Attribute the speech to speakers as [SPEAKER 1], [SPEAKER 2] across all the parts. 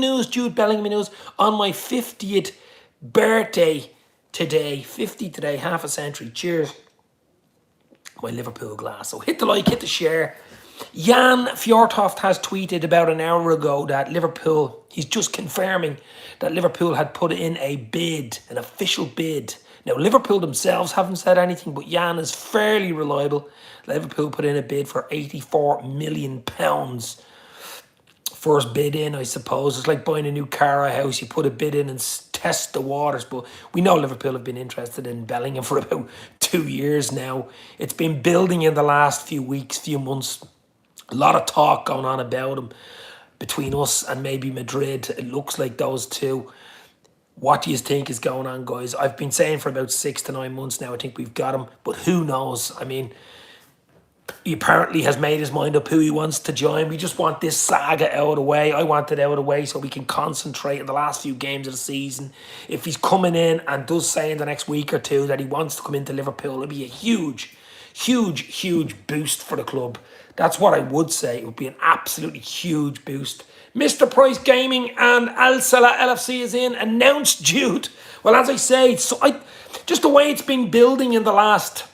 [SPEAKER 1] news, Jude Bellingham news, on my 50th birthday today. 50 today, half a century. Cheers. My Liverpool glass. So hit the like, hit the share. Jan Fjortoft has tweeted about an hour ago that Liverpool, he's just confirming that Liverpool had put in a bid, an official bid. Now, Liverpool themselves haven't said anything, but Jan is fairly reliable. Liverpool put in a bid for £84 million. First bid in, I suppose. It's like buying a new car or a house. You put a bid in and test the waters. But we know Liverpool have been interested in Bellingham for about 2 years now. It's been building in the last few weeks, few months. A lot of talk going on about him between us and maybe Madrid. It looks like those two. What do you think is going on, guys? I've been saying for about 6 to 9 months now, I think we've got him. But who knows? I mean, he apparently has made his mind up who he wants to join. We just want this saga out of the way. I want it out of the way so we can concentrate on the last few games of the season. If he's coming in and does say in the next week or two that he wants to come into Liverpool, it'll be a huge, huge, huge boost for the club. That's what I would say. It would be an absolutely huge boost. Mr. Price Gaming and Al Salah LFC is in. Announced Jude. Well, as I say, just the way it's been building in the last,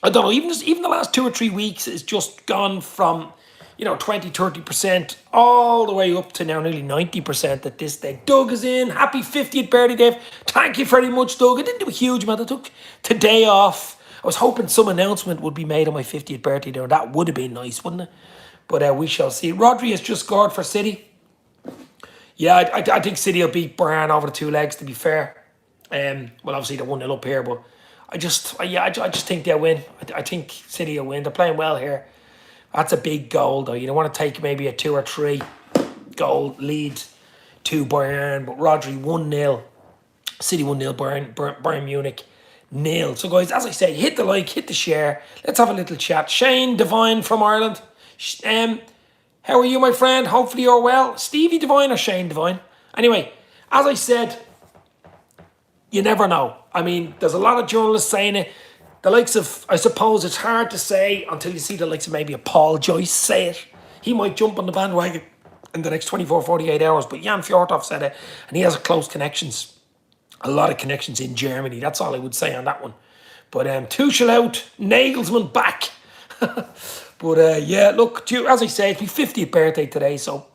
[SPEAKER 1] I don't know, even the last 2 or 3 weeks, it's just gone from, 20, 30% all the way up to now nearly 90% at this day. Doug is in. Happy 50th birthday, Dave. Thank you very much, Doug. I didn't do a huge amount. I took today off. I was hoping some announcement would be made on my 50th birthday there. That would have been nice, wouldn't it? But we shall see. Rodri has just scored for City. Yeah, I think City will beat Bayern over the 2 legs, to be fair. Well, obviously they're 1-0 up here, but I just think they'll win. I think City will win. They're playing well here. That's a big goal, though. You don't want to take maybe a 2 or 3 goal lead to Bayern, but Rodri 1-0. City 1-0, Bayern Munich 0. So, guys, as I say, hit the like, hit the share. Let's have a little chat. Shane Devine from Ireland. How are you, my friend? Hopefully you're well. Stevie Devine or Shane Devine? Anyway, as I said, you never know. I mean, there's a lot of journalists saying it. The likes of, I suppose it's hard to say until you see the likes of maybe a Paul Joyce say it. He might jump on the bandwagon in the next 24, 48 hours. But Jan Fjortoft said it, and he has close connections. A lot of connections in Germany. That's all I would say on that one. But Tuchel out, Nagelsmann back. But yeah, look, as I say, it's my 50th birthday today, so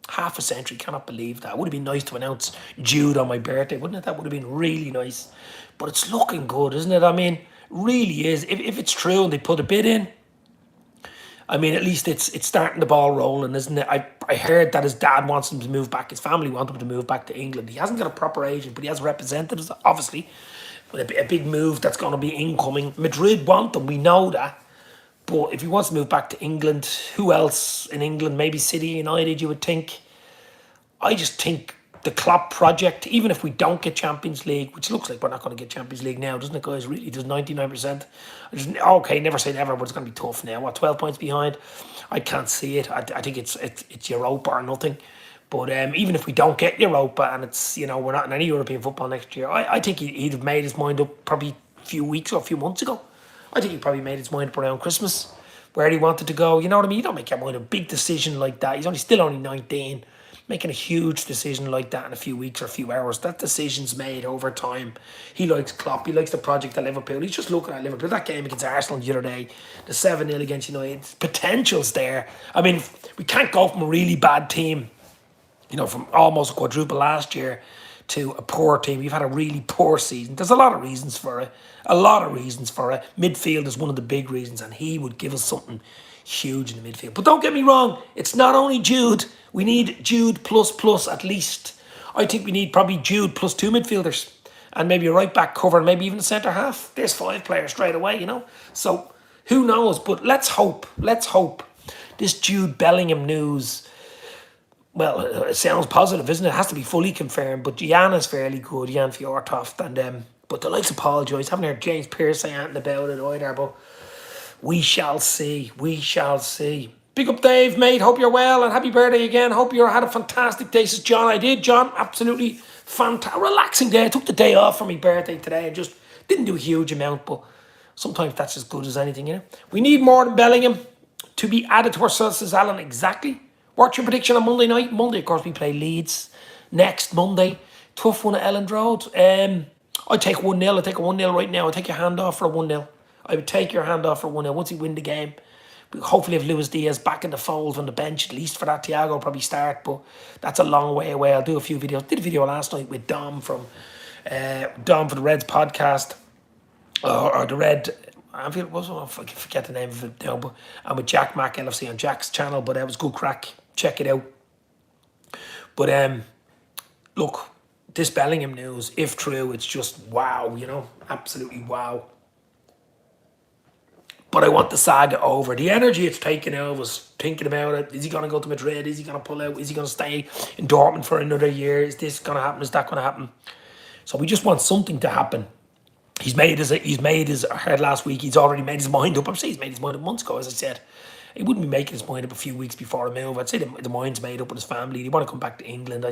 [SPEAKER 1] half a century. Cannot believe that. It would have been nice to announce Jude on my birthday, wouldn't it? That would have been really nice. But it's looking good, isn't it? I mean, really is. If it's true and they put a bid in, I mean, at least it's starting the ball rolling, isn't it? I heard that his dad wants him to move back. His family want him to move back to England. He hasn't got a proper agent, but he has representatives, obviously. But a big move that's going to be incoming. Madrid want them, we know that. But if he wants to move back to England, who else in England? Maybe City United, you would think. I just think the Klopp project, even if we don't get Champions League, which looks like we're not going to get Champions League now, doesn't it, guys? Really, does 99%. Okay, never say never, but it's going to be tough now. What, 12 points behind? I can't see it. I think it's Europa or nothing. But even if we don't get Europa and it's, we're not in any European football next year, I think he'd have made his mind up probably a few weeks or a few months ago. I think he probably made his mind up around Christmas, where he wanted to go. You know what I mean? You don't make your mind a big decision like that. He's still only 19. Making a huge decision like that in a few weeks or a few hours. That decision's made over time. He likes Klopp. He likes the project at Liverpool. He's just looking at Liverpool. That game against Arsenal the other day, the 7-0 against United, potential's there. I mean, we can't go from a really bad team, from almost a quadruple last year to a poor team. We've had a really poor season. There's a lot of reasons for it. Midfield is one of the big reasons, and he would give us something huge in the midfield. But don't get me wrong, it's not only Jude. We need Jude plus at least. I think we need probably Jude plus 2 midfielders and maybe a right back cover and maybe even a centre half. There's 5 players straight away, So who knows? But let's hope. This Jude Bellingham news, well, it sounds positive, isn't it? It has to be fully confirmed. But Jan is fairly good, Jan Fjortoft. And but the likes of Paul Joyce, haven't heard James Pearce say anything about it either. But we shall see. Big up, Dave, mate. Hope you're well and happy birthday again. Hope you had a fantastic day. Says John. I did, John. Absolutely fantastic. Relaxing day. I took the day off for my birthday today. I just didn't do a huge amount, but sometimes that's as good as anything, We need more than Bellingham to be added to ourselves, says Alan. Exactly. What's your prediction on Monday night? Monday, of course, we play Leeds next Monday. Tough one at Elland Road. I'd take 1-0. I'd take a 1-0 right now. I'd take your hand off for a 1-0. I would take your hand off for 1-0 once you win the game. We hopefully have Luis Diaz back in the fold on the bench, at least for that. Thiago will probably start, but that's a long way away. I'll do a few videos. Did a video last night with Dom for the Reds podcast, or the Red Anfield, I forget the name of it now, but I'm with Jack Mac LFC on Jack's channel, but it was good crack. Check it out. But look, this Bellingham news, if true, it's just wow, absolutely wow. But I want the saga over. The energy it's taken out, I was thinking about it. Is he going to go to Madrid? Is he going to pull out? Is he going to stay in Dortmund for another year? Is this going to happen? Is that going to happen? So we just want something to happen. I heard last week, he's already made his mind up. I'm saying he's made his mind up months ago, as I said. He wouldn't be making his mind up a few weeks before a move. I'd say the mind's made up with his family. They want to come back to England.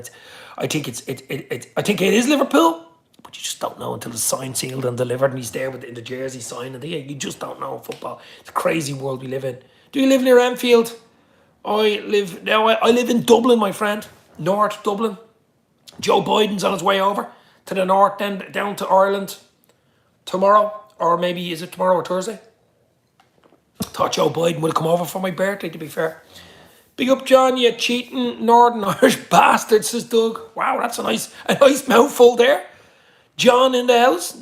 [SPEAKER 1] I think it is Liverpool, but you just don't know until it's signed, sealed, and delivered, and he's there in the jersey signed. And you just don't know football. It's a crazy world we live in. Do you live near Anfield? I live in Dublin, my friend. North Dublin. Joe Biden's on his way over to the north, then down to Ireland tomorrow, or maybe is it tomorrow or Thursday? Thought Joe Biden would have come over for my birthday, to be fair. Big up, John, you cheating Northern Irish bastard, says Doug. Wow, that's a nice mouthful there. John in the house.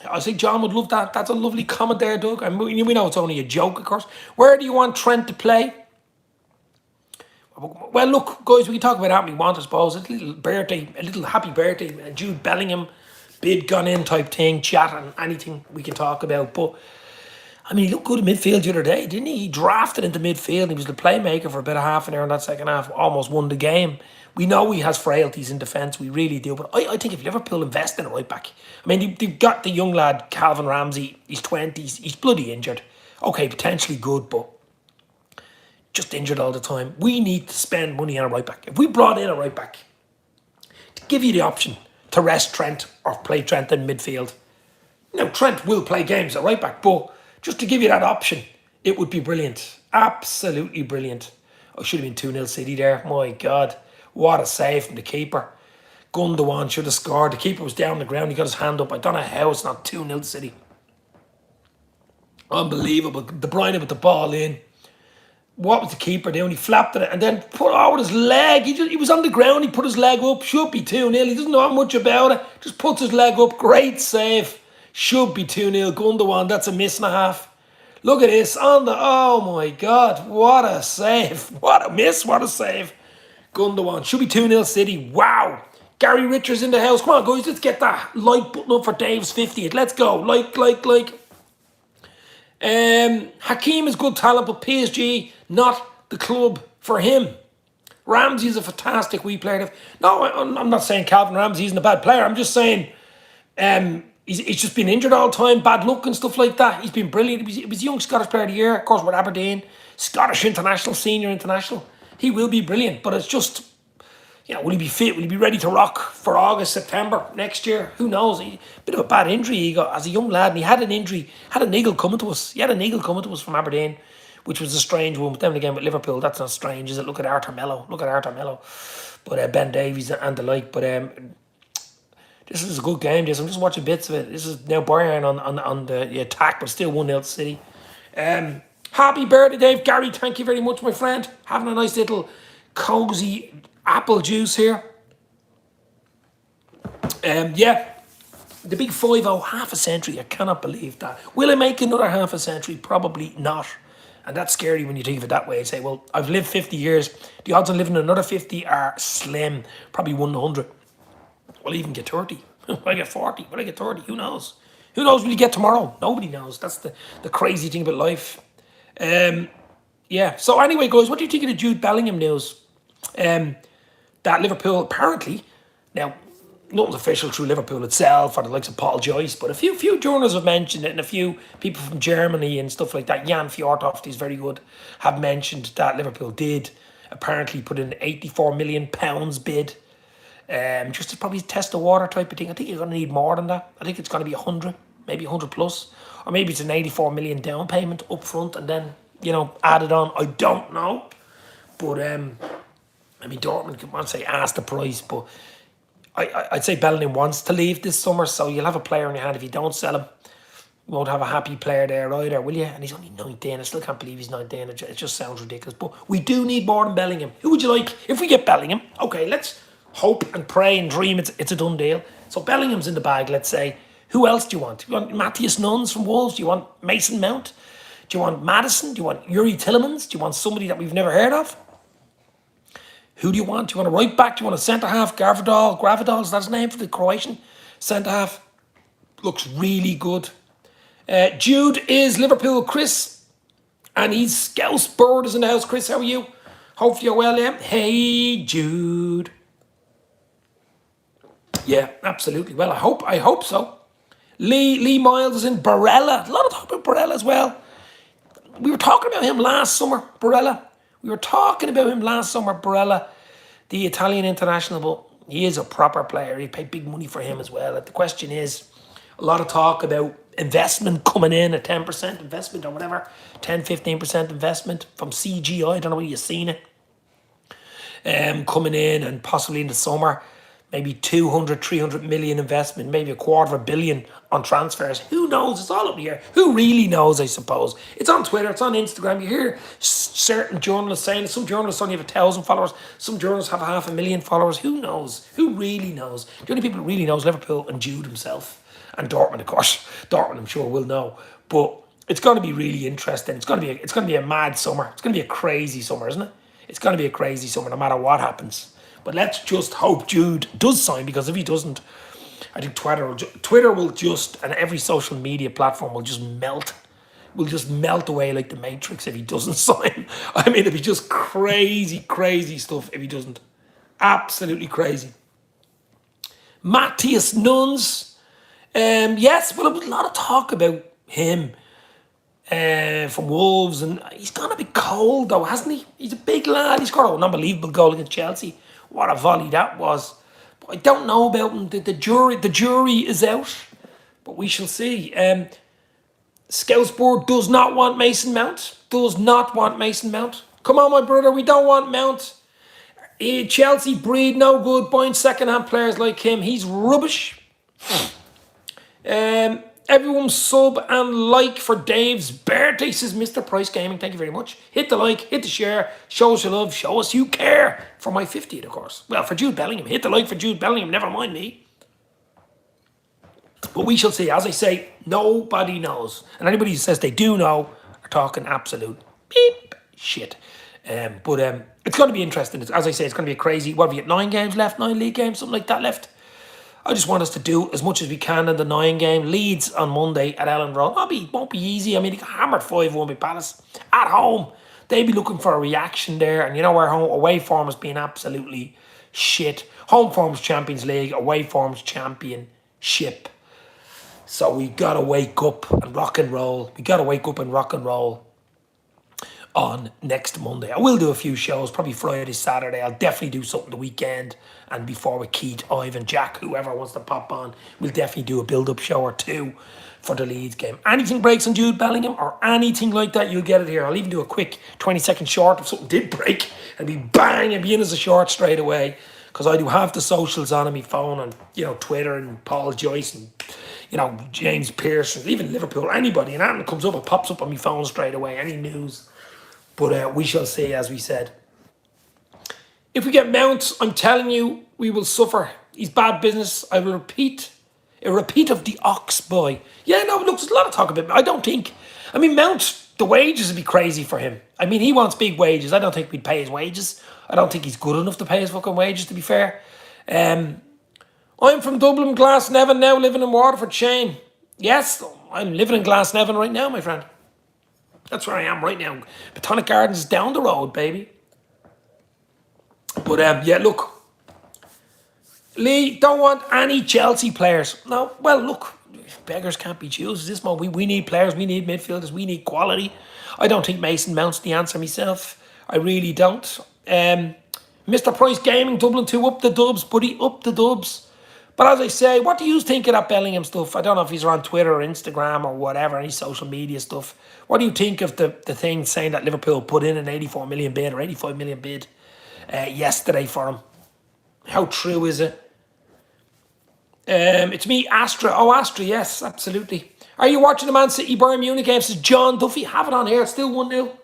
[SPEAKER 1] I think John would love that. That's a lovely comment there, Doug. We know it's only a joke, of course. Where do you want Trent to play? Well, look, guys, we can talk about that we want, I suppose. A little happy birthday, a Jude Bellingham bid gone in type thing, chat and anything we can talk about. But I mean, he looked good in midfield the other day, didn't he? He drafted into midfield. He was the playmaker for about a half an hour in that second half, almost won the game. We know he has frailties in defence, we really do. But I think if Liverpool invest in a right back, I mean, they've got the young lad, Calvin Ramsey, he's 20, he's bloody injured. Okay, potentially good, but just injured all the time. We need to spend money on a right back. If we brought in a right back to give you the option to rest Trent or play Trent in midfield. Now, Trent will play games at right back, but just to give you that option, it would be brilliant. Absolutely brilliant. I should have been 2-0 City there. My God. What a save from the keeper. Gundogan should have scored. The keeper was down on the ground. He got his hand up. I don't know how it's not 2-0 City. Unbelievable. De Bruyne with the ball in. What was the keeper doing? He flapped it and then put out his leg. He was on the ground. He put his leg up. Should be 2-0. He doesn't know much about it. Just puts his leg up. Great save. Should be 2-0. Gundogan, that's a miss and a half. Look at this. Oh my God. What a save. What a miss. What a save. Gundogan. Should be 2-0 City. Wow. Gary Richards in the house. Come on, guys. Let's get that like button up for Dave's 50th. Let's go. Like. Hakim is good talent, but PSG, not the club for him. Ramsey is a fantastic wee player. No, I'm not saying Calvin Ramsey isn't a bad player. I'm just saying he's just been injured all the time, bad luck and stuff like that. He's been brilliant. He was young Scottish Player of the Year, of course, with Aberdeen. Scottish international, senior international. He will be brilliant, but it's just, will he be fit? Will he be ready to rock for August, September next year? Who knows? A bit of a bad injury he got as a young lad, and he had an injury, had a niggle coming to us. He had a niggle coming to us from Aberdeen, which was a strange one. But then again, with Liverpool, that's not strange, is it? Look at Arthur Mello. But Ben Davies and the like. But this is a good game, I'm just watching bits of it. This is now Bayern on the attack, but still 1-0 City. Happy birthday, Dave. Gary, thank you very much, my friend. Having a nice little cozy apple juice here. The big 5-0, half a century. I cannot believe that. Will I make another half a century? Probably not. And that's scary when you think of it that way. Say, well, I've lived 50 years. The odds on living another 50 are slim. Probably 1 in 100. Will I even get 30? Will I get 40? Will I get 30? Who knows? Who knows will you get tomorrow? Nobody knows. That's the crazy thing about life. So anyway, guys, what do you think of the Jude Bellingham news? That Liverpool apparently, now nothing's official through Liverpool itself or the likes of Paul Joyce, but a few journalists have mentioned it, and a few people from Germany and stuff like that. Jan Fjordhoft is very good, have mentioned that Liverpool did apparently put in an £84 million bid, just to probably test the water type of thing. I think you're going to need more than that. I think it's going to be 100, maybe 100 plus, or maybe it's an 84 million down payment up front and then added on. I don't know. But, I mean, Dortmund can want to say ask the price, but I'd say Bellingham wants to leave this summer, so you'll have a player in your hand. If you don't sell him, you won't have a happy player there either, will you? And he's only 19. I still can't believe he's 19. It just sounds ridiculous. But we do need more than Bellingham. Who would you like? If we get Bellingham, okay, let's hope and pray and dream it's a done deal. So Bellingham's in the bag, let's say. Who else do you want? Do you want Matthias Nunes from Wolves? Do you want Mason Mount? Do you want Madison? Do you want Yuri Tillemans? Do you want somebody that we've never heard of? Who do you want? Do you want a right back? Do you want a centre-half? Gravadol, is that his name for the Croatian centre-half? Looks really good. Jude is Liverpool Chris, and he's Scouse Bird is in the house. Chris, how are you? Hopefully you're well, yeah? Hey, Jude. Yeah, absolutely. Well, I hope so. Lee Miles is in Barella. A lot of talk about Barella as well. We were talking about him last summer, Barella. Barella, the Italian international, but he is a proper player. He paid big money for him as well. The question is, a lot of talk about investment coming in at 10% investment or whatever, 10-15% investment from CGI. I don't know whether you've seen it. Coming in and possibly in the summer, maybe 200-300 million investment, maybe $250 million on transfers. Who knows? It's all up in the air. Who really knows, I suppose? It's on Twitter, it's on Instagram. You hear certain journalists saying, some journalists only have 1,000 followers, some journalists have 500,000 followers. Who knows? Who really knows? The only people who really know is Liverpool and Jude himself. And Dortmund, of course. Dortmund, I'm sure, will know. But it's going to be really interesting. It's going to be a mad summer. It's going to be a crazy summer, isn't it? It's going to be a crazy summer, no matter what happens. But let's just hope Jude does sign, because if he doesn't, I think Twitter will just, and every social media platform will just melt. Will just melt away like the Matrix if he doesn't sign. I mean, it'd be just crazy stuff if he doesn't. Absolutely crazy. Matthias Nunes. Yes, well, there was a lot of talk about him from Wolves, and he's gone a bit cold though, hasn't he? He's a big lad. He scored an unbelievable goal against Chelsea. What a volley that was. But I don't know about him. The jury is out, but we shall see. Scouse Board does not want Mason Mount. Come on, my brother, we don't want Mount. Chelsea breed no good buying second-hand players like him. He's rubbish. Everyone sub and like for Dave's birthday, says Mr. Price Gaming. Thank you very much. Hit the like, hit the share, show us your love, show us you care. For my 50th, of course. Well, for Jude Bellingham. Hit the like for Jude Bellingham, never mind me. But we shall see. As I say, nobody knows. And anybody who says they do know are talking absolute beep shit. But it's going to be interesting. As I say, it's going to be a crazy, what have we got, 9 games left? 9 league games, something like that left. I just want us to do as much as we can in the 9 game. Leeds on Monday at Ellen Road. Won't be easy. I mean, they got hammered 5-1 by Palace. At home, they'd be looking for a reaction there. And you know where away form has been absolutely shit. Home form's Champions League, away form's Championship. So we got to wake up and rock and roll. On next Monday. I will do a few shows, probably Friday, Saturday. I'll definitely do something the weekend. And before with Keith, Ivan, Jack, whoever wants to pop on, we'll definitely do a build-up show or two for the Leeds game. Anything breaks on Jude Bellingham or anything like that, you'll get it here. I'll even do a quick 20-second short if something did break. And be bang, and be in as a short straight away. Because I do have the socials on my phone, and Twitter and Paul Joyce and James Pearce and even Liverpool, anybody, and anything comes up, it pops up on my phone straight away. Any news. But we shall see, as we said. If we get Mount, I'm telling you, we will suffer. He's bad business. I will repeat. A repeat of the Ox boy. Yeah, no, look, there's a lot of talk about him. I don't think... I mean, Mount, the wages would be crazy for him. I mean, he wants big wages. I don't think we'd pay his wages. I don't think he's good enough to pay his fucking wages, to be fair. I'm from Dublin, Glasnevin, now living in Waterford, Shane. Yes, I'm living in Glasnevin right now, my friend. That's where I am right now. Botanic Gardens is down the road, baby. But, yeah, look. Lee, don't want any Chelsea players. No, well, look. Beggars can't be choosers. This moment, we need players. We need midfielders. We need quality. I don't think Mason Mount's the answer myself. I really don't. Mr. Price Gaming, Dublin 2, up the dubs, buddy. Up the dubs. But as I say, what do you think of that Bellingham stuff? I don't know if he's on Twitter or Instagram or whatever, any social media stuff. What do you think of the thing saying that Liverpool put in an 84 million bid or 85 million bid yesterday for him? How true is it? It's me, Astra. Oh, Astra, yes, absolutely. Are you watching the Man City Bayern Munich game? Says John Duffy. Have it on here. It's still 1-0.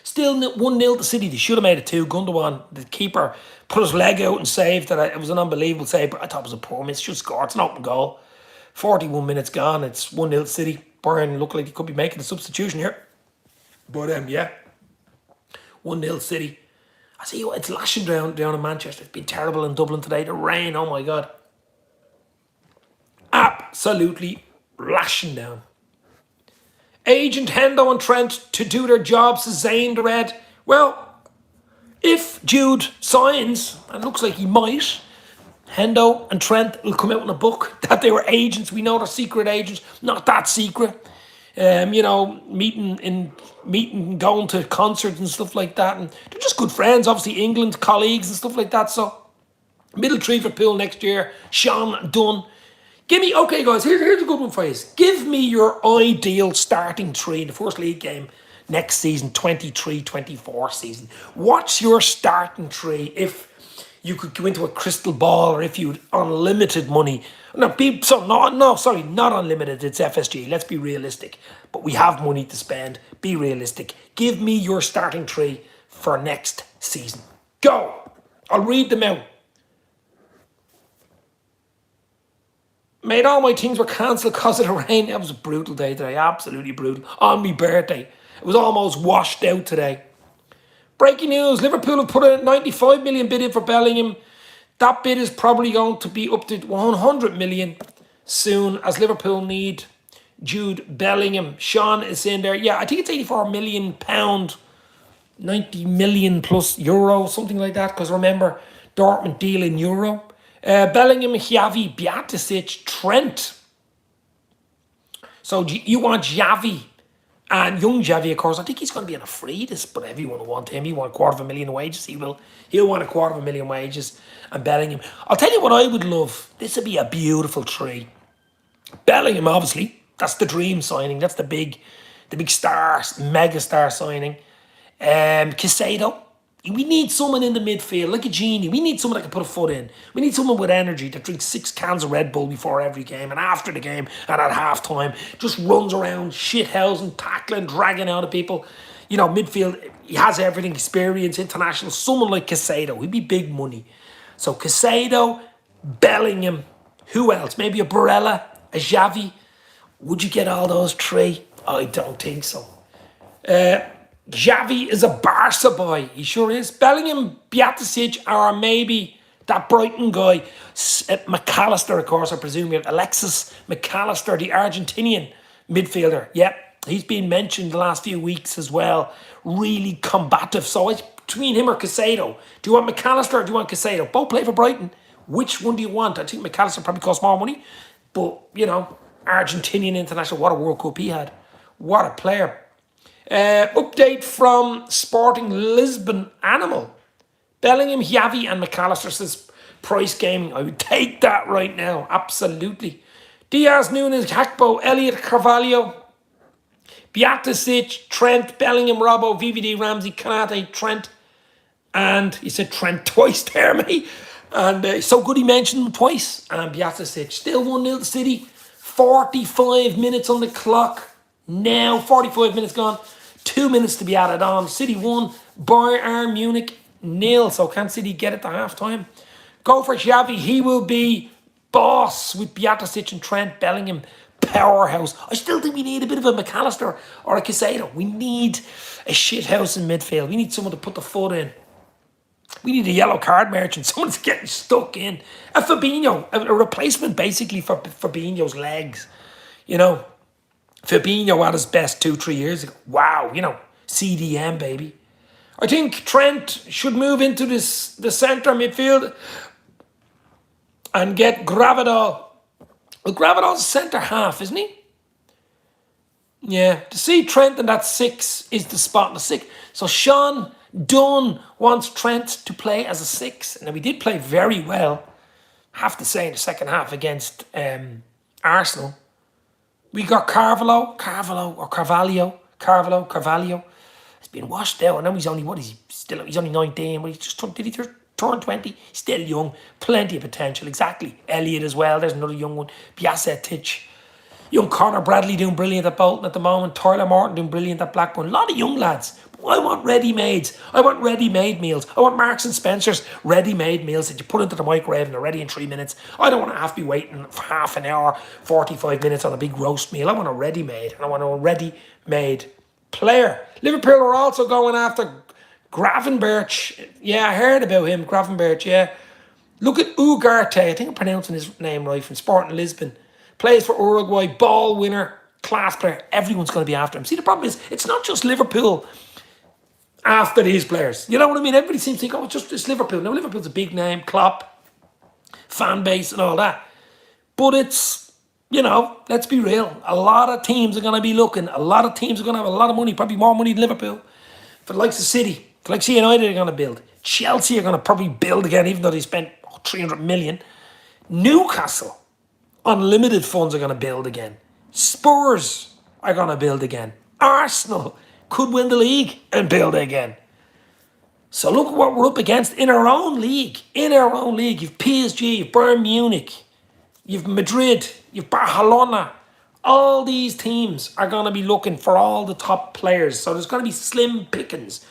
[SPEAKER 1] Still 1-0 to City. They should have made it 2. Gundogan, the keeper, put his leg out and saved it. It was an unbelievable save, but I thought it was a poor miss. Should score. It's an open goal. 41 minutes gone. It's 1-0 City. Bayern look like they could be making a substitution here. But yeah. 1-0 City. I see it's lashing down in Manchester. It's been terrible in Dublin today. The rain, oh my God. Absolutely lashing down. Agent Hendo and Trent to do their jobs, says Zane the Red. Well, if Jude signs, and looks like he might, Hendo and Trent will come out in a book that they were agents. We know they're secret agents. Not that secret. Meeting, going to concerts and stuff like that. And they're just good friends, obviously England colleagues and stuff like that. So, middle tree for Pool next year. Sean Dunn. Give me, okay guys, here's a good one for you. Give me your ideal starting three in the first league game next season, 23-24 season. What's your starting three if you could go into a crystal ball or if you had unlimited money? Not unlimited, it's FSG. Let's be realistic. But we have money to spend. Be realistic. Give me your starting three for next season. Go. I'll read them out. Mate, all my things were cancelled because of the rain. It was a brutal day today. Absolutely brutal. On my birthday. It was almost washed out today. Breaking news. Liverpool have put a 95 million bid in for Bellingham. That bid is probably going to be up to 100 million soon as Liverpool need Jude Bellingham. Sean is in there. Yeah, I think it's 84 million pound, 90 million plus euro, something like that. Because remember, Dortmund deal in euro. Bellingham, Xavi, Bjaticic, Trent. So you want Xavi and young Xavi, of course. I think he's going to be on a free, but everyone will want him. He want $250,000 wages. He'll want $250,000 wages. And Bellingham. I'll tell you what I would love. This would be a beautiful tree. Bellingham, obviously, that's the dream signing. That's the big star, mega star signing. Caicedo. We need someone in the midfield, like a genie. We need someone that can put a foot in. We need someone with energy that drinks 6 cans of Red Bull before every game and after the game and at half-time. Just runs around, shithousing, tackling, dragging out of people. Midfield, he has everything, experience, international. Someone like Caicedo, he'd be big money. So Caicedo, Bellingham, who else? Maybe a Barella, a Xavi. Would you get all those 3? I don't think so. Xavi is a Barca boy. He sure is. Bellingham, Bjaticic, or maybe that Brighton guy, McAllister, of course, I presume. Alexis McAllister, the Argentinian midfielder. Yep, he's been mentioned the last few weeks as well. Really combative. So it's between him or Caicedo. Do you want McAllister or do you want Caicedo? Both play for Brighton. Which one do you want? I think McAllister probably costs more money. But, Argentinian international. What a World Cup he had. What a player. Update from Sporting Lisbon Animal. Bellingham, Xavi and McAllister says price gaming. I would take that right now. Absolutely. Diaz, Nunes, Hakpo, Elliott, Carvalho, Bjaticic, Trent, Bellingham, Robbo, VVD, Ramsey, Kanate, Trent. And he said Trent twice there, mate. And so good he mentioned him twice. And Bjaticic. Still 1-0 to City. 45 minutes on the clock. Now 45 minutes gone. 2 minutes to be added on. City 1, Bayern Munich 0. So can City get it to half-time? Go for Xavi. He will be boss with Bjaticic and Trent. Bellingham, powerhouse. I still think we need a bit of a McAllister or a Caicedo. We need a shithouse in midfield. We need someone to put the foot in. We need a yellow card merchant. Someone's getting stuck in. A Fabinho. A replacement basically for Fabinho's legs. Fabinho at his best 2-3 years ago. Wow, CDM, baby. I think Trent should move into the centre midfield and get Gravadol. Well, Gravadol's centre half, isn't he? Yeah, to see Trent in that 6 is the spot in the 6. So Sean Dunn wants Trent to play as a 6. Now, he did play very well have to say in the second half against Arsenal, we got Carvalho. He's been washed out. I know he's only, he's only 19, but he just turned, did he turn 20? Still young, plenty of potential, exactly. Elliott as well, there's another young one. Bajcetic. Young Conor Bradley doing brilliant at Bolton at the moment. Tyler Morton doing brilliant at Blackburn. A lot of young lads. I want ready-mades. I want ready-made meals. I want Marks and Spencer's ready-made meals that you put into the microwave and they're ready in 3 minutes. I don't want to have to be waiting for half an hour, 45 minutes on a big roast meal. I want a ready-made, and I want a ready-made player. Liverpool are also going after Gravenberch. Yeah, I heard about him, Gravenberch, yeah. Look at Ugarte, I think I'm pronouncing his name right, from Sporting Lisbon. Plays for Uruguay, ball winner, class player. Everyone's going to be after him. See, the problem is, it's not just Liverpool after these players. You know what I mean? Everybody seems to think, oh, it's Liverpool. Now, Liverpool's a big name, Klopp, fan base and all that. But it's, you know, let's be real. A lot of teams are going to be looking. A lot of teams are going to have a lot of money, probably more money than Liverpool. For the likes of City, the likes of United are going to build. Chelsea are going to probably build again, even though they spent 300 million. Newcastle, unlimited funds, are going to build again. Spurs are going to build again. Arsenal could win the league and build again. So look at what we're up against in our own league. In our own league, you've PSG, you've Bayern Munich, you've Madrid, you've Barcelona. All these teams are going to be looking for all the top players. So there's going to be slim pickings.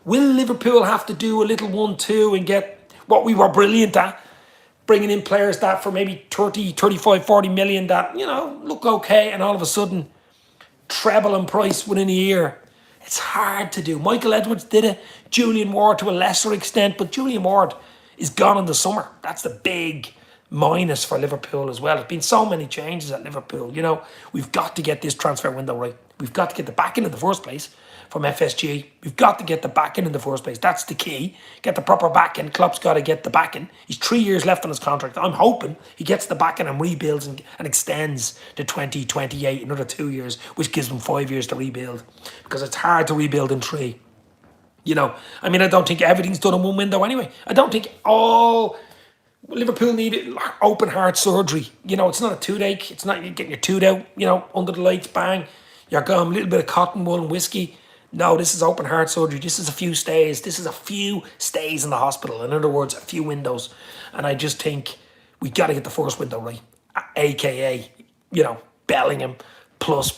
[SPEAKER 1] Will Liverpool have to do a little 1-2 and get what we were brilliant at? Bringing in players that for maybe 30, 35, 40 million that, you know, look okay, and all of a sudden treble in price within a year. It's hard to do. Michael Edwards did it. Julian Ward to a lesser extent, but Julian Ward is gone in the summer. That's the big minus for Liverpool as well. There's been so many changes at Liverpool. You know, we've got to get this transfer window right. We've got to get the backing in the first place from FSG. We've got to get the backing in the first place. That's the key. Get the proper backing. Klopp's got to get the backing. He's 3 years left on his contract. I'm hoping he gets the backing and rebuilds and extends to 2028, another 2 years, which gives him 5 years to rebuild. Because it's hard to rebuild in 3. You know, I mean, I don't think everything's done in one window anyway. I don't think all Liverpool need open heart surgery. You know, it's not a toothache. It's not you getting your tooth out, you know, under the lights, bang. You're gone, a little bit of cotton wool and whiskey. No, this is open heart surgery. This is a few stays. This is a few stays in the hospital. In other words, a few windows. And I just think we got to get the first window right. AKA, you know, Bellingham plus.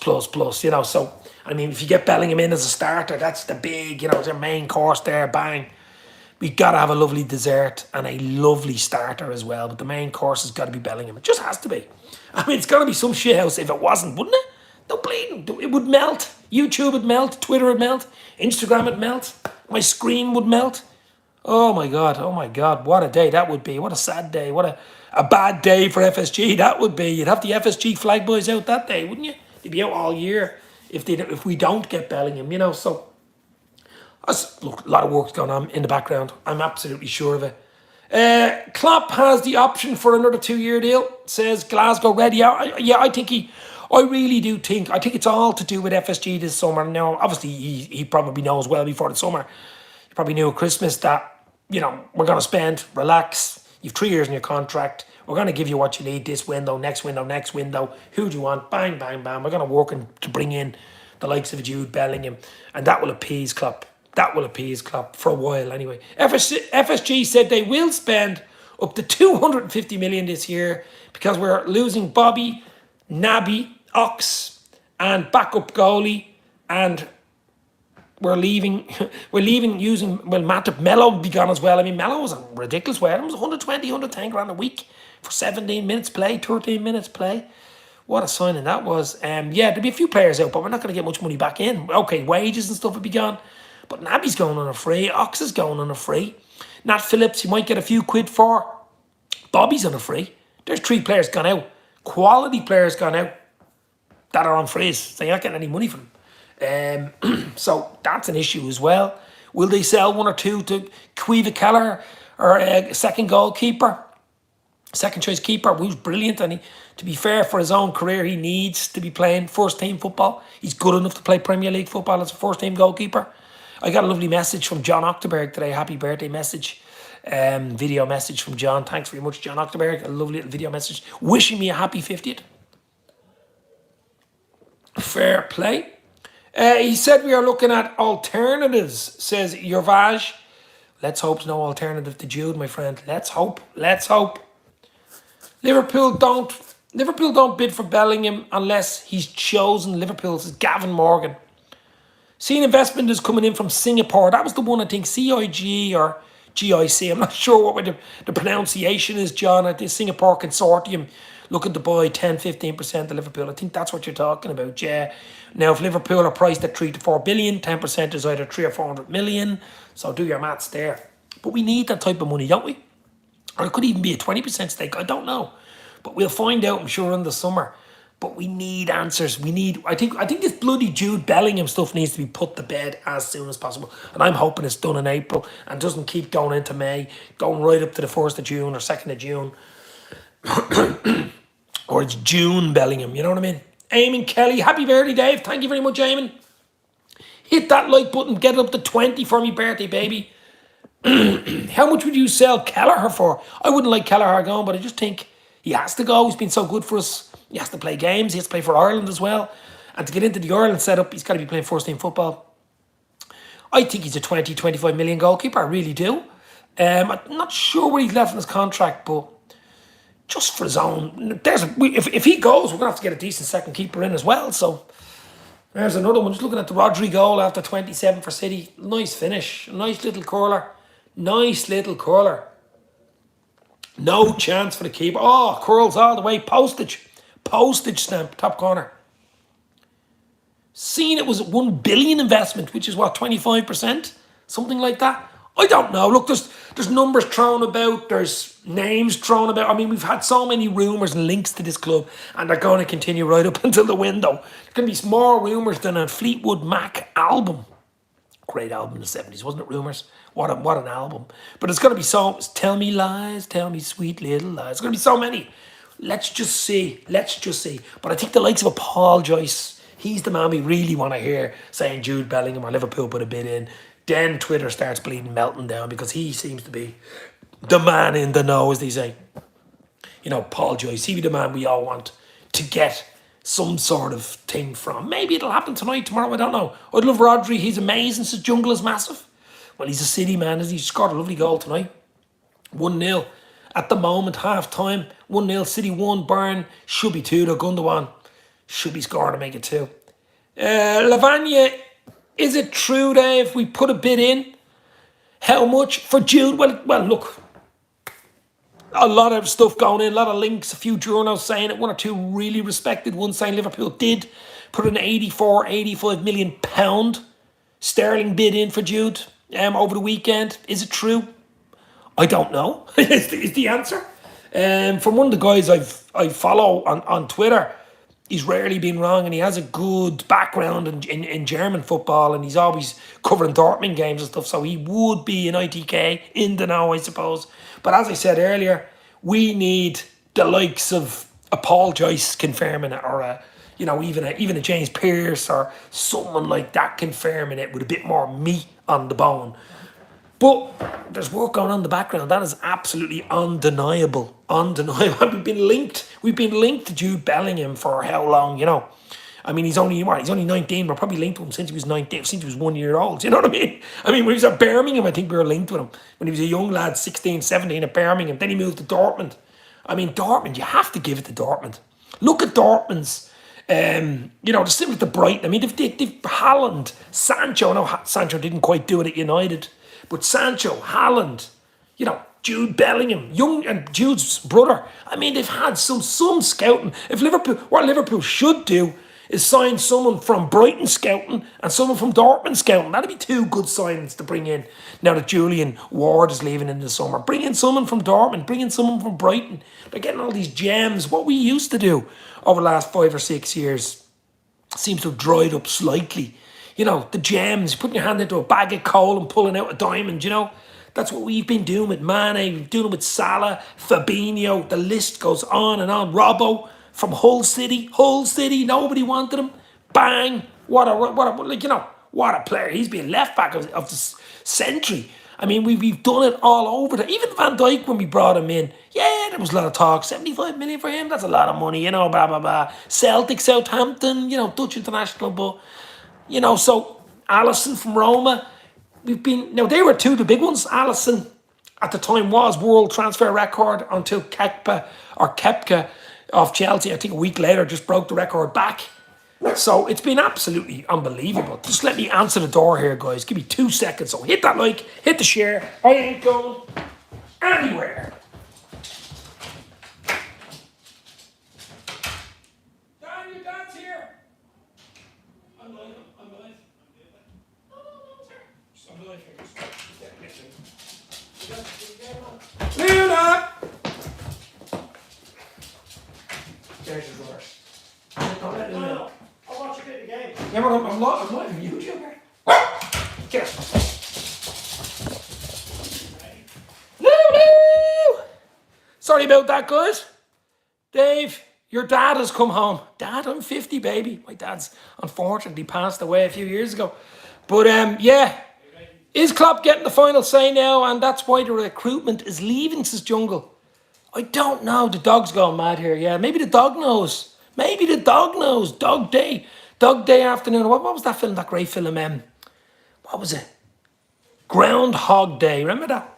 [SPEAKER 1] You know, so, I mean, if you get Bellingham in as a starter, that's the big, you know, their main course there, bang. We got to have a lovely dessert and a lovely starter as well. But the main course has got to be Bellingham. It just has to be. I mean, it's got to be some shithouse if it wasn't, wouldn't it? No bleeding. It would melt. YouTube would melt. Twitter would melt. Instagram would melt. My screen would melt. Oh my God. Oh my God. What a day that would be. What a sad day. What a bad day for FSG that would be. You'd have the FSG flag boys out that day, wouldn't you? They'd be out all year if we don't get Bellingham, you know. So, look, a lot of work's going on in the background. I'm absolutely sure of it. Klopp has the option for another 2-year deal. Says Glasgow ready out. I really do think, I think it's all to do with FSG this summer. Now, obviously, he probably knows well before the summer. He probably knew at Christmas that, you know, we're going to spend, relax. You've 3 years in your contract. We're going to give you what you need this window, next window, next window. Who do you want? Bang, bang, bang. We're going to work to bring in the likes of Jude Bellingham. And that will appease Klopp. That will appease Klopp for a while anyway. FSG said they will spend up to 250 million this year because we're losing Bobby, Naby, Ox and backup goalie, and we're leaving using, well, Matip, Mello would be gone as well. I mean, Mello was a ridiculous way. It was 120, 110 grand a week for 17 minutes play, 13 minutes play. What a signing that was. Yeah, there'll be a few players out, but we're not going to get much money back in. Okay, wages and stuff would be gone, but Naby's going on a free, Ox is going on a free. Nat Phillips, you might get a few quid for. Bobby's on a free. There's 3 players gone out. Quality players gone out that are on freeze, so you're not getting any money from them. So that's an issue as well. Will they sell 1 or 2 to Caoimhe Keller or a second goalkeeper? Second choice keeper, who's brilliant, and to be fair, for his own career, he needs to be playing first team football. He's good enough to play Premier League football as a first team goalkeeper. I got a lovely message from John Octoberg today, happy birthday message. Video message from John. Thanks very much, John Octoberg. A lovely little video message. Wishing me a happy 50th. Fair play. He said we are looking at alternatives, says Yervaj. Let's hope there's no alternative to Jude, my friend. Let's hope. Let's hope. Liverpool don't bid for Bellingham unless he's chosen Liverpool's Gavin Morgan. Seeing investment is coming in from Singapore. That was the one, I think, CIG or GIC. I'm not sure what the pronunciation is, John, at the Singapore consortium looking to buy 10-15% of Liverpool. I think that's what you're talking about, yeah. Now, if Liverpool are priced at 3 to 4 billion, 10% is either 3 or 400 million. So do your maths there. But we need that type of money, don't we? Or it could even be a 20% stake. I don't know. But we'll find out, I'm sure, in the summer. But we need answers. I think this bloody Jude Bellingham stuff needs to be put to bed as soon as possible. And I'm hoping it's done in April and doesn't keep going into May, going right up to the 1st of June or 2nd of June. Or it's June Bellingham, you know what I mean? Eamon Kelly, happy birthday, Dave. Thank you very much, Eamon. Hit that like button, get it up to 20 for me birthday, baby. How much would you sell Kelleher for? I wouldn't like Kelleher going, but I just think he has to go. He's been so good for us. He has to play games. He has to play for Ireland as well. And to get into the Ireland setup, he's got to be playing first team football. I think he's a 20-25 million goalkeeper. I really do. I'm not sure where he's left in his contract, but just for his own. If he goes, we're going to have to get a decent second keeper in as well. So there's another one. Just looking at the Rodri goal after 27 for City. Nice finish. Nice little curler. Nice little curler. No chance for the keeper. Oh, curls all the way. Postage. Postage stamp. Top corner. Seen it was 1 billion investment, which is what, 25%? Something like that. I don't know. Look, there's numbers thrown about. There's names thrown about. I mean, we've had so many rumours and links to this club, and they're going to continue right up until the window. There's going to be more rumours than a Fleetwood Mac album. Great album in the 70s, wasn't it, Rumours? What an album. But it's going to be so... Tell me lies, tell me sweet little lies. It's going to be so many. Let's just see. But I think the likes of a Paul Joyce, he's the man we really want to hear saying Jude Bellingham or Liverpool put a bid in. Then Twitter starts bleeding, melting down, because he seems to be the man in the know, as they say. You know, Paul Joyce, he be the man we all want to get some sort of thing from. Maybe it'll happen tonight, tomorrow, I don't know. I'd love Rodri, he's amazing, says Jungle is massive. Well, he's a City man, isn't he? He scored a lovely goal tonight. 1-0. At the moment, half time, 1-0, City 1, Bayern, should be 2, they're Gundogan. Should be scoring to make it 2. Lavagna, is it true, Dave, we put a bid in? How much for Jude? Well, look, a lot of stuff going in, a lot of links, a few journals saying it, 1 or 2 really respected ones saying Liverpool did put an 85 million pound sterling bid in for Jude over the weekend. Is it true? I don't know, is the answer. From one of the guys I follow on Twitter, he's rarely been wrong, and he has a good background in German football, and he's always covering Dortmund games and stuff, so he would be an ITK in the know, I suppose. But as I said earlier, we need the likes of a Paul Joyce confirming it, or even a James Pearce, or someone like that confirming it with a bit more meat on the bone. But there's work going on in the background. That is absolutely undeniable. We've been linked to Jude Bellingham for how long, you know? I mean, he's only 19. We're probably linked to him since he was 19, since he was 1 year old. You know what I mean? I mean, when he was at Birmingham, I think we were linked with him. When he was a young lad, 16, 17 at Birmingham. Then he moved to Dortmund. I mean, Dortmund, you have to give it to Dortmund. Look at Dortmund's, they're similar to Brighton. I mean, they've Haaland, Sancho. I know Sancho didn't quite do it at United. But Sancho, Haaland, Jude Bellingham, young, and Jude's brother. I mean, they've had some scouting. What Liverpool should do is sign someone from Brighton scouting and someone from Dortmund scouting. That'd be 2 good signings to bring in now that Julian Ward is leaving in the summer. Bring in someone from Dortmund, bring in someone from Brighton. They're getting all these gems. What we used to do over the last 5 or 6 years seems to have dried up slightly. The gems, putting your hand into a bag of coal and pulling out a diamond, That's what we've been doing with Mane, we've been doing it with Salah, Fabinho, the list goes on and on. Robbo from Hull City, nobody wanted him. Bang, what a player. He's been left back of the century. I mean, we've done it all over. Even Van Dijk, when we brought him in, yeah, there was a lot of talk. 75 million for him, that's a lot of money, you know, blah, blah, blah. Celtic, Southampton, you know, Dutch international, but, you know, so Alisson from Roma, now they were two of the big ones. Alisson at the time was world transfer record until Kepka of Chelsea, I think a week later, just broke the record back. So it's been absolutely unbelievable. Just let me answer the door here, guys. Give me 2 seconds. So hit that like, hit the share. I ain't going anywhere. Dan, your dad's here. I'm live. No, sir. I'm live here. Luna! There's your doors. Don't let Luna know.
[SPEAKER 2] I'll watch a bit of the game.
[SPEAKER 1] Yeah, but I'm live on YouTube here. Get it. Lulu! Sorry about that, guys. Dave, your dad has come home. Dad, I'm 50, baby. My dad's unfortunately passed away a few years ago. But yeah. Is Klopp getting the final say now? And that's why the recruitment is leaving, says Jungle. I don't know. The dog's going mad here. Yeah, maybe the dog knows. Maybe the dog knows. Dog Day. Dog Day afternoon. What was that film? That great film? What was it? Groundhog Day. Remember that?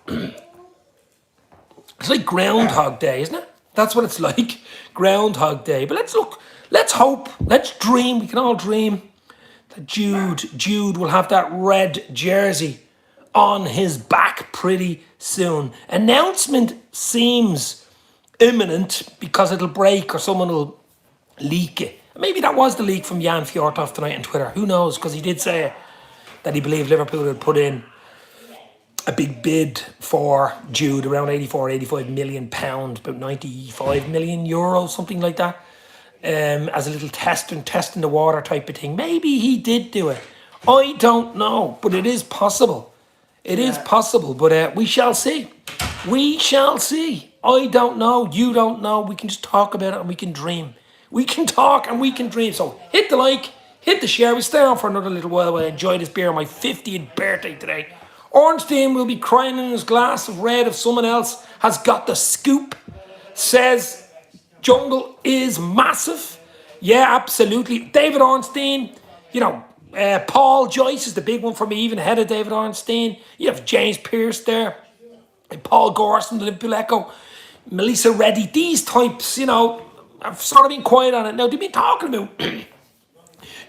[SPEAKER 1] It's like Groundhog Day, isn't it? That's what it's like. Groundhog Day. But let's look. Let's hope. Let's dream. We can all dream that Jude will have that red jersey on his back pretty soon. Announcement seems imminent because it'll break or someone will leak it. Maybe that was the leak from Jan Fjortoft tonight on Twitter. Who knows? Because he did say that he believed Liverpool would put in a big bid for Jude, around 85 million pounds, about 95 million euro, something like that, as a little testing the water type of thing. Maybe he did do it. I don't know, but it is possible. It is possible, but we shall see. We shall see. I don't know. You don't know. We can just talk about it and we can dream. We can talk and we can dream. So hit the like, hit the share. We'll stay on for another little while while I enjoy this beer on my 50th birthday today. Ornstein will be crying in his glass of red if someone else has got the scoop. Says Jungle is massive. Yeah, absolutely. David Ornstein, you know, Paul Joyce is the big one for me, even ahead of David Ornstein. You have James Pearce there. And Paul Gorson, the Liverpool Echo. Melissa Reddy. These types, you know, I've sort of been quiet on it. Now, they've been talking about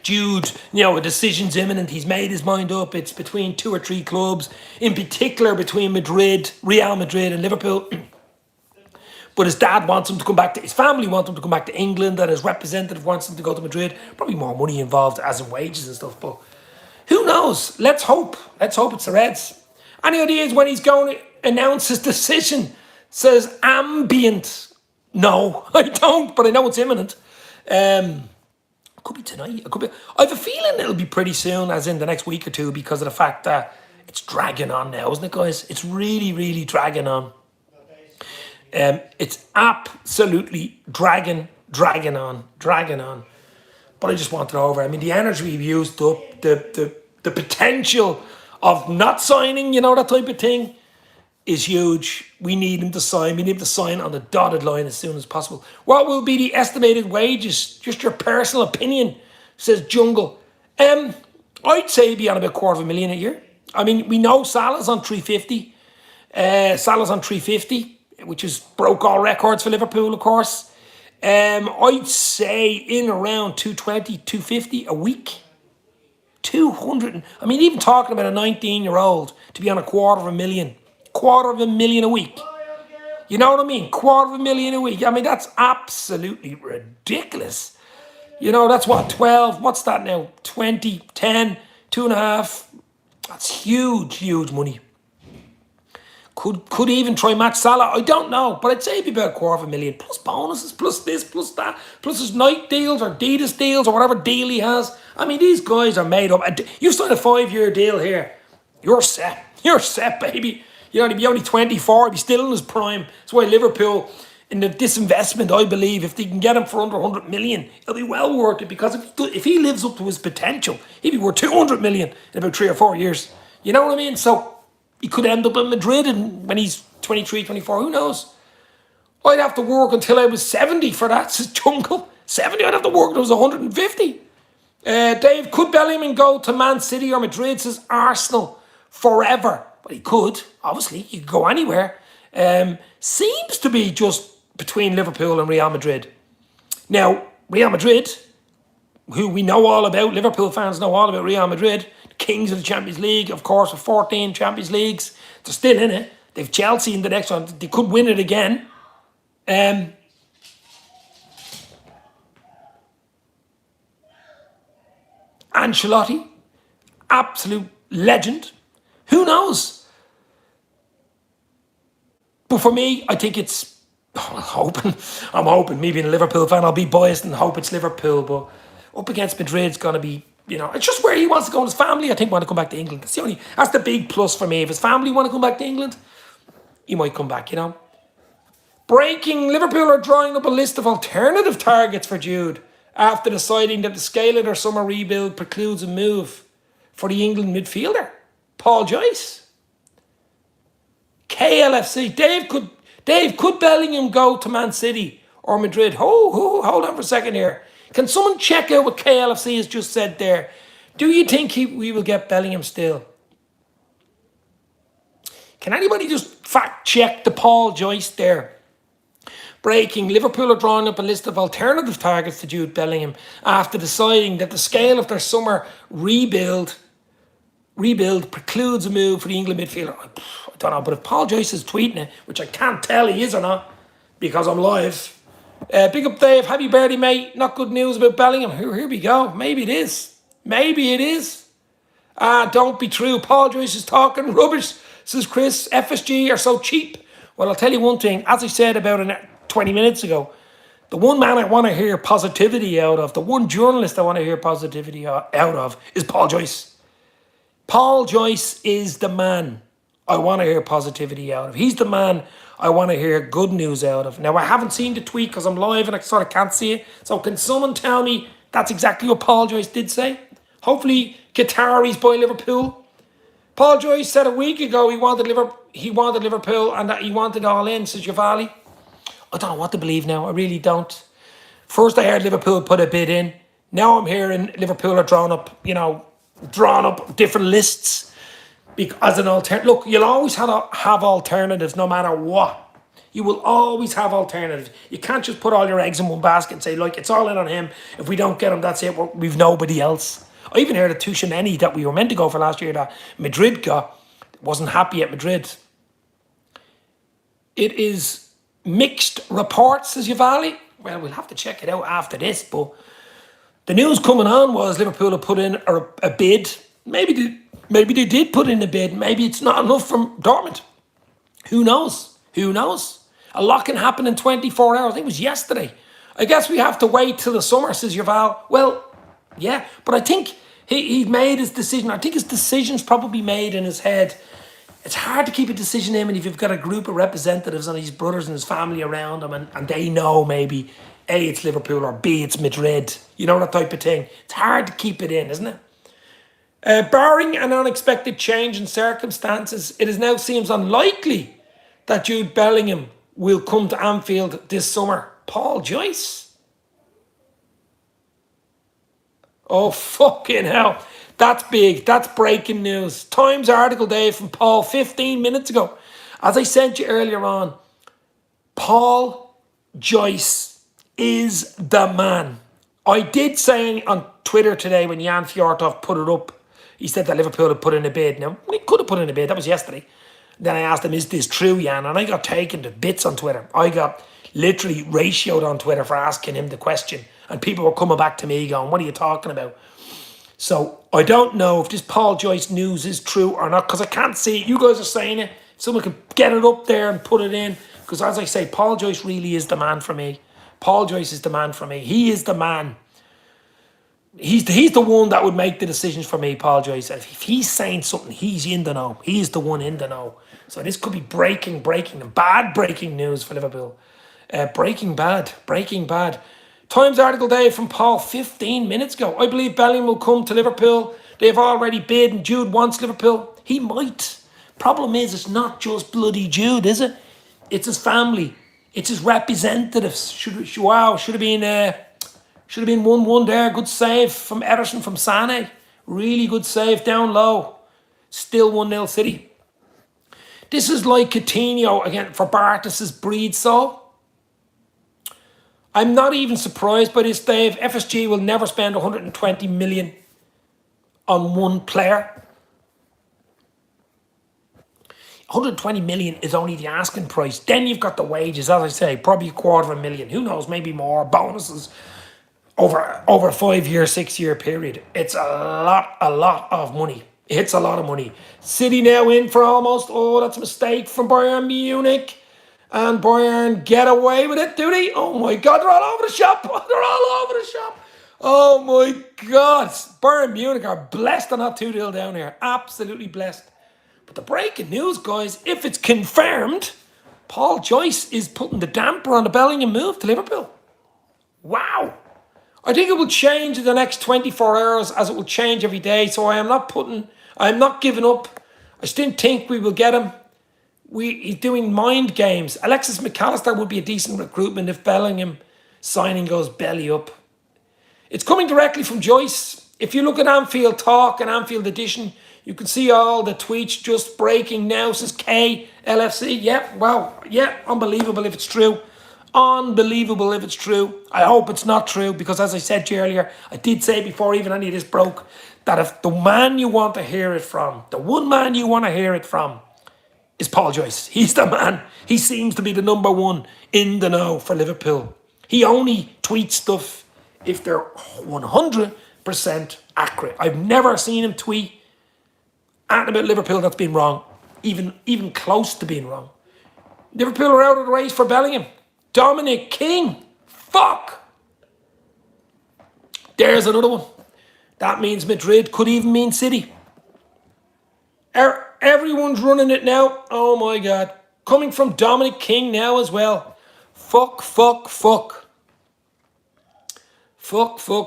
[SPEAKER 1] Jude, you know, a decision's imminent. He's made his mind up. It's between 2 or 3 clubs, in particular between Madrid, Real Madrid and Liverpool. But his dad wants him to come back to, his family wants him to come back to England, and his representative wants him to go to Madrid. Probably more money involved, as in wages and stuff, but who knows? Let's hope. Let's hope it's the Reds. Any ideas when he's going to announce his decision? Says ambient. No, I don't, but I know it's imminent. Could be tonight. It could be. I have a feeling it'll be pretty soon, as in the next week or two, because of the fact that it's dragging on now, isn't it, guys? It's really, really dragging on. It's absolutely dragging on. But I just want it over. I mean, the energy we've used up, the potential of not signing, you know, that type of thing, is huge. We need him to sign. We need him to sign on the dotted line as soon as possible. What will be the estimated wages? Just your personal opinion, says Jungle. I'd say he'd be on about $250,000 a year. I mean, we know Salah's on 350. Salah's on 350, which is broke all records for Liverpool, of course. I'd say in around 220, 250 a week. 200. I mean, even talking about a 19-year-old to be on $250,000. $250,000 a week. You know what I mean? $250,000 a week. I mean, that's absolutely ridiculous. You know, that's what, 12, what's that now? 20, 10, 2.5. That's huge money. Could even try match Salah. I don't know, but I'd say it'd be about $250,000 plus bonuses, plus this, plus that, plus his night deals or Adidas deals or whatever deal he has. I mean, these guys are made up. You signed a 5-year deal here. You're set. You're set, baby. You know, he'd be only 24, he'd be still in his prime. That's why Liverpool, in the disinvestment, I believe, if they can get him for under 100 million, it'll be well worth it, because if he lives up to his potential, he'd be worth 200 million in about 3 or 4 years. You know what I mean? So, He could end up in Madrid when he's 23, 24. Who knows? I'd have to work until I was 70 for that jungle. 70, I'd have to work until I was 150. Dave, could Bellingham go to Man City or Madrid? Says Arsenal forever. But he could, obviously. He could go anywhere. Seems to be just between Liverpool and Real Madrid. Now, Real Madrid, who we know all about, Liverpool fans know all about Real Madrid, kings of the Champions League, of course, with 14 Champions Leagues. They're still in it. They've Chelsea in the next one. They could win it again. Ancelotti, absolute legend. Who knows? But for me, I think it's, I'm hoping, me being a Liverpool fan, I'll be biased and hope it's Liverpool, but up against Madrid's going to be, it's just where he wants to go. And his family, I think, want to come back to England. That's the big plus for me. If his family want to come back to England, he might come back, Breaking, Liverpool are drawing up a list of alternative targets for Jude after deciding that the scale of their summer rebuild precludes a move for the England midfielder, Paul Joyce. KLFC, Dave, could Bellingham go to Man City or Madrid? Hold on for a second here. Can someone check out what KLFC has just said there? Do you think we will get Bellingham still? Can anybody just fact check the Paul Joyce there? Breaking, Liverpool are drawing up a list of alternative targets to Jude Bellingham after deciding that the scale of their summer rebuild precludes a move for the England midfielder. I don't know, but if Paul Joyce is tweeting it, which I can't tell he is or not, because I'm live. Big up Dave, happy birthday mate. Not good news about Bellingham. Here we go. Maybe it is. Don't be true. Paul Joyce is talking rubbish, says Chris. FSG are so cheap. Well, I'll tell you one thing. As I said about 20 minutes ago, the one man I want to hear positivity out of, the one journalist I want to hear positivity out of is Paul Joyce. Paul Joyce is the man I want to hear positivity out of. He's the man I want to hear good news out of. Now, I haven't seen the tweet because I'm live and I sort of can't see it. So can someone tell me that's exactly what Paul Joyce did say? Hopefully, Qataris by Liverpool. Paul Joyce said a week ago he wanted Liverpool and that he wanted all in, says Javali. I don't know what to believe now. I really don't. First I heard Liverpool put a bid in. Now I'm hearing Liverpool are drawn up different lists as an alternative. Look, you'll always have alternatives no matter what. You will always have alternatives. You can't just put all your eggs in one basket and say, like, it's all in on him. If we don't get him, that's it. We've nobody else. I even heard of Tushaneni that we were meant to go for last year that Madrid got. Wasn't happy at Madrid. It is mixed reports, says Yavali. Well, we'll have to check it out after this, but the news coming on was Liverpool have put in a bid. Maybe they did put in a bid. Maybe it's not enough from Dortmund. Who knows? A lot can happen in 24 hours. I think it was yesterday. I guess we have to wait till the summer, says Yaval. Well, yeah, but I think he made his decision. I think his decision's probably made in his head. It's hard to keep a decision in if you've got a group of representatives and his brothers and his family around him and they know maybe A, it's Liverpool or B, it's Madrid. You know, that type of thing. It's hard to keep it in, isn't it? Barring an unexpected change in circumstances, it now seems unlikely that Jude Bellingham will come to Anfield this summer. Paul Joyce? Oh, fucking hell. That's big. That's breaking news. Times article day from Paul 15 minutes ago. As I sent you earlier on, Paul Joyce is the man. I did say on Twitter today when Jan Fjortov put it up, he said that Liverpool had put in a bid. Now, he could have put in a bid. That was yesterday. Then I asked him, is this true, Jan? And I got taken to bits on Twitter. I got literally ratioed on Twitter for asking him the question. And people were coming back to me going, what are you talking about? So I don't know if this Paul Joyce news is true or not because I can't see it. You guys are saying it. Someone could get it up there and put it in. Because as I say, Paul Joyce really is the man for me. Paul Joyce is the man for me. He is the man. He's the one that would make the decisions for me, Paul Joyce. If he's saying something, he's in the know. He's the one in the know. So this could be breaking, and bad breaking news for Liverpool. Breaking bad. Times article day from Paul 15 minutes ago. I believe Bellingham will come to Liverpool. They've already bid and Jude wants Liverpool. He might. Problem is, it's not just bloody Jude, is it? It's his family. It's his representatives. Should have been 1-1 there. Good save from Ederson from Sané. Really good save down low. Still 1-0 City. This is like Coutinho again for Bartes's breed soul. I'm not even surprised by this, Dave. FSG will never spend 120 million on one player. 120 million is only the asking price. Then you've got the wages, as I say, probably $250,000. Who knows, maybe more. Bonuses over a 5-year, 6-year period. It's a lot of money. It's a lot of money. City now in for almost, that's a mistake from Bayern Munich. And Bayern get away with it, do they? Oh my God, they're all over the shop. They're all over the shop. Oh my God. Bayern Munich are blessed they're not 2-0 down here. Absolutely blessed. But the breaking news, guys, if it's confirmed, Paul Joyce is putting the damper on the Bellingham move to Liverpool. Wow. I think it will change in the next 24 hours as it will change every day. So I'm not giving up. I still think we will get him. He's doing mind games. Alexis McAllister would be a decent recruitment if Bellingham signing goes belly up. It's coming directly from Joyce. If you look at Anfield Talk and Anfield Edition, you can see all the tweets just breaking now. Says K, LFC. Yeah, wow. Yeah, unbelievable if it's true. Unbelievable if it's true. I hope it's not true because, as I said to you earlier, I did say before even any of this broke, that if the man you want to hear it from, the one man you want to hear it from, is Paul Joyce. He's the man. He seems to be the number one in the know for Liverpool. He only tweets stuff if they're 100% accurate. I've never seen him tweet anything about Liverpool that's been wrong, even close to being wrong. Liverpool are out of the race for Bellingham. Dominic King. Fuck. There's another one. That means Madrid, could even mean City. Everyone's running it now. Oh my God. Coming from Dominic King now as well. Fuck.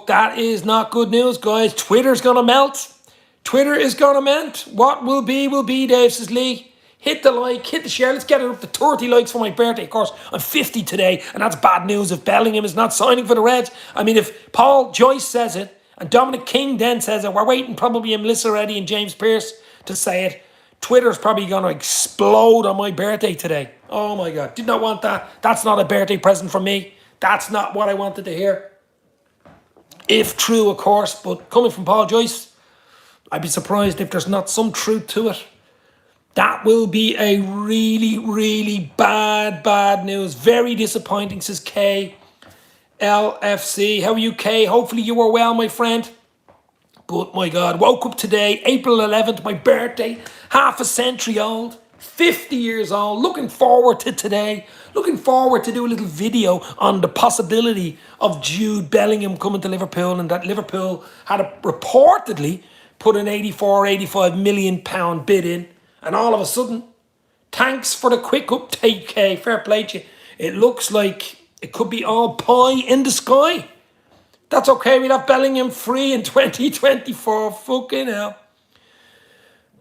[SPEAKER 1] That is not good news, guys. Twitter's going to melt. Twitter is going to melt. What will be, Dave, says Lee. Hit the like, hit the share. Let's get it up to 30 likes for my birthday. Of course, I'm 50 today, and that's bad news if Bellingham is not signing for the Reds. I mean, if Paul Joyce says it, and Dominic King then says it, we're waiting probably Melissa Reddy and James Pearce to say it. Twitter's probably going to explode on my birthday today. Oh my God. Did not want that. That's not a birthday present from me. That's not what I wanted to hear. If true, of course, but coming from Paul Joyce, I'd be surprised if there's not some truth to it. That will be a really, really bad news. Very disappointing, says K. LFC. How are you, K? Hopefully you were well, my friend. But my God, woke up today, April 11th, my birthday, half a century old, 50 years old, looking forward to today, looking forward to do a little video on the possibility of Jude Bellingham coming to Liverpool, and that Liverpool had reportedly put an 85 million pound bid in, and all of a sudden, thanks for the quick uptake, K, fair play to you. It looks like it could be all pie in the sky. That's okay, we'll have Bellingham free in 2024. Fucking hell.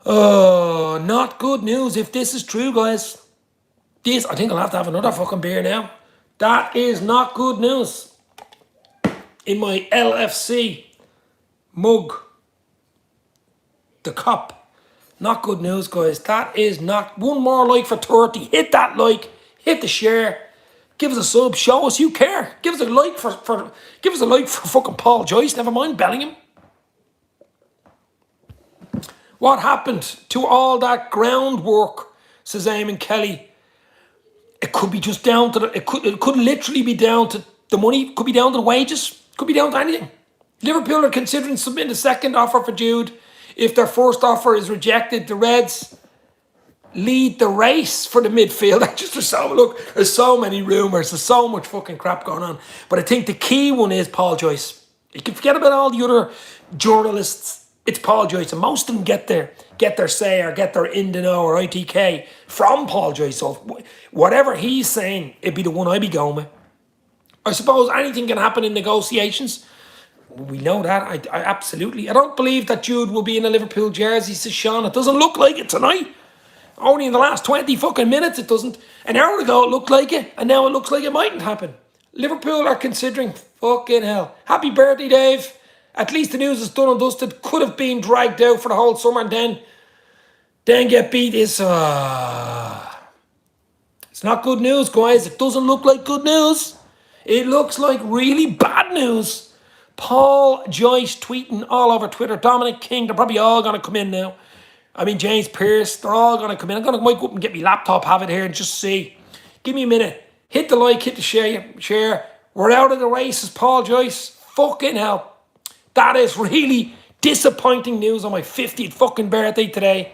[SPEAKER 1] Oh, not good news if this is true, guys. I think I'll have to have another fucking beer now. That is not good news. In my LFC mug. The cup. Not good news, guys. That is not... One more like for 30. Hit that like. Hit the share. Give us a sub. Show us you care. Give us a like for fucking Paul Joyce. Never mind Bellingham. What happened to all that groundwork, says Eamon Kelly? It could be just down to it could literally be down to the money. Could be down to the wages. Could be down to anything. Liverpool are considering submitting a second offer for Jude. If their first offer is rejected, the Reds lead the race for the midfield. There's so many rumours. There's so much fucking crap going on. But I think the key one is Paul Joyce. You can forget about all the other journalists. It's Paul Joyce. And most of them get their say or get their in the know or ITK from Paul Joyce. So whatever he's saying, it'd be the one I'd be going with. I suppose anything can happen in negotiations. We know that. I absolutely. I don't believe that Jude will be in a Liverpool jersey, says Sean. It doesn't look like it tonight. Only in the last 20 fucking minutes it doesn't. An hour ago it looked like it, and now it looks like it mightn't happen. Liverpool are considering, fucking hell. Happy birthday, Dave. At least the news is done and dusted. Could have been dragged out for the whole summer and then get beat. It's not good news, guys. It doesn't look like good news. It looks like really bad news. Paul Joyce tweeting all over Twitter. Dominic King, they're probably all going to come in now. I mean, James Pearce, they're all going to come in. I'm going to might go up and get my laptop, have it here and just see. Give me a minute. Hit the like, hit the share. We're out of the races, Paul Joyce. Fucking hell. That is really disappointing news on my 50th fucking birthday today.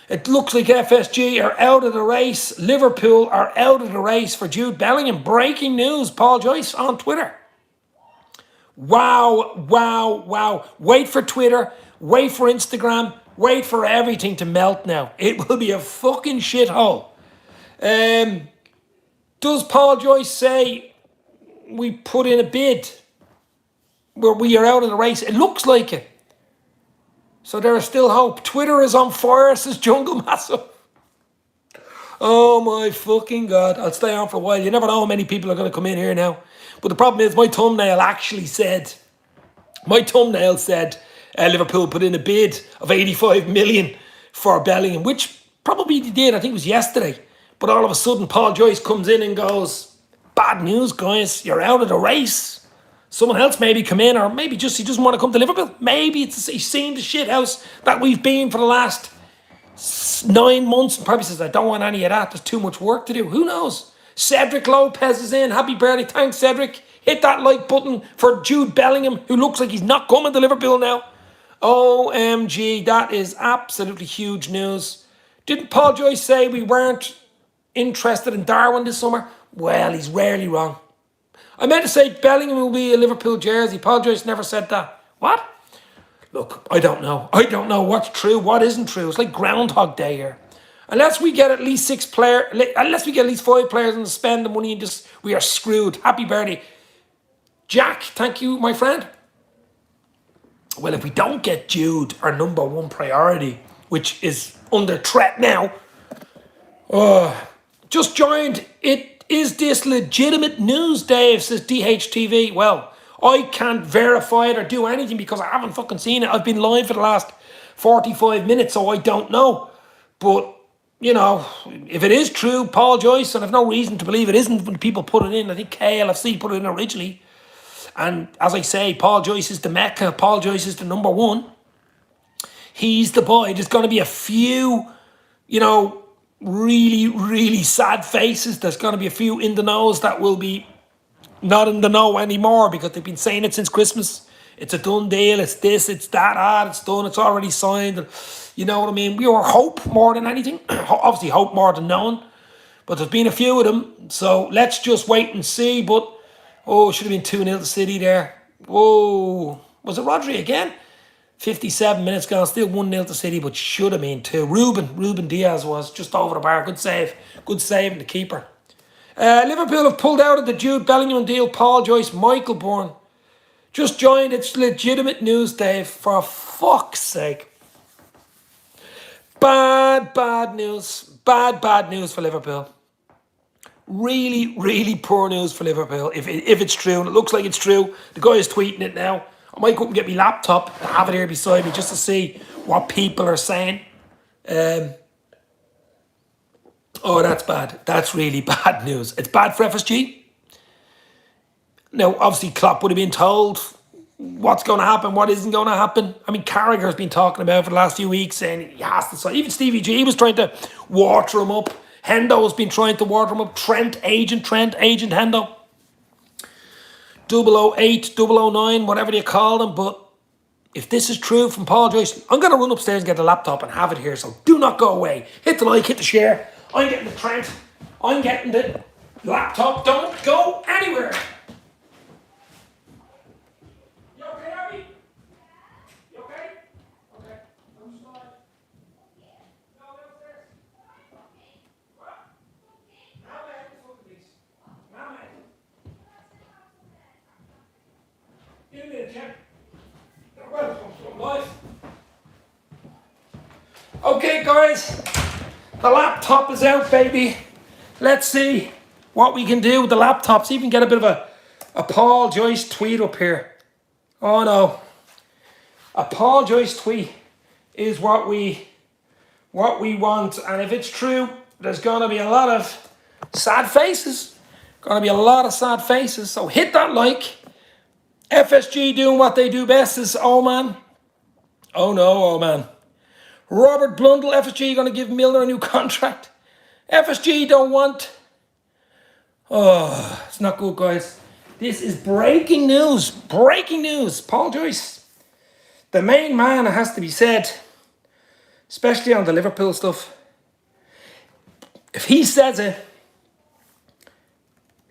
[SPEAKER 1] It looks like FSG are out of the race. Liverpool are out of the race for Jude Bellingham. Breaking news, Paul Joyce on Twitter. Wow. Wait for Twitter. Wait for Instagram. Wait for everything to melt now. It will be a fucking shithole. Does Paul Joyce say we put in a bid where we are out of the race? It looks like it. So there is still hope. Twitter is on fire, says Jungle Massive. Oh my fucking God. I'll stay on for a while. You never know how many people are going to come in here now. But the problem is my thumbnail said Liverpool put in a bid of 85 million for Bellingham, which probably they did. I think it was yesterday. But all of a sudden, Paul Joyce comes in and goes, bad news, guys. You're out of the race. Someone else maybe come in, or maybe just he doesn't want to come to Liverpool. Maybe he's seen the shithouse that we've been for the last 9 months and probably says, I don't want any of that. There's too much work to do. Who knows? Cedric Lopez is in. Happy birthday. Thanks, Cedric. Hit that like button for Jude Bellingham, who looks like he's not coming to Liverpool now. OMG, that is absolutely huge news. Didn't Paul Joyce say we weren't interested in Darwin this summer? Well, he's rarely wrong. I meant to say Bellingham will be a Liverpool jersey. Paul Joyce never said that. What? Look, I don't know. I don't know what's true, what isn't true. It's like Groundhog Day here. Unless we get at least 5 players and spend the money and just we are screwed. Happy birthday. Jack, thank you, my friend. Well, if we don't get Jude, our number one priority, which is under threat now, just joined. Is this legitimate news, Dave, says DHTV. Well, I can't verify it or do anything because I haven't fucking seen it. I've been live for the last 45 minutes, so I don't know. But, you know, if it is true, Paul Joyce, and I've no reason to believe it isn't when people put it in. I think KLFC put it in originally. And as I say, Paul Joyce is the Mecca. Paul Joyce is the number one. He's the boy. There's going to be a few, you know, really, really sad faces. There's going to be a few in the nose that will be not in the know anymore because they've been saying it since Christmas. It's a done deal. It's this, it's that. It's done. It's already signed. You know what I mean? We were hope more than anything. Obviously, hope more than known. But there's been a few of them. So let's just wait and see. But, oh, it should have been 2-0 to City there. Whoa. Was it Rodri again? 57 minutes gone, still 1-0 to City, but should have been 2. Ruben Diaz was just over the bar. Good save. Good save in the keeper. Liverpool have pulled out of the Jude Bellingham deal. Paul Joyce, Michael Bourne. Just joined. It's legitimate news, Dave. For fuck's sake. Bad news. Bad news for Liverpool. Really, really poor news for Liverpool. If it's true, and it looks like it's true. The guy is tweeting it now. I might go up and get my laptop and have it here beside me just to see what people are saying. Oh, that's bad. That's really bad news. It's bad for FSG. Now, obviously, Klopp would have been told what's going to happen, what isn't going to happen. I mean, Carragher's been talking about for the last few weeks saying he has to sign. Even Stevie G was trying to water him up. Hendo's been trying to water him up. Agent Hendo. 008, 009, whatever you call them. But if this is true from Paul Joyce, I'm going to run upstairs and get the laptop and have it here. So do not go away. Hit the like, hit the share. I'm getting the Trent. I'm getting the laptop. Don't go anywhere. You okay, Abby? You okay? Okay. I'm just going. No, downstairs. What? Now I have to look at these. Now I have to. Give me a check. Welcome to life. Okay, guys. The laptop is out, baby. Let's see what we can do with the laptop. See if we can get a bit of a Paul Joyce tweet up here. Oh no. A Paul Joyce tweet is what we want. And if it's true, there's going to be a lot of sad faces. Going to be a lot of sad faces. So hit that like. FSG doing what they do best is, oh man. Oh no, oh man. Robert Blundell, FSG going to give Milner a new contract. FSG don't want. Oh, it's not good, guys. This is breaking news. Breaking news. Paul Joyce, the main man, it has to be said, especially on the Liverpool stuff. If he says it,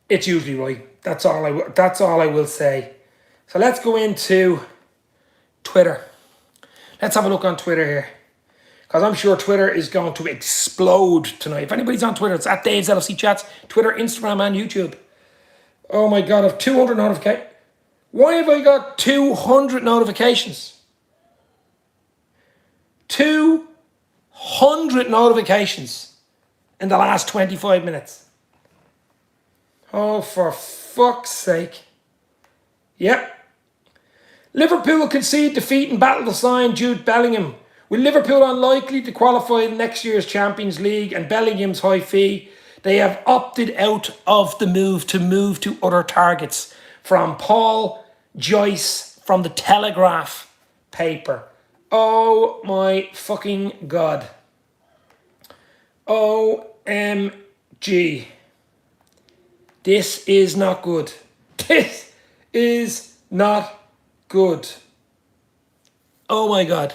[SPEAKER 1] it's usually right. That's all I will say. So let's go into Twitter. Let's have a look on Twitter here, because I'm sure Twitter is going to explode tonight. If anybody's on Twitter, it's at Dave's LFC Chats. Twitter, Instagram, and YouTube. Oh my God, I have 200 notifications. Why have I got 200 notifications? 200 notifications in the last 25 minutes. Oh, for fuck's sake. Yep. Liverpool will concede defeat and battle to sign Jude Bellingham. With Liverpool unlikely to qualify in next year's Champions League and Bellingham's high fee, they have opted out of the move to other targets. From Paul Joyce from the Telegraph paper. Oh my fucking God. OMG. This is not good. This is not good. Oh my God.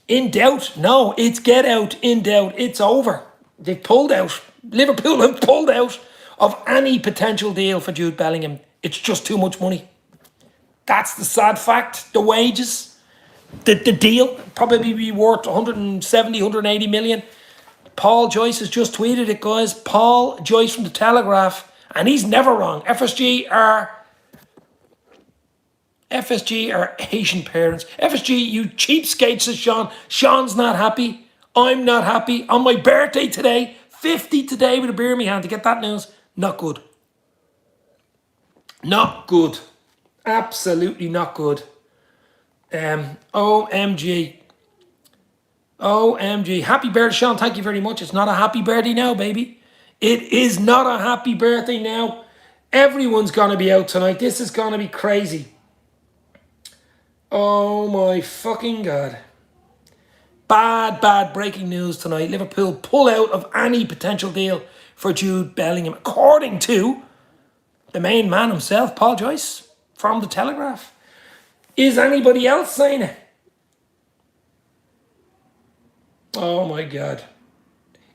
[SPEAKER 1] In doubt? No, it's get out. In doubt. It's over. They've pulled out. Liverpool have pulled out of any potential deal for Jude Bellingham. It's just too much money. That's the sad fact. The wages, the deal, probably be worth 170, 180 million. Paul Joyce has just tweeted it, guys. Paul Joyce from the Telegraph. And he's never wrong. FSG are Asian parents. FSG, you cheapskates, says Sean. Sean's not happy. I'm not happy. On my birthday today, 50 today with a beer in my hand to get that news. Not good. Not good. Absolutely not good. OMG. OMG. Happy birthday, Sean. Thank you very much. It's not a happy birthday now, baby. It is not a happy birthday now. Everyone's going to be out tonight. This is going to be crazy. Oh my fucking God. Bad breaking news tonight. Liverpool pull out of any potential deal for Jude Bellingham, according to the main man himself, Paul Joyce, from the Telegraph. Is anybody else saying it? Oh my God.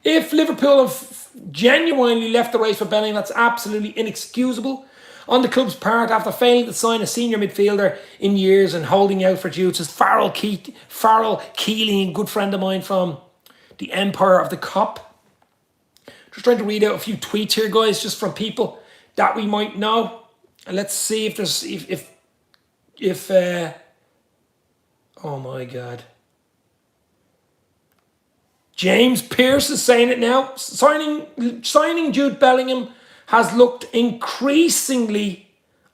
[SPEAKER 1] If Liverpool have genuinely left the race for Bellingham, that's absolutely inexcusable on the club's part after failing to sign a senior midfielder in years and holding out for Jude. Says Farrell Keeling, a good friend of mine from the Empire of the Cop. Just trying to read out a few tweets here, guys, just from people that we might know. And let's see if there's if oh my God. James Pearce is saying it now. Signing Jude Bellingham has looked increasingly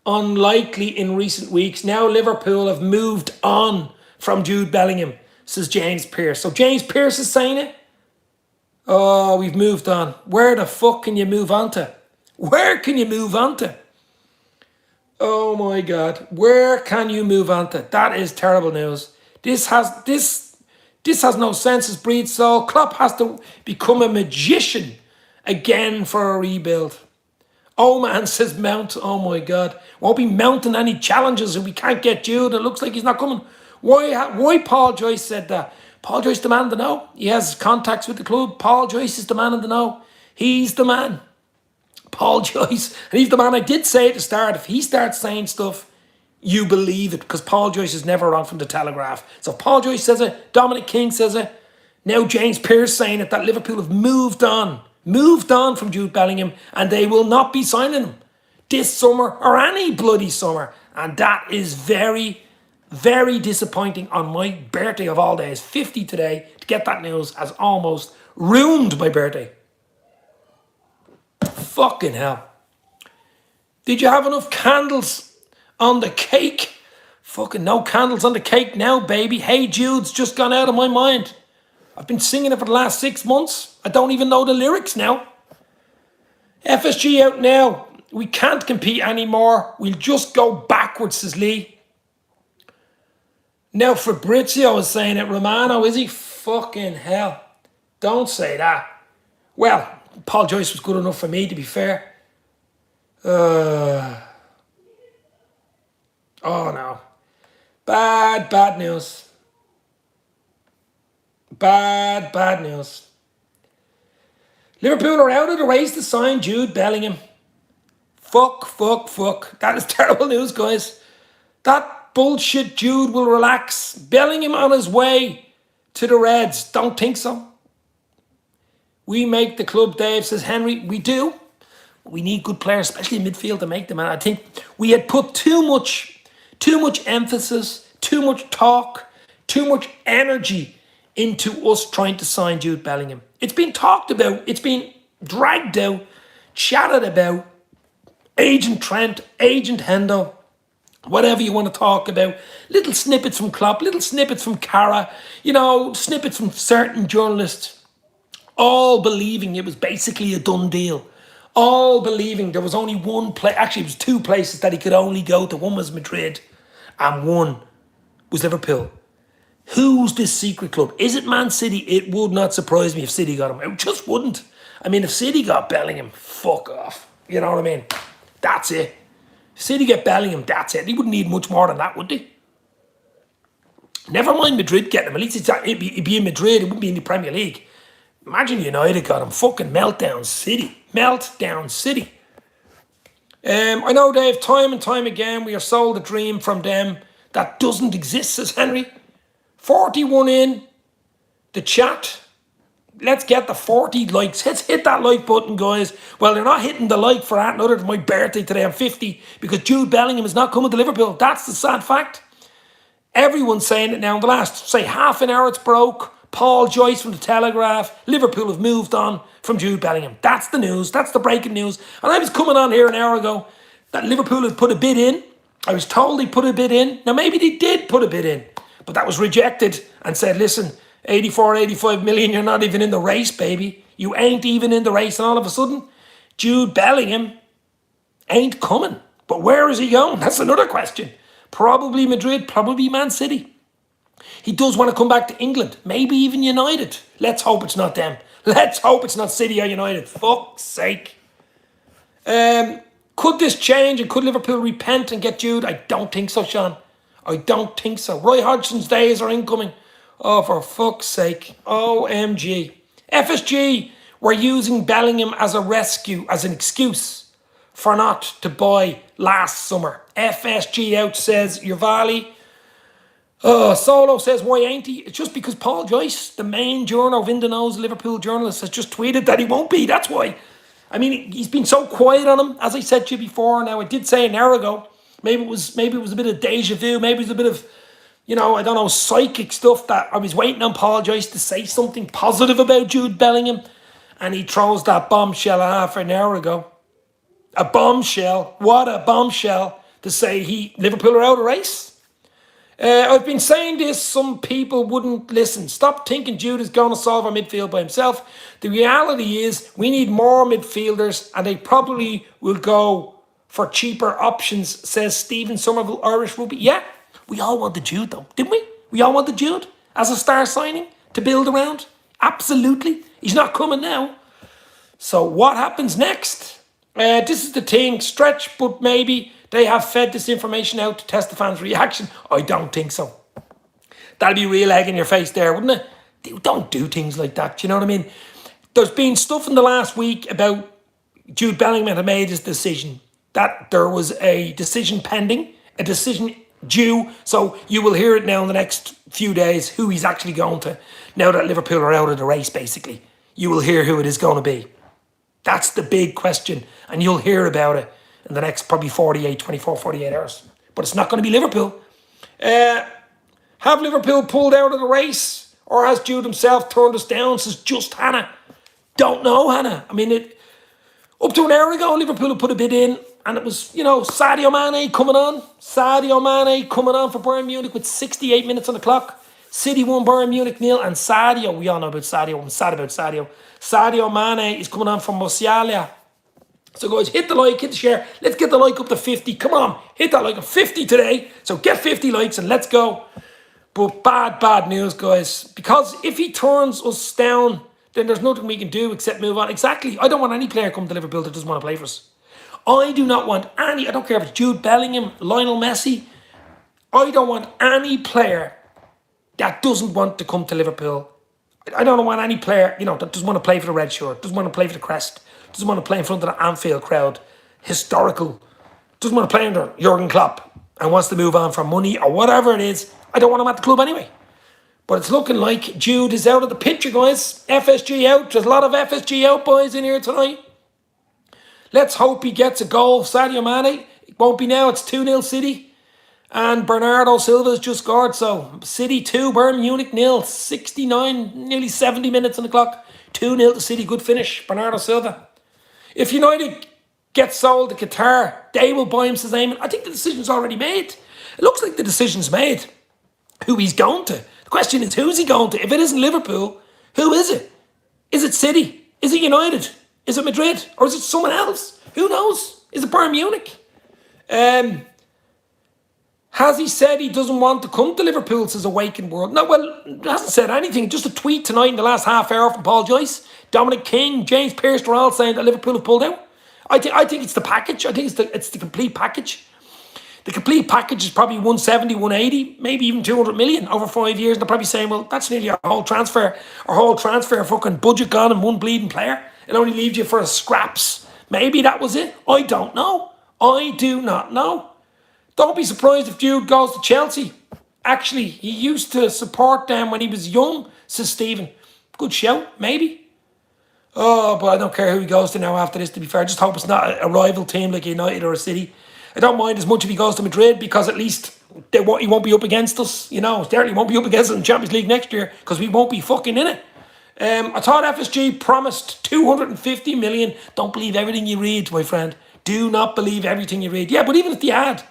[SPEAKER 1] unlikely in recent weeks. Now Liverpool have moved on from Jude Bellingham, says James Pearce. So James Pearce is saying it. Oh, we've moved on. Where the fuck can you move on to? Where can you move on to? Oh my God. Where can you move on to? That is terrible news. This has no sense. This breeds soul. Klopp has to become a magician again for a rebuild. Oh man, says Mount. Oh my God. Won't be mounting any challenges and we can't get Jude. It looks like he's not coming. Why Paul Joyce said that? Paul Joyce the man to know. He has contacts with the club. Paul Joyce is the man in the know. He's the man. Paul Joyce. And he's the man. I did say at the start, if he starts saying stuff, you believe it, because Paul Joyce is never wrong from the Telegraph. So Paul Joyce says it, Dominic King says it, now James Pearce saying it, that Liverpool have moved on from Jude Bellingham, and they will not be signing him this summer or any bloody summer. And that is very, very disappointing on my birthday of all days, 50 today, to get that news has almost Ruined my birthday. Fucking hell. Did you have enough candles on the cake? Fucking no candles on the cake now, baby. Hey Jude's just gone out of my mind. I've been singing it for the last 6 months. I don't even know the lyrics now. FSG out now. We can't compete anymore. We'll just go backwards, says Lee. Now Fabrizio is saying it. Romano, is he? Fucking hell. Don't say that. Well, Paul Joyce was good enough for me, to be fair. Oh no. Bad news. Bad news. Liverpool are out of the race to sign Jude Bellingham. Fuck. That is terrible news, guys. That bullshit Jude will relax. Bellingham on his way to the Reds. Don't think so. We make the club, Dave, says Henry. We do. We need good players, especially in midfield, to make them. And I think we had put too much emphasis, too much talk, too much energy into us trying to sign Jude Bellingham. It's been talked about. It's been dragged out, chatted about. Agent Trent, Agent Hendo, whatever you want to talk about. Little snippets from Klopp, little snippets from Cara, snippets from certain journalists, all believing it was basically a done deal. All believing there was only one place, actually it was two places that he could only go to. One was Madrid and one was Liverpool. Who's this secret club? Is it Man City? It would not surprise me if City got him. It just wouldn't. I mean, if City got Bellingham, fuck off. You know what I mean? That's it. If City get Bellingham, that's it. They wouldn't need much more than that, would they? Never mind Madrid getting him. At least it'd be in Madrid. It wouldn't be in the Premier League. Imagine United got him. Fucking Meltdown City. Meltdown City. I know, Dave, time and time again, we are sold a dream from them that doesn't exist, says Henry. 41 in. The chat. Let's get the 40 likes. Let's hit that like button, guys. Well, they're not hitting the like for that other than my birthday today. I'm 50 because Jude Bellingham is not coming to Liverpool. That's the sad fact. Everyone's saying it now. In the last, say, half an hour, it's broke. Paul Joyce from the Telegraph. Liverpool have moved on from Jude Bellingham. That's the news. That's the breaking news. And I was coming on here an hour ago that Liverpool had put a bid in. I was told they put a bid in. Now, maybe they did put a bid in, but that was rejected and said, listen, 84, 85 million, you're not even in the race, baby. You ain't even in the race. And all of a sudden, Jude Bellingham ain't coming. But where is he going? That's another question. Probably Madrid, probably Man City. He does want to come back to England, maybe even United. Let's hope it's not them. Let's hope it's not City or United. Fuck's sake. Could this change and could Liverpool repent and get Jude? I don't think so, Sean. I don't think so. Roy Hodgson's days are incoming. Oh, for fuck's sake. OMG. FSG were using Bellingham as a rescue, as an excuse for not to buy last summer. FSG out, says Yavali. Solo says, why ain't he? It's just because Paul Joyce, the main journal of Indonesia Liverpool journalist, has just tweeted that he won't be. That's why. I mean, he's been so quiet on him, as I said to you before. Now, I did say an hour ago, maybe it was a bit of deja vu, maybe it was a bit of, psychic stuff that I was waiting on Paul Joyce to say something positive about Jude Bellingham, and he throws that bombshell a half an hour ago. A bombshell. What a bombshell to say Liverpool are out of race. I've been saying this, some people wouldn't listen. Stop thinking Jude is going to solve our midfield by himself. The reality is we need more midfielders and they probably will go for cheaper options, says Stephen Somerville, Irish Rugby. Yeah, we all wanted Jude though, didn't we? We all wanted Jude as a star signing to build around. Absolutely. He's not coming now. So what happens next? This is the thing, stretch, but maybe they have fed this information out to test the fans' reaction. I don't think so. That'd be real egg in your face there, wouldn't it? Don't do things like that, you know what I mean? There's been stuff in the last week about Jude Bellingham had made his decision, that there was a decision pending, a decision due, so you will hear it now in the next few days who he's actually going to, now that Liverpool are out of the race, basically. You will hear who it is going to be. That's the big question, and you'll hear about it in the next probably 48 hours. But it's not going to be Liverpool. Have Liverpool pulled out of the race? Or has Jude himself turned us down, says just Hannah? Don't know, Hannah. I mean, up to an hour ago, Liverpool had put a bid in, and it was, Sadio Mane coming on. Sadio Mane coming on for Bayern Munich with 68 minutes on the clock. City won, Bayern Munich 0, and Sadio, we all know about Sadio, I'm sad about Sadio. Sadio Mane is coming on from Musiala. So guys, hit the like, hit the share. Let's get the like up to 50. Come on, hit that like of 50 today. So get 50 likes and let's go. But bad news, guys. Because if he turns us down, then there's nothing we can do except move on. Exactly. I don't want any player coming to Liverpool that doesn't want to play for us. I do not want any, I don't care if it's Jude Bellingham, Lionel Messi. I don't want any player that doesn't want to come to Liverpool. I don't want any player, that doesn't want to play for the red shirt, doesn't want to play for the crest, doesn't want to play in front of the Anfield crowd, historical, doesn't want to play under Jurgen Klopp and wants to move on for money or whatever it is. I don't want him at the club anyway. But it's looking like Jude is out of the picture, guys. FSG out. There's a lot of FSG out boys in here tonight. Let's hope he gets a goal. Sadio Mane. It won't be now. It's 2-0 City. And Bernardo Silva's just scored. So City 2, Bayern Munich 0. 69, nearly 70 minutes on the clock. 2-0 to City. Good finish. Bernardo Silva. If United get sold to Qatar, they will buy him, says Eamon. I think the decision's already made. It looks like the decision's made. Who he's going to. The question is, who's he going to? If it isn't Liverpool, who is it? Is it City? Is it United? Is it Madrid? Or is it someone else? Who knows? Is it Bayern Munich? Has he said he doesn't want to come to Liverpool, says Awakened World? No, well, he hasn't said anything. Just a tweet tonight in the last half hour from Paul Joyce. Dominic King, James Pearce, they're all saying that Liverpool have pulled out. I think it's the package. I think it's the complete package. The complete package is probably 170, 180, maybe even 200 million over 5 years. And they're probably saying, well, that's nearly our whole transfer fucking budget gone in one bleeding player. It only leaves you for scraps. Maybe that was it. I don't know. I do not know. Don't be surprised if Jude goes to Chelsea. Actually, he used to support them when he was young, says Stephen. Good shout, maybe. Oh, but I don't care who he goes to now after this, to be fair. I just hope it's not a rival team like United or a City. I don't mind as much if he goes to Madrid because at least he won't be up against us. Certainly won't be up against us in the Champions League next year because we won't be fucking in it. I thought FSG promised 250 million. Don't believe everything you read, my friend. Do not believe everything you read. Yeah, but even if they had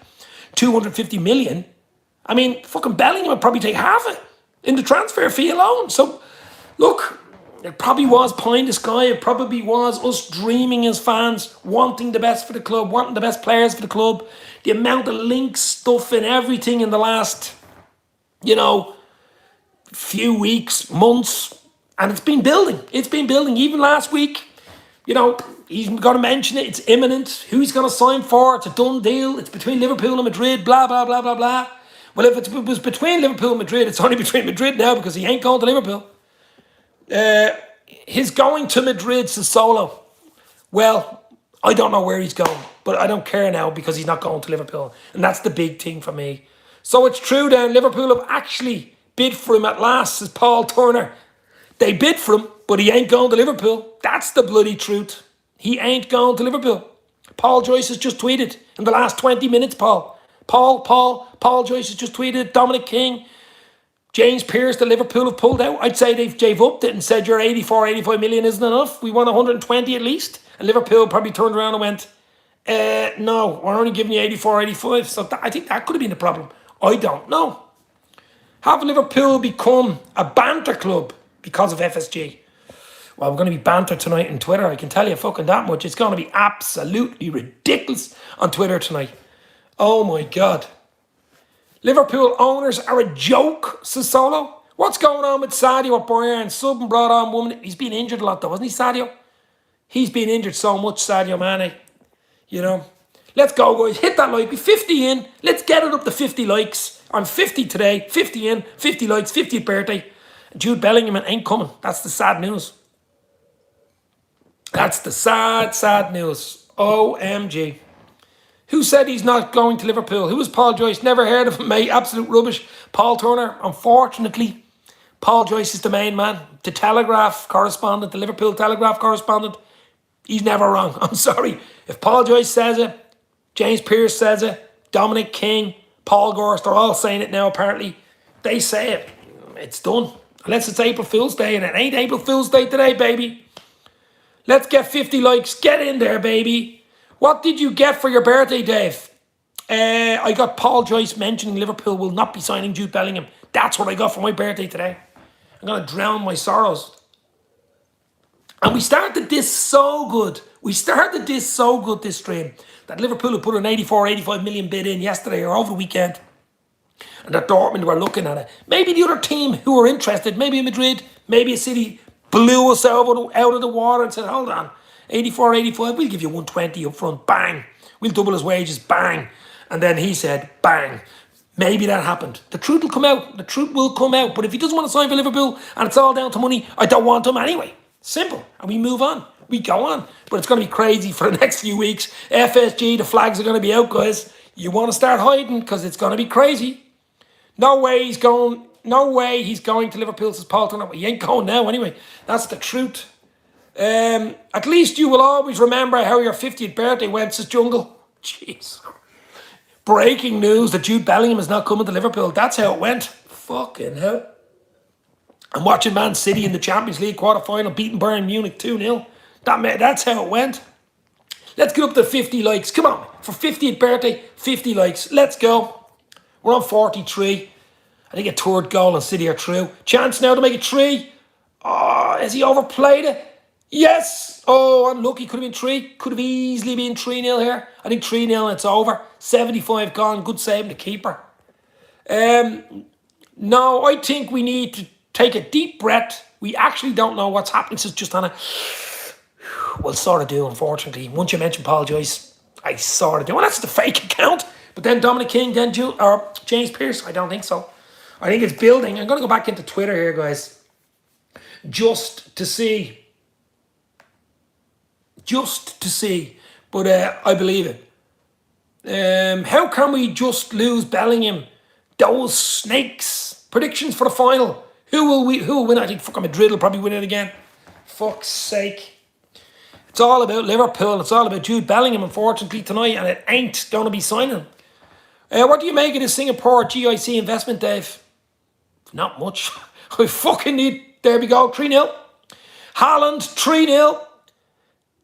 [SPEAKER 1] 250 million, I mean, fucking Bellingham would probably take half it in the transfer fee alone. So, look, it probably was pie in the sky. It probably was us dreaming as fans, wanting the best for the club, wanting the best players for the club. The amount of links, stuff and everything in the last, few weeks, months. And it's been building. It's been building. Even last week, he's going to mention it. It's imminent. Who he's going to sign for. It's a done deal. It's between Liverpool and Madrid, blah, blah, blah, blah, blah. Well, if it was between Liverpool and Madrid, it's only between Madrid now because he ain't going to Liverpool. His going to Madrid, says Solo. Well, I don't know where he's going, but I don't care now because he's not going to Liverpool. And that's the big thing for me. So it's true then, Liverpool have actually bid for him at last, says Paul Turner. They bid for him, but he ain't going to Liverpool. That's the bloody truth. He ain't going to Liverpool. Paul Joyce has just tweeted in the last 20 minutes, Paul Joyce has just tweeted, Dominic King, James Pearce, the Liverpool have pulled out. I'd say they've upped it and said your 85 million isn't enough. We want 120 at least. And Liverpool probably turned around and went, no, we're only giving you 85. So I think that could have been the problem. I don't know. Have Liverpool become a banter club because of FSG? Well, we're going to be banter tonight on Twitter. I can tell you fucking that much. It's going to be absolutely ridiculous on Twitter tonight. Oh my God. Liverpool owners are a joke, says Solo. What's going on with Sadio at Bayern? Sub brought on woman. He's been injured a lot though, hasn't he, Sadio? He's been injured so much, Sadio Mane. Let's go, guys. Hit that like. Be 50 in. Let's get it up to 50 likes. I'm 50 today. 50 in. 50 likes. 50th birthday. Jude Bellingham ain't coming. That's the sad news. That's the sad news. OMG. Who said he's not going to Liverpool? Who was Paul Joyce? Never heard of him, mate. Absolute rubbish. Paul Turner, unfortunately, Paul Joyce is the main man. The Telegraph correspondent, the Liverpool Telegraph correspondent. He's never wrong. I'm sorry. If Paul Joyce says it, James Pearce says it, Dominic King, Paul Gorst, they're all saying it now apparently. They say it. It's done. Unless it's April Fool's Day, and it ain't April Fool's Day today, baby. Let's get 50 likes. Get in there, baby. What did you get for your birthday, Dave? I got Paul Joyce mentioning Liverpool will not be signing Jude Bellingham. That's what I got for my birthday today. I'm going to drown my sorrows. And we started this so good. This stream, that Liverpool have put an 85 million bid in yesterday or over the weekend. And that Dortmund were looking at it. Maybe the other team who were interested, maybe Madrid, maybe a City, blew us out of the water and said, hold on, 85, we'll give you 120 up front, bang. We'll double his wages, bang. And then he said, bang. Maybe that happened. The truth will come out. But if he doesn't want to sign for Liverpool and it's all down to money, I don't want him anyway. Simple. And we move on. We go on. But it's going to be crazy for the next few weeks. FSG, the flags are going to be out, guys. You want to start hiding because it's going to be crazy. No way he's going to Liverpool, says Paul Turner. He ain't going now anyway. That's the truth. At least you will always remember how your 50th birthday went, says Jungle. Jeez. Breaking news that Jude Bellingham is not coming to Liverpool. That's how it went. Fucking hell. I'm watching Man City in the Champions League quarter-final, beating Bayern Munich 2-0. That's how it went. Let's get up to 50 likes. Come on. For 50th birthday, 50 likes. Let's go. We're on 43. I think a third goal and City are through. Chance now to make it 3. Oh, has he overplayed it? Yes. Oh, unlucky. Could have been 3. Could have easily been 3-0 here. I think 3-0 and it's over. 75 gone. Good save, the keeper. No, I think we need to take a deep breath. We actually don't know what's happening. This is just on a... We'll sort of do, unfortunately. Once you mention Paul Joyce, I sort of do. Well, that's the fake account. But then Dominic King, then Jude, or James Pearce, I don't think so. I think it's building. I'm going to go back into Twitter here, guys. Just to see. But I believe it. How can we just lose Bellingham? Those snakes. Predictions for the final. Who will win? I think fucking Madrid will probably win it again. Fuck's sake. It's all about Liverpool. It's all about Jude Bellingham, unfortunately, tonight. And it ain't going to be signing. What do you make of this Singapore GIC investment, Dave? Not much. I fucking need... There we go. 3-0. Haaland, 3-0.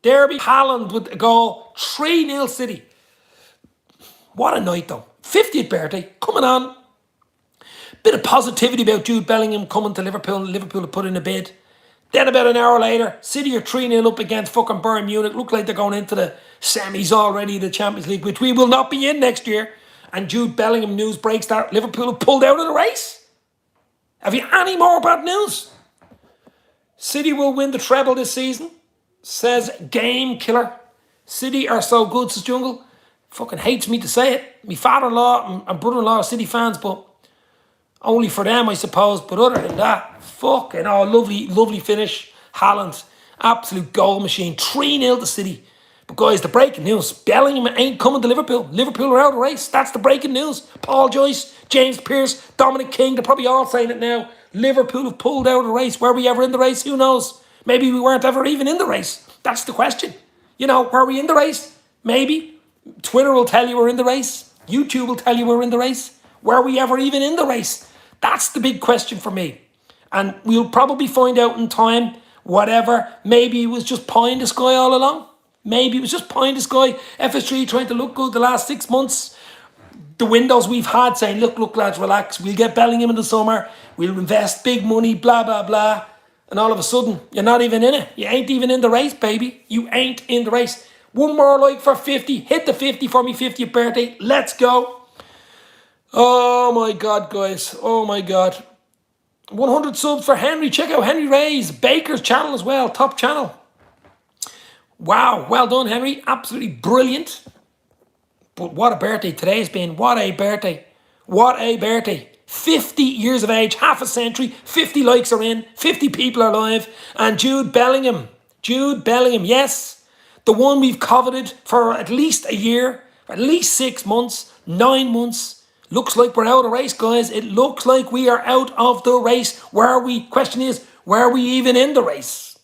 [SPEAKER 1] Derby, Haaland with a goal. 3-0 City. What a night, though. 50th birthday. Coming on. Bit of positivity about Jude Bellingham coming to Liverpool. Liverpool have put in a bid. Then about an hour later, City are 3-0 up against fucking Bayern Munich. Look like they're going into the semis already, the Champions League, which we will not be in next year. And Jude Bellingham news breaks that Liverpool have pulled out of the race. Have you any more bad news? City will win the treble this season, says Game Killer. City are so good, says Jungle. Fucking hates me to say it. My father-in-law and brother-in-law are City fans, but only for them, I suppose. But other than that, fucking lovely finish. Haaland, absolute goal machine. 3-0 to City. But guys, the breaking news, Bellingham ain't coming to Liverpool. Liverpool are out of the race. That's the breaking news. Paul Joyce, James Pearce, Dominic King, they're probably all saying it now. Liverpool have pulled out of the race. Were we ever in the race? Who knows? Maybe we weren't ever even in the race. That's the question. You know, were we in the race? Maybe. Twitter will tell you we're in the race. YouTube will tell you we're in the race. Were we ever even in the race? That's the big question for me. And we'll probably find out in time, whatever. Maybe it was just pie in the sky all along. Maybe it was just pie in the sky. FS3 trying to look good the last 6 months. The windows we've had saying, look, lads, relax. We'll get Bellingham in the summer. We'll invest big money, blah, blah, blah. And all of a sudden, you're not even in it. You ain't even in the race, baby. You ain't in the race. One more like for 50. Hit the 50 for me 50th birthday. Let's go. Oh, my God, guys. Oh, my God. 100 subs for Henry. Check out Henry Ray's Baker's channel as well. Top channel. Wow. Well done, Henry. Absolutely brilliant. But what a birthday today's been. What a birthday. What a birthday. 50 years of age, half a century, 50 likes are in, 50 people are live, and Jude Bellingham, yes, the one we've coveted for at least a year, at least 6 months, 9 months, looks like we're out of the race, guys. It looks like we are out of the race. Question is, were we even in the race?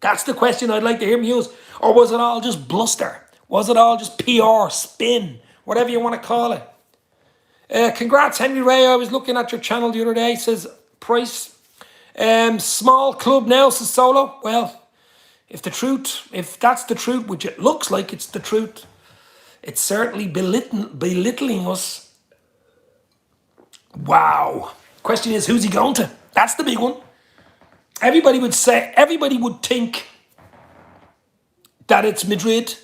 [SPEAKER 1] That's the question I'd like to hear him use. Or was it all just bluster? Was it all just PR, spin, whatever you want to call it? Congrats, Henry Ray. I was looking at your channel the other day. It says price Small club now, says Solo. Well, if that's the truth, which it looks like it's the truth, it's certainly belittling us. Wow. Question is, who's he going to? That's the big one. Everybody would think that it's Madrid.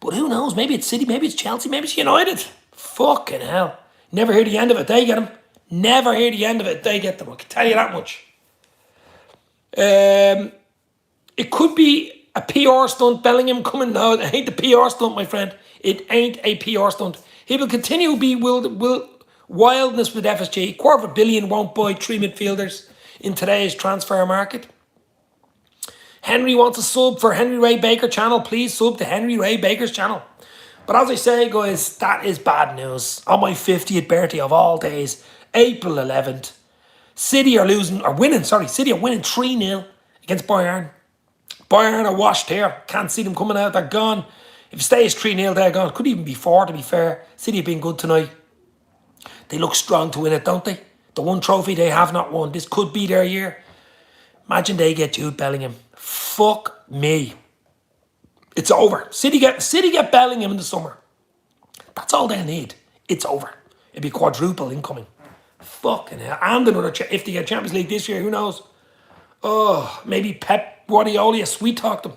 [SPEAKER 1] But who knows? Maybe it's City, maybe it's Chelsea, maybe it's United. Fucking hell. Never hear the end of it. They get him. Never hear the end of it. They get them. I can tell you that much. It could be a PR stunt. Bellingham coming. No, it ain't the PR stunt, my friend. It ain't a PR stunt. He will continue to be wildness with FSG. $250 million won't buy 3 midfielders in today's transfer market. Henry wants a sub for Henry Ray Baker channel. Please sub to Henry Ray Baker's channel. But as I say, guys, that is bad news. On my 50th birthday of all days, April 11th, City are winning 3-0 against Bayern. Bayern are washed here. Can't see them coming out. They're gone. If it stays 3-0, they're gone. Could even be 4, to be fair. City have been good tonight. They look strong to win it, don't they? The one trophy they have not won. This could be their year. Imagine they get Jude Bellingham. Fuck me. It's over. City get Bellingham in the summer. That's all they need. It's over. It'd be quadruple incoming. Fucking hell. And another, if they get Champions League this year, who knows? Oh, maybe Pep Guardiola sweet talked them.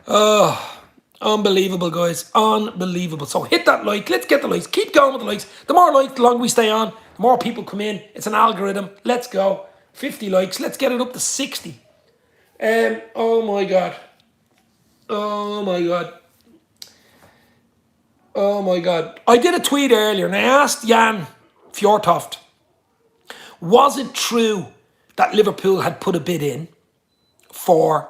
[SPEAKER 1] Oh, unbelievable, guys. Unbelievable. So hit that like. Let's get the likes. Keep going with the likes. The more likes, the longer we stay on. The more people come in. It's an algorithm. Let's go. 50 likes. Let's get it up to 60. Oh my God. Oh my God. Oh my God. I did a tweet earlier and I asked Jan Fjortoft, was it true that Liverpool had put a bid in for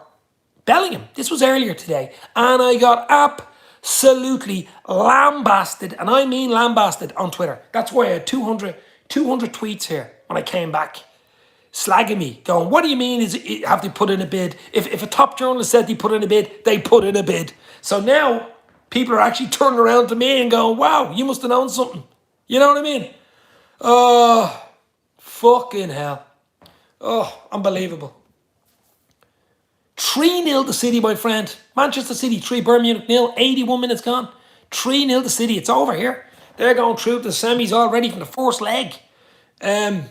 [SPEAKER 1] Bellingham? This was earlier today. And I got absolutely lambasted, and I mean lambasted, on Twitter. That's why I had 200 tweets here when I came back, slagging me, going, what do you mean have they put in a bid? If a top journalist said they put in a bid, they put in a bid. So now people are actually turning around to me and going, wow, you must have known something. You know what I mean? Oh, fucking hell. Oh, unbelievable. 3-0 to City, my friend. Manchester City 3, Bayern Munich 0, 81 minutes gone. 3-0 to City. It's over here. They're going through to the semis already from the first leg. We're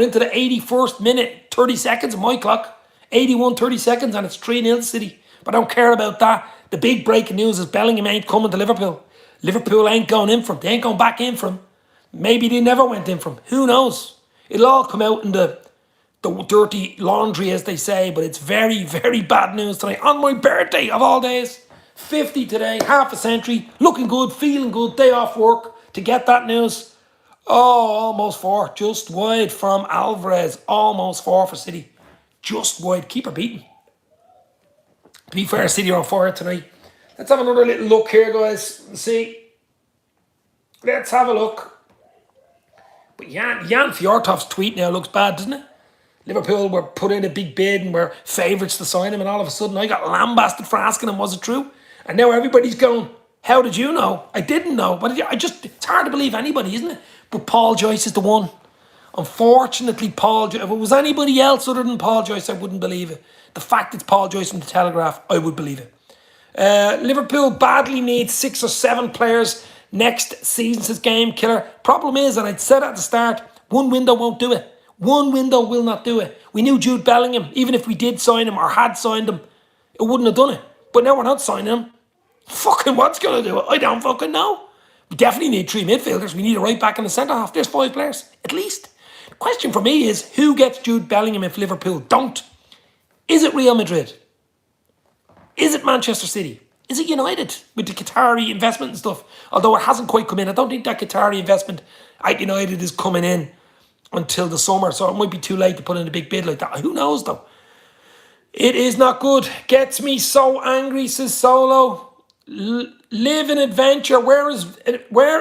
[SPEAKER 1] into the 81st minute, 30 seconds of my clock. 81, 30 seconds, and it's 3-0 to City. But I don't care about that. The big breaking news is Bellingham ain't coming to Liverpool. Liverpool ain't going in for him. They ain't going back in for him. Maybe they never went in for him. Who knows? It'll all come out in the dirty laundry, as they say, but it's very, very bad news tonight. On my birthday of all days. 50 today, half a century, looking good, feeling good, day off work to get that news. Oh, almost 4, just wide from Alvarez. Almost 4 for City. Just wide, keeper beaten. To be fair, City are on fire tonight. Let's have another little look here, guys. See. Let's have a look. But Jan Fjortoft's tweet now looks bad, doesn't it? Liverpool were put in a big bid and were favourites to sign him, and all of a sudden I got lambasted for asking him, was it true? And now everybody's going, how did you know? I didn't know. But it's hard to believe anybody, isn't it? But Paul Joyce is the one. Unfortunately, Paul Joyce, if it was anybody else other than Paul Joyce, I wouldn't believe it. The fact it's Paul Joyce from the Telegraph, I would believe it. Liverpool badly needs 6 or 7 players next season, says Game Killer. Problem is, and I'd said at the start, one window won't do it. One window will not do it. We knew Jude Bellingham, even if we did sign him or had signed him, it wouldn't have done it. But now we're not signing him. Fucking what's going to do it? I don't fucking know. We definitely need 3 midfielders. We need a right back and a centre half. There's 5 players, at least. The question for me is, who gets Jude Bellingham if Liverpool don't? Is it Real Madrid? Is it Manchester City? Is it United with the Qatari investment and stuff? Although it hasn't quite come in. I don't think that Qatari investment at United is coming in until the summer, so it might be too late to put in a big bid like that. Who knows, though? It is not good. Gets me so angry, says Solo. Live in adventure. Where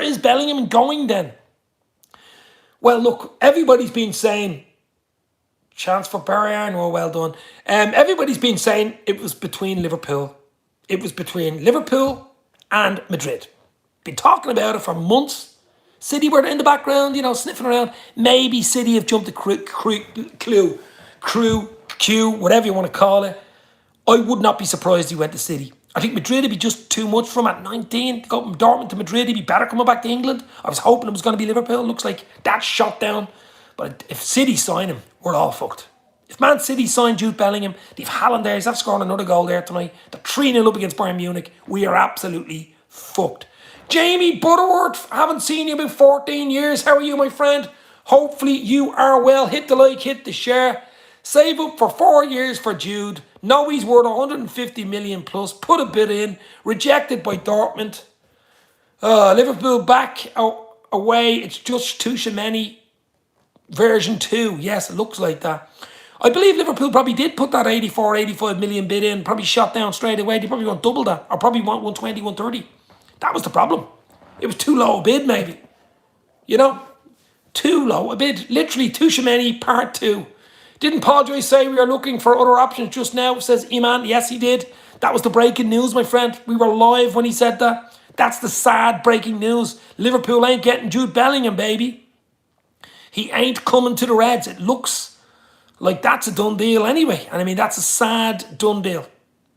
[SPEAKER 1] is Bellingham going then? Well, look, everybody's been saying, chance for Bayern, oh, well done. Everybody's been saying it was between Liverpool. It was between Liverpool and Madrid. Been talking about it for months. City were in the background, you know, sniffing around. Maybe City have jumped the queue, whatever you want to call it. I would not be surprised he went to City. I think Madrid would be just too much from at 19. Go from Dortmund to Madrid, he'd be better coming back to England. I was hoping it was going to be Liverpool. Looks like that's shot down. But if City sign him, we're all fucked. If Man City sign Jude Bellingham, they've Haaland there, he's after scoring another goal there tonight. They're 3-0 up against Bayern Munich. We are absolutely fucked. Jamie Butterworth, haven't seen you in 14 years. How are you, my friend? Hopefully you are well. Hit the like, hit the share. Save up for 4 years for Jude. Know he's worth 150 million plus. Put a bid in. Rejected by Dortmund. Liverpool back away. It's just Tuchemani version 2. Yes, it looks like that. I believe Liverpool probably did put that 84, 85 million bid in. Probably shot down straight away. They probably want double that. Or probably want 120, 130. That was the problem. It was too low a bid, maybe. You know? Too low a bid. Literally, Tuchemani part 2. Didn't Paul Joyce say we are looking for other options just now? Says Iman. Yes, he did. That was the breaking news, my friend. We were live when he said that. That's the sad breaking news. Liverpool ain't getting Jude Bellingham, baby. He ain't coming to the Reds. It looks like that's a done deal anyway. And I mean, that's a sad done deal.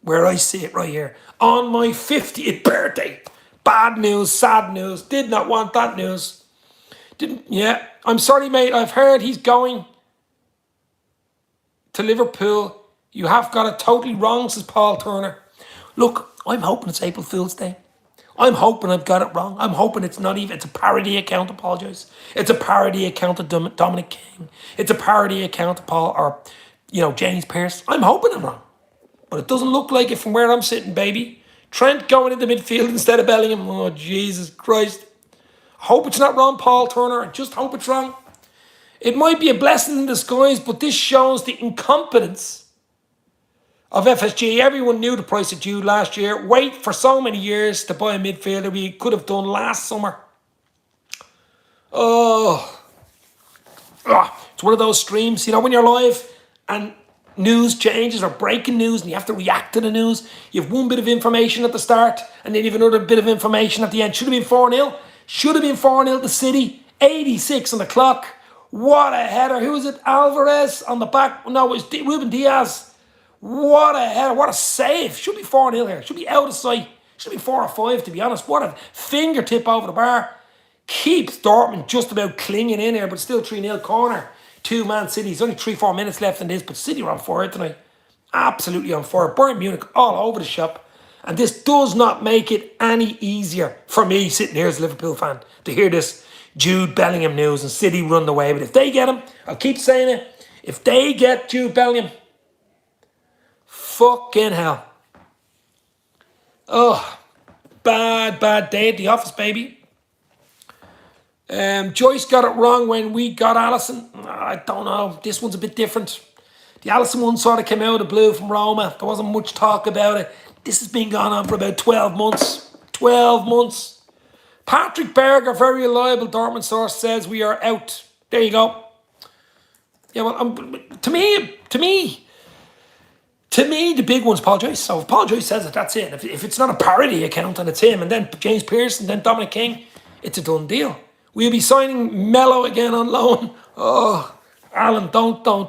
[SPEAKER 1] Where I see it right here. On my 50th birthday. Bad news, sad news. Did not want that news. Yeah. I'm sorry, mate. I've heard he's going to Liverpool. You have got it totally wrong, says Paul Turner. Look, I'm hoping it's April Fool's Day. I'm hoping I've got it wrong. I'm hoping it's not even, it's a parody account of Paul Joyce. It's a parody account of Dominic King. It's a parody account of Paul, or, you know, James Pearce. I'm hoping I'm wrong. But it doesn't look like it from where I'm sitting, baby. Trent going into midfield instead of Bellingham. Oh, Jesus Christ. I hope it's not wrong, Paul Turner. I just hope it's wrong. It might be a blessing in disguise, but this shows the incompetence of FSG. Everyone knew the price of Jude last year. Wait for so many years to buy a midfielder we could have done last summer. It's one of those streams, you know, when you're live and news changes or breaking news and you have to react to the news. You have one bit of information at the start and then you have another bit of information at the end. Should have been 4-0. Should have been 4-0 to City. 86 on the clock. What a header. Who is it? Alvarez on the back. No, it's Ruben Diaz. What a header. What a save. Should be 4-0 here. Should be out of sight. Should be 4 or 5, to be honest. What a fingertip over the bar. Keeps Dortmund just about clinging in here, but still 3-0 corner. 2 Man City. There's only 3-4 minutes left in this, but City are on fire tonight. Absolutely on fire. Bayern Munich all over the shop. And this does not make it any easier for me, sitting here as a Liverpool fan, to hear this Jude Bellingham news and City run away. But if they get him, I'll keep saying it, if they get Jude Bellingham, fucking hell. Oh, bad day at the office, baby. Joyce got it wrong when we got Alisson. I don't know. This one's a bit different. The Alisson one sort of came out of the blue from Roma. There wasn't much talk about it. This has been going on for about 12 months. 12 months. Patrick Berger, very reliable Dortmund source, says we are out. There you go. Yeah, well, to me, the big one's Paul Joyce. So if Paul Joyce says it, that's it. If it's not a parody account and it's him, and then James Pearce and then Dominic King, it's a done deal. We'll be signing Mello again on loan. Oh, Alan,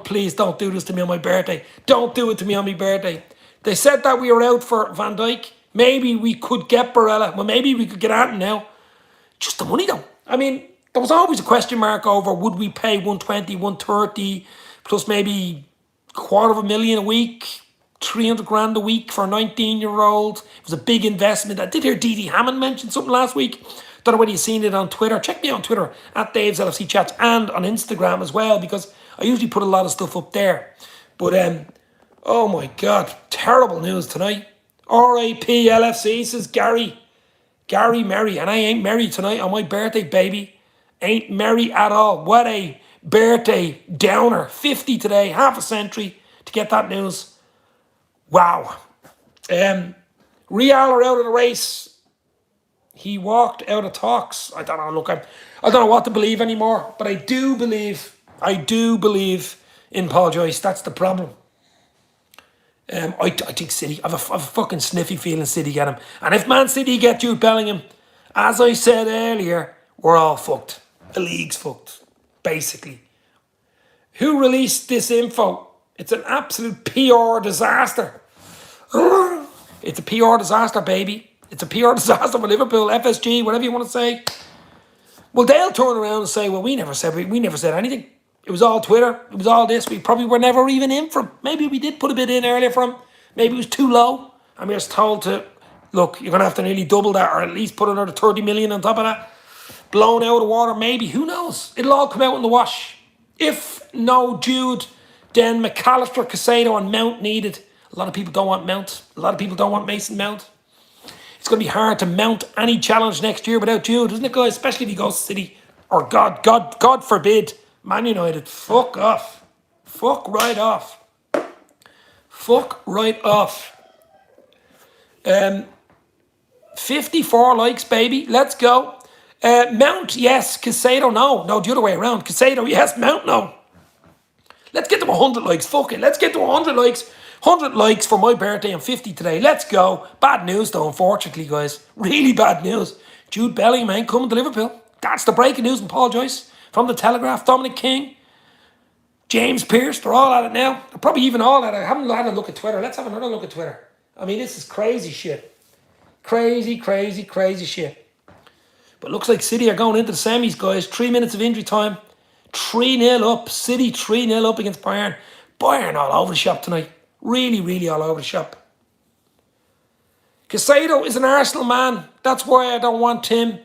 [SPEAKER 1] please don't do this to me on my birthday. Don't do it to me on my birthday. They said that we were out for Van Dijk. Maybe we could get Barella. Well, maybe we could get Anton now. Just the money, though. I mean, there was always a question mark over would we pay 120, 130, plus maybe $250,000 a week, 300 grand a week for a 19-year-old. It was a big investment. I did hear Didi Hammond mention something last week. Don't know whether you've seen it on Twitter. Check me out on Twitter, at Dave's LFC Chats, and on Instagram as well, because I usually put a lot of stuff up there. But, oh my God, terrible news tonight. R.I.P. LFC, says Gary. Gary merry, and I ain't merry tonight on my birthday, baby. Ain't merry at all. What a birthday downer. 50 today, half a century to get that news. Wow. Real are out of the race. He walked out of talks. I don't know. Look, I don't know what to believe anymore, but I do believe in Paul Joyce. That's the problem. I think City, I have a fucking sniffy feeling City get him. And if Man City get Jude Bellingham, as I said earlier, we're all fucked. The league's fucked, basically. Who released this info? It's an absolute PR disaster. It's a PR disaster, baby. It's a PR disaster for Liverpool, FSG, whatever you want to say. Well, they'll turn around and say, well, we never said anything. It was all Twitter. It was all this. We probably were never even in for him. Maybe we did put a bit in earlier for him. Maybe it was too low. And we were told to, look, you're going to have to nearly double that or at least put another 30 million on top of that. Blown out of the water, maybe. Who knows? It'll all come out in the wash. If no Jude, then McAllister, Caicedo and Mount needed. A lot of people don't want Mount. A lot of people don't want Mason Mount. It's going to be hard to mount any challenge next year without Jude, isn't it, guys? Especially if he goes to City. Or God forbid, Man United. Fuck off. Fuck right off. Fuck right off. 54 likes, baby. Let's go. Mount, yes. Caicedo, no. No, the other way around. Caicedo, yes. Mount, no. Let's get to 100 likes. Fuck it. Let's get to 100 likes. 100 likes for my birthday and 50 today. Let's go. Bad news, though, unfortunately, guys. Really bad news. Jude Bellingham ain't coming to Liverpool. That's the breaking news from Paul Joyce, from The Telegraph, Dominic King, James Pearce. They're all at it now. They're probably even all at it. I haven't had a look at Twitter. Let's have another look at Twitter. I mean, this is crazy shit. Crazy, crazy, crazy shit. But looks like City are going into the semis, guys. 3 minutes of injury time. 3-0 up. City 3-0 up against Bayern. Bayern all over the shop tonight. Really, really all over the shop. Caicedo is an Arsenal man. That's why I don't want him.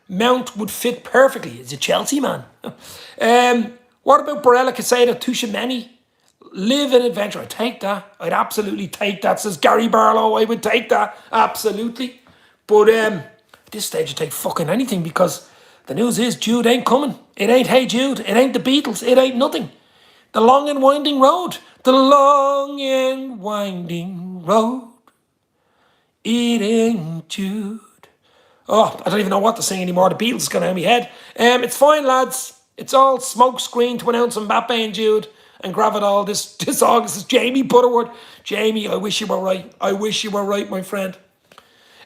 [SPEAKER 1] Mount would fit perfectly. He's a Chelsea man. What about Barella, Caicedo, Tuchemeni? Live an adventure. I'd take that. I'd absolutely take that, says Gary Barlow. I would take that. Absolutely. But at this stage, I'd take fucking anything because the news is Jude ain't coming. It ain't Hey Jude. It ain't the Beatles. It ain't nothing. The long and winding road. The long and winding road. It ain't Jude. Oh, I don't even know what to sing anymore. The Beatles is going to have me head. It's fine, lads. It's all smoke screen to announce Mbappe and Jude and Gravadol this August. It's Jamie Butterworth. Jamie, I wish you were right. I wish you were right, my friend.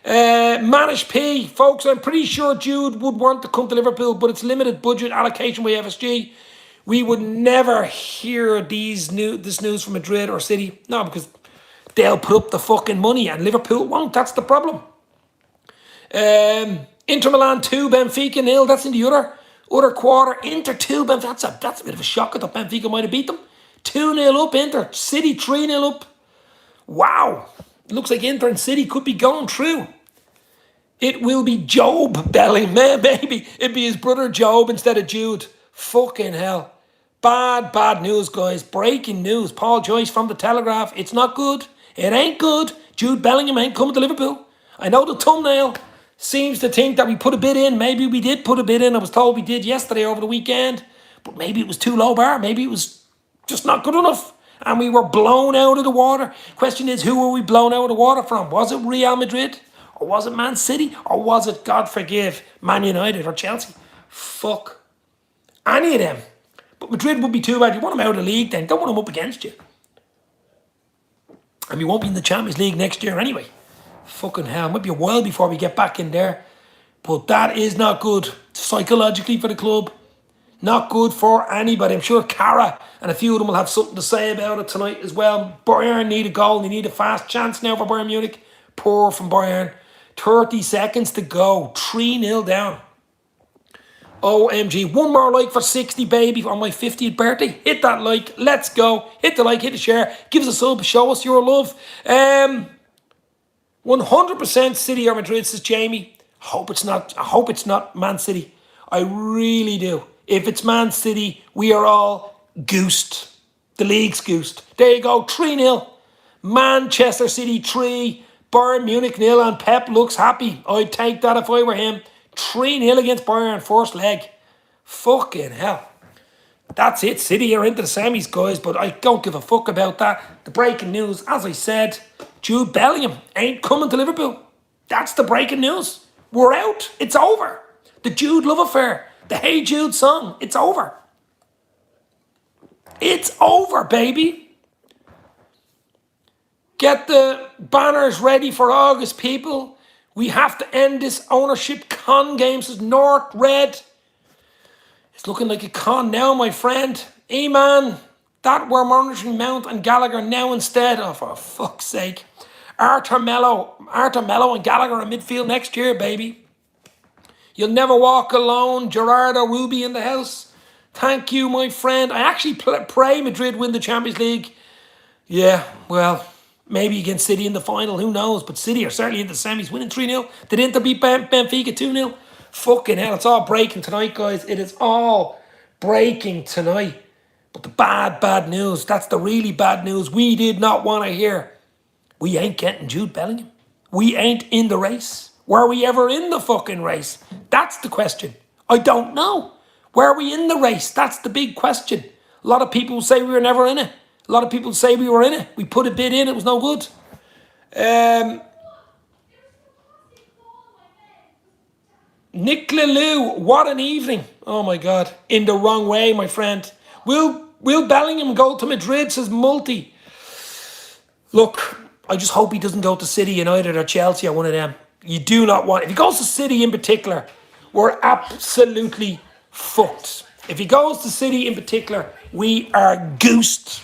[SPEAKER 1] Manish P. Folks, I'm pretty sure Jude would want to come to Liverpool, but it's limited budget allocation by FSG. We would never hear this news from Madrid or City. No, because they'll put up the fucking money and Liverpool won't. That's the problem. Inter Milan 2, Benfica 0. That's in the other quarter. Inter 2, Benfica. That's a bit of a shock. I thought Benfica might have beat them. 2-0 up, Inter. City 3-0 up. Wow. Looks like Inter and City could be going through. It will be Jobe Bellingham, baby. It'd be his brother Jobe instead of Jude. Fucking hell. Bad news, guys. Breaking news. Paul Joyce from The Telegraph. It's not good. It ain't good. Jude Bellingham ain't coming to Liverpool. I know the thumbnail seems to think that we put a bid in. Maybe we did put a bid in. I was told we did yesterday over the weekend. But maybe it was too low bar. Maybe it was just not good enough. And we were blown out of the water. Question is, who were we blown out of the water from? Was it Real Madrid? Or was it Man City? Or was it, God forgive, Man United or Chelsea? Fuck. Any of them. But Madrid would be too bad. You want them out of the league then. Don't want them up against you. And we won't be in the Champions League next year anyway. Fucking hell. It might be a while before we get back in there. But that is not good psychologically for the club. Not good for anybody. I'm sure Cara and a few of them will have something to say about it tonight as well. Bayern need a goal. They need a fast chance now for Bayern Munich. Poor from Bayern. 30 seconds to go. 3-0 down. OMG. One more like for 60, baby, on my 50th birthday. Hit that like. Let's go. Hit the like, hit the share. Give us a sub. Show us your love. 100% City or Madrid, says Jamie. I hope it's not Man City. I really do. If it's Man City, we are all goosed. The league's goosed. There you go. 3-0. Manchester City 3. Bayern Munich 0. And Pep looks happy. I'd take that if I were him. 3-0 against Bayern, first leg. Fucking hell. That's it. City are into the semis, guys, but I don't give a fuck about that. The breaking news, as I said, Jude Bellingham ain't coming to Liverpool. That's the breaking news. We're out. It's over. The Jude love affair. The Hey Jude song. It's over. It's over, baby. Get the banners ready for August, people. We have to end this ownership con game, says North Red. It's looking like a con now, my friend. E-man, that we're monitoring Mount and Gallagher now instead. Oh, for fuck's sake. Arthur Mello and Gallagher in midfield next year, baby. You'll never walk alone. Gerardo Ruby in the house. Thank you, my friend. I actually pray Madrid win the Champions League. Yeah, well, maybe against City in the final. Who knows? But City are certainly in the semis, winning 3-0. Did Inter beat Benfica 2-0? Fucking hell, it's all breaking tonight, guys. It is all breaking tonight. But the bad news, that's the really bad news we did not want to hear. We ain't getting Jude Bellingham. We ain't in the race. Were we ever in the fucking race? That's the question. I don't know. Were we in the race? That's the big question. A lot of people say we were never in it. A lot of people say we were in it. We put a bid in, it was no good. Nick Lelou, what an evening. Oh my God. In the wrong way, my friend. Will Bellingham go to Madrid, says Multi. Look, I just hope he doesn't go to City, United or Chelsea or one of them. You do not want... If he goes to City in particular, we're absolutely fucked. If he goes to City in particular, we are goosed.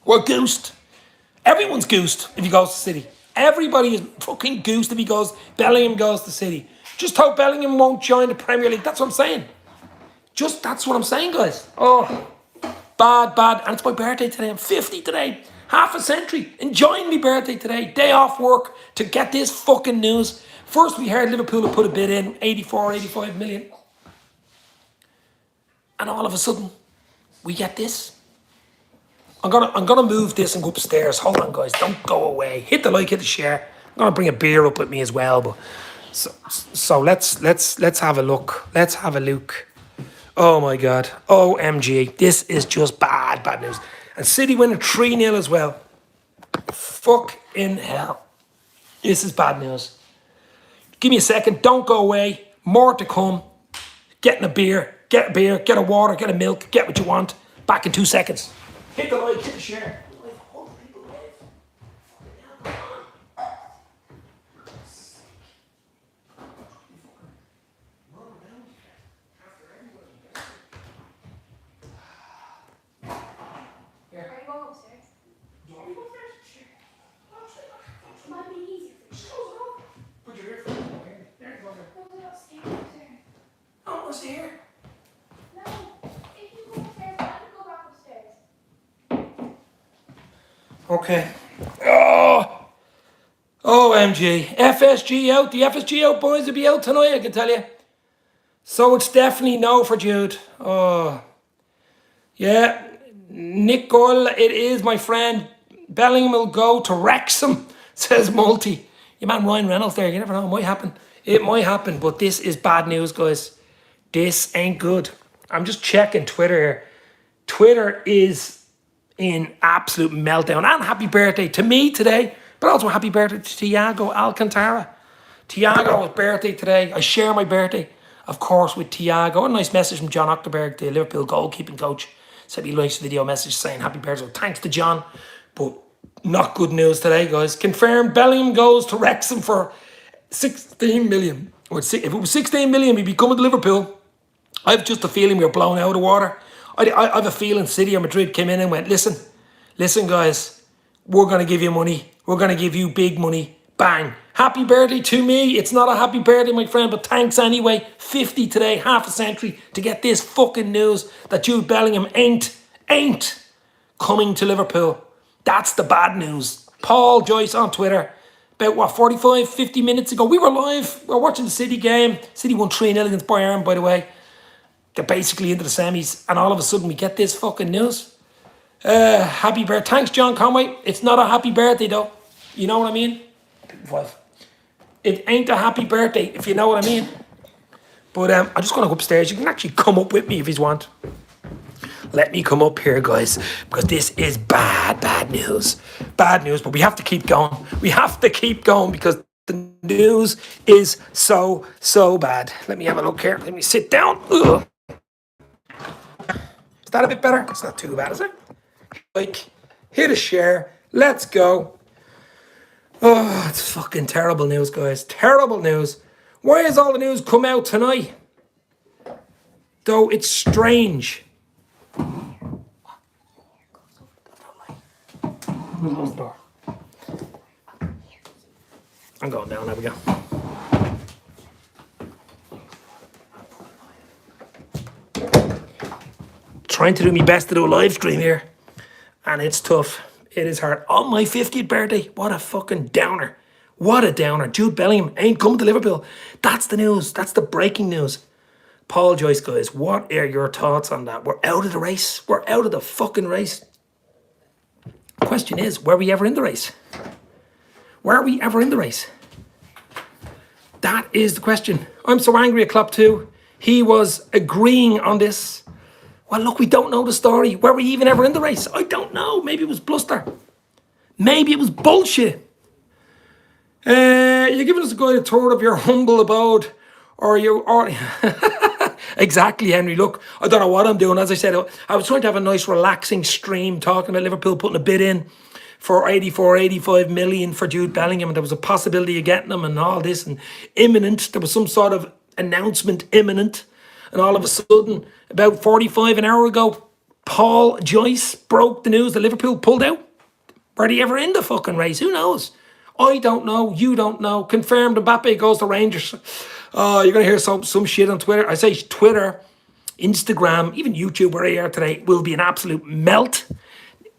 [SPEAKER 1] We're goosed. Everyone's goosed if he goes to City. Everybody is fucking goosed if he goes... Bellingham goes to City. Just hope Bellingham won't join the Premier League. That's what I'm saying. That's what I'm saying, guys. Oh, bad. And it's my birthday today. I'm 50 today. Half a century. Enjoying my birthday today. Day off work to get this fucking news. First we heard Liverpool had put a bid in, 84, 85 million. And all of a sudden, we get this. I'm gonna move this and go upstairs. Hold on, guys. Don't go away. Hit the like, hit the share. I'm gonna bring a beer up with me as well. But so let's have a look. Let's have a look. Oh my God. OMG. This is just bad news. And City winning 3-0 as well. Fuck in hell. This is bad news. Give me a second. Don't go away. More to come. Getting a beer. Get a beer. Get a water. Get a milk. Get what you want. Back in 2 seconds. Hit the like. Hit the share. Okay. Oh, OMG. FSG out. The FSG out boys will be out tonight, I can tell you. So it's definitely no for Jude. Oh. Yeah. Nick Gull, it is, my friend. Bellingham will go to Wrexham, says Multi. Your man Ryan Reynolds there. You never know. It might happen. It might happen, but this is bad news, guys. This ain't good. I'm just checking Twitter here. Twitter is in absolute meltdown. And happy birthday to me today, but also happy birthday to Thiago Alcantara. Thiago's birthday today. I share my birthday, of course, with Thiago. A nice message from John Ockerberg, the Liverpool goalkeeping coach. Said he likes the video message saying happy birthday. So thanks to John, but not good news today, guys. Confirmed Bellingham goes to Wrexham for 16 million. If it was 16 million, we'd be coming to Liverpool. I have just a feeling we were blown out of the water. I have a feeling City or Madrid came in and went, listen guys, we're going to give you money. We're going to give you big money. Bang. Happy birthday to me. It's not a happy birthday, my friend, but thanks anyway. 50 today, half a century to get this fucking news that Jude Bellingham ain't coming to Liverpool. That's the bad news. Paul Joyce on Twitter, about 45, 50 minutes ago. We were live. We were watching the City game. City won 3-0 against Bayern, by the way. They're basically into the semis, and all of a sudden we get this fucking news. Happy birthday. Thanks, John Conway. It's not a happy birthday, though. You know what I mean? It ain't a happy birthday, if you know what I mean. But I'm just going to go upstairs. You can actually come up with me if you want. Let me come up here, guys, because this is bad news. Bad news, but we have to keep going. We have to keep going because the news is so bad. Let me have a look here. Let me sit down. Ugh. Is that a bit better? It's not too bad, is it? Like, hit a share. Let's go. Oh, it's fucking terrible news, guys. Terrible news. Why has all the news come out tonight? Though it's strange. Close the door. I'm going down. There we go. Trying to do my best to do a live stream here, and it's tough. It is hard. On my 50th birthday, what a fucking downer. What a downer. Jude Bellingham ain't coming to Liverpool. That's the news. That's the breaking news. Paul Joyce, guys, what are your thoughts on that? We're out of the race. We're out of the fucking race. The question is, were we ever in the race? Were we ever in the race? That is the question. I'm so angry at Klopp too. He was agreeing on this. Well, look, we don't know the story. Were we even ever in the race? I don't know. Maybe it was bluster. Maybe it was bullshit. You're giving us a guided tour of your humble abode, or you are. Exactly, Henry. Look, I don't know what I'm doing. As I said, I was trying to have a nice, relaxing stream talking about Liverpool putting a bid in for 84, 85 million for Jude Bellingham, and there was a possibility of getting him and all this, and imminent. There was some sort of announcement imminent. And all of a sudden, about 45 an hour ago, Paul Joyce broke the news that Liverpool pulled out. Were they ever in the fucking race? Who knows? I don't know. You don't know. Confirmed Mbappe goes to Rangers. Oh, you're going to hear some shit on Twitter. I say Twitter, Instagram, even YouTube, where I are today, will be an absolute melt.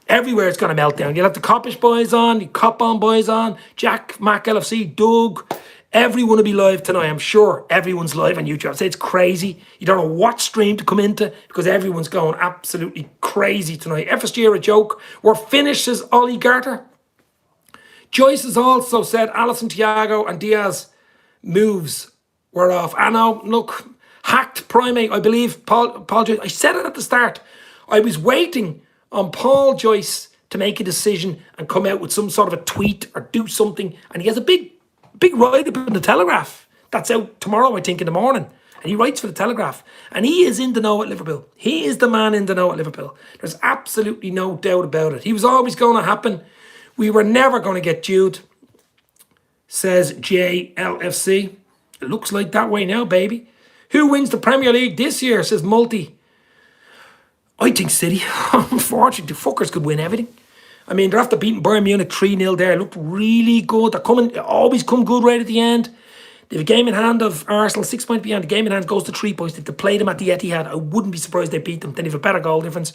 [SPEAKER 1] Everywhere it's going to melt down. You'll have the Coppish boys on, the Cop On boys on, Jack, Mac, LFC, Doug. Everyone will be live tonight. I'm sure everyone's live on YouTube. I'd say it's crazy. You don't know what stream to come into because everyone's going absolutely crazy tonight. FSG are a joke. We're finished, says Ollie Garter. Joyce has also said Alisson, Thiago and Diaz moves were off. I know, look, hacked primate, I believe, Paul Joyce. I said it at the start. I was waiting on Paul Joyce to make a decision and come out with some sort of a tweet or do something. And he has a big write-up in the Telegraph. That's out tomorrow, I think, in the morning. And he writes for the Telegraph. And he is in the know at Liverpool. He is the man in the know at Liverpool. There's absolutely no doubt about it. He was always going to happen. We were never going to get Jude, says JLFC. It looks like that way now, baby. Who wins the Premier League this year, says Multi. I think City. Unfortunately, the fuckers could win everything. I mean, they're after beating Bayern Munich 3-0 there. Looked really good. They're always come good right at the end. They have a game in hand of Arsenal, 6 points behind. The game in hand goes to 3 points. If they play them at the Etihad, I wouldn't be surprised they beat them. Then they have a better goal difference.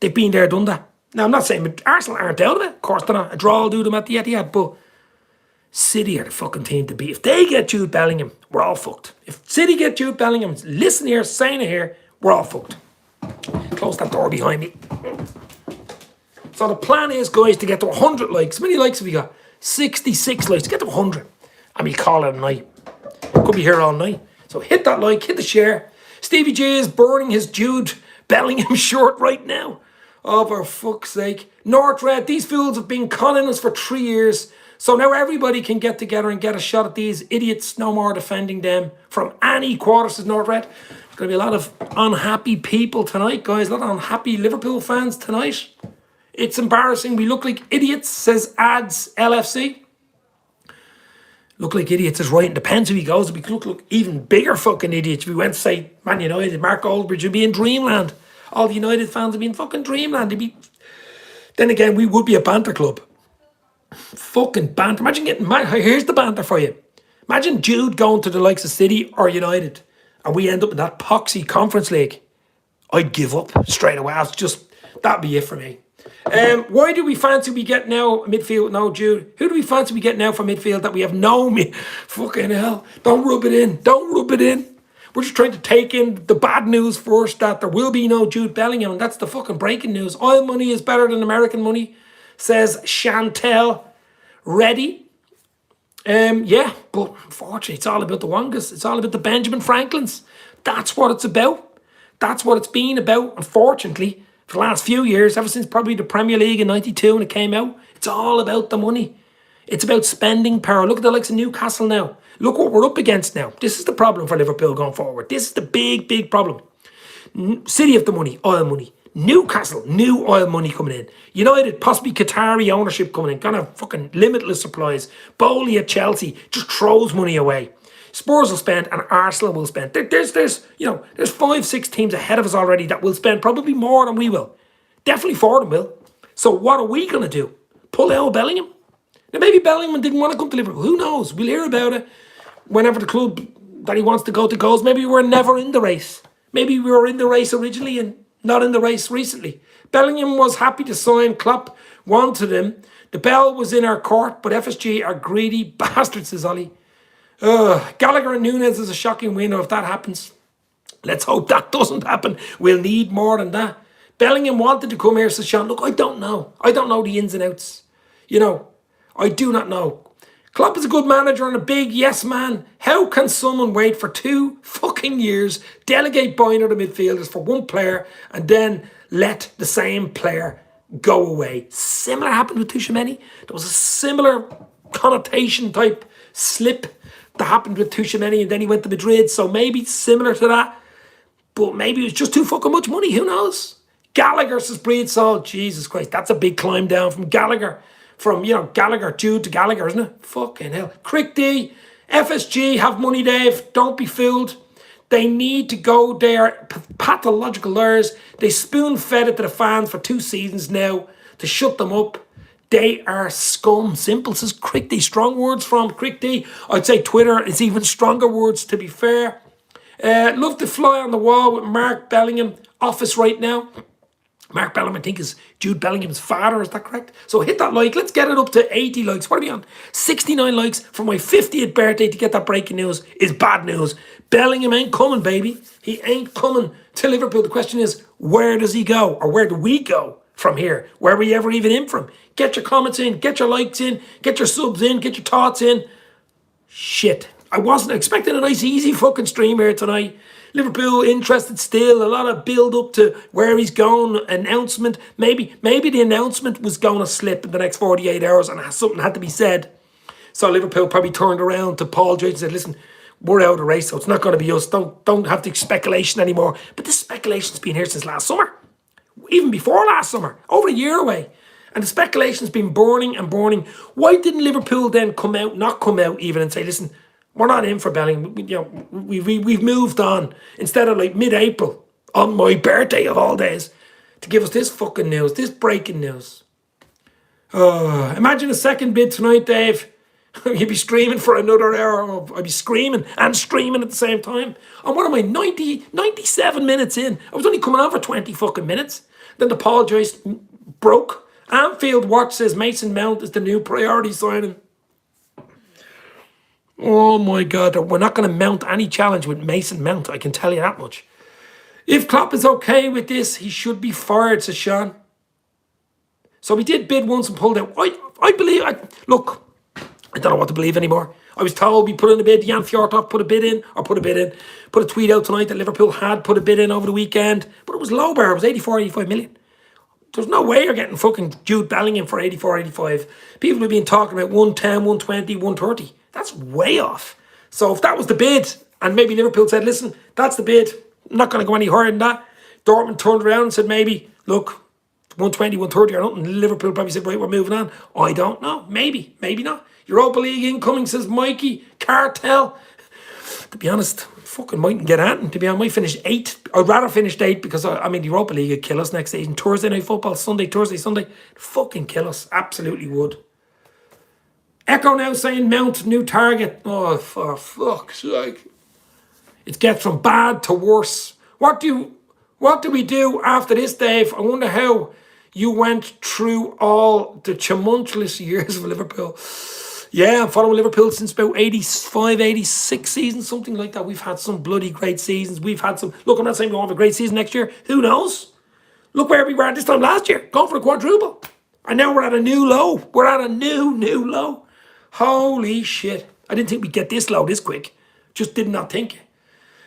[SPEAKER 1] They've been there, done that. Now, I'm not saying Arsenal aren't out of it. Of course they're not. A draw will do them at the Etihad. But City are the fucking team to beat. If they get Jude Bellingham, we're all fucked. If City get Jude Bellingham, listen here, saying it here, we're all fucked. Close that door behind me. So the plan is, guys, to get to 100 likes. How many likes have we got? 66 likes. To get to 100. And we call it a night. Could be here all night. So hit that like, hit the share. Stevie J is burning his Jude Bellingham shirt right now. Oh, for fuck's sake. North Red, these fools have been conning us for 3 years. So now everybody can get together and get a shot at these idiots. No more defending them from any quarter, says North Red. There's going to be a lot of unhappy people tonight, guys. A lot of unhappy Liverpool fans tonight. It's embarrassing. We look like idiots, says Ads LFC. Look like idiots is right. It depends who he goes. We could look even bigger fucking idiots. If we went to say Man United, Mark Aldridge would be in dreamland. All the United fans would be in fucking dreamland. Then again, we would be a banter club. Fucking banter. Imagine getting mad. Here's the banter for you. Imagine Jude going to the likes of City or United and we end up in that poxy Conference League. I'd give up straight away. That'd be it for me. Why do we fancy we get now midfield? No, Jude. Who do we fancy we get now for midfield that we have no fucking hell. Don't rub it in. Don't rub it in. We're just trying to take in the bad news first that there will be no Jude Bellingham. And that's the fucking breaking news. Oil money is better than American money, says Chantel Reddy. Yeah, but unfortunately, it's all about the Wongas. It's all about the Benjamin Franklins. That's what it's about. That's what it's been about, unfortunately, for the last few years, ever since probably the Premier League in 92 when it came out. It's all about the money. It's about spending power. Look at the likes of Newcastle now. Look what we're up against now. This is the problem for Liverpool going forward. This is the big, big problem. City have the money, oil money. Newcastle, new oil money coming in. United, possibly Qatari ownership coming in. Gonna fucking limitless supplies. Bowley at Chelsea just throws money away. Spurs will spend and Arsenal will spend. There's 5-6 teams ahead of us already that will spend probably more than we will. Definitely 4 of them will. So what are we going to do? Pull out Bellingham? Now maybe Bellingham didn't want to come to Liverpool. Who knows? We'll hear about it whenever the club that he wants to go to goes. Maybe we were never in the race. Maybe we were in the race originally and not in the race recently. Bellingham was happy to sign. Klopp wanted him. The bell was in our court, but FSG are greedy bastards, says Ollie. Gallagher and Nunes is a shocking window if that happens. Let's hope that doesn't happen. We'll need more than that. Bellingham wanted to come here, says Sean. Look, I don't know. I don't know the ins and outs. I do not know. Klopp is a good manager and a big yes man. How can someone wait for 2 fucking years, delegate buying other midfielders for one player, and then let the same player go away? Similar happened with Tuchemeni. There was a similar connotation type slip that happened with Tuchemeni, and then he went to Madrid. So maybe similar to that, but maybe it was just too fucking much money. Who knows? Gallagher says Breedsall. Jesus Christ, that's a big climb down from Gallagher. From, Gallagher, Jude to Gallagher, isn't it? Fucking hell. Crick D, FSG have money, Dave. Don't be fooled. They need to go there. Pathological liars. They spoon-fed it to the fans for 2 seasons now to shut them up. They are scum. Simple, says Crick D. Strong words from Crick D. I'd say Twitter is even stronger words, to be fair. Love to fly on the wall with Mark Bellingham. Office right now. Mark Bellingham, I think, is Jude Bellingham's father. Is that correct? So hit that like. Let's get it up to 80 likes. What are we on? 69 likes for my 50th birthday to get that breaking news is bad news. Bellingham ain't coming, baby. He ain't coming to Liverpool. The question is, where does he go? Or where do we go from here? Where are we ever even in from? Get your comments in. Get your likes in. Get your subs in. Get your thoughts in. Shit. I wasn't expecting a nice, easy fucking stream here tonight. Liverpool interested still. A lot of build up to where he's going. Announcement. Maybe the announcement was going to slip in the next 48 hours and something had to be said. So Liverpool probably turned around to Paul Joyce and said, listen, we're out of the race, so it's not going to be us. Don't have the speculation anymore. But this speculation's been here since last summer. Even before last summer. Over a year away. And the speculation's been burning and burning. Why didn't Liverpool then not come out even and say, listen, we're not in for Bellingham. We've moved on. Instead of like mid-April, on my birthday of all days, to give us this fucking news, this breaking news. Imagine a second bid tonight, Dave. You'd be screaming for another hour. I'd be screaming and streaming at the same time. And what am I, 97 minutes in? I was only coming on for 20 fucking minutes. Then the Paul Joyce broke. Anfield Watch says Mason Mount is the new priority signing. Oh my God, we're not going to mount any challenge with Mason Mount, I can tell you that much. If Klopp is okay with this, he should be fired, says Sean. So we did bid once and pulled out. I believe, look, I don't know what to believe anymore. I was told we put in a bid, Jan Fjortov put a tweet out tonight that Liverpool had put a bid in over the weekend, but it was low bar, it was 85 million. There's no way you're getting fucking Jude Bellingham for 85. People have been talking about 110, 120, 130. That's way off. So if that was the bid, and maybe Liverpool said, listen, that's the bid, I'm not going to go any higher than that. Dortmund turned around and said, maybe, look, 120, 130 or nothing. Liverpool probably said, right, we're moving on. I don't know. Maybe not. Europa League incoming, says Mikey. Cartel. To be honest, fucking mightn't get at him. To be honest, I might finish 8th. I'd rather finish 8th because, the Europa League would kill us next season. Thursday night football, Thursday, Sunday. Fucking kill us. Absolutely would. Echo now saying Mount, new target. Oh, for fuck's sake. It gets from bad to worse. What do we do after this, Dave? I wonder how you went through all the tumultuous years of Liverpool. Yeah, I'm following Liverpool since about 85, 86 seasons, something like that. We've had some bloody great seasons. We've had some... Look, I'm not saying we won't have a great season next year. Who knows? Look where we were at this time last year. Going for a quadruple. And now we're at a new low. We're at a new low. Holy shit. I didn't think we'd get this low this quick. Just did not think.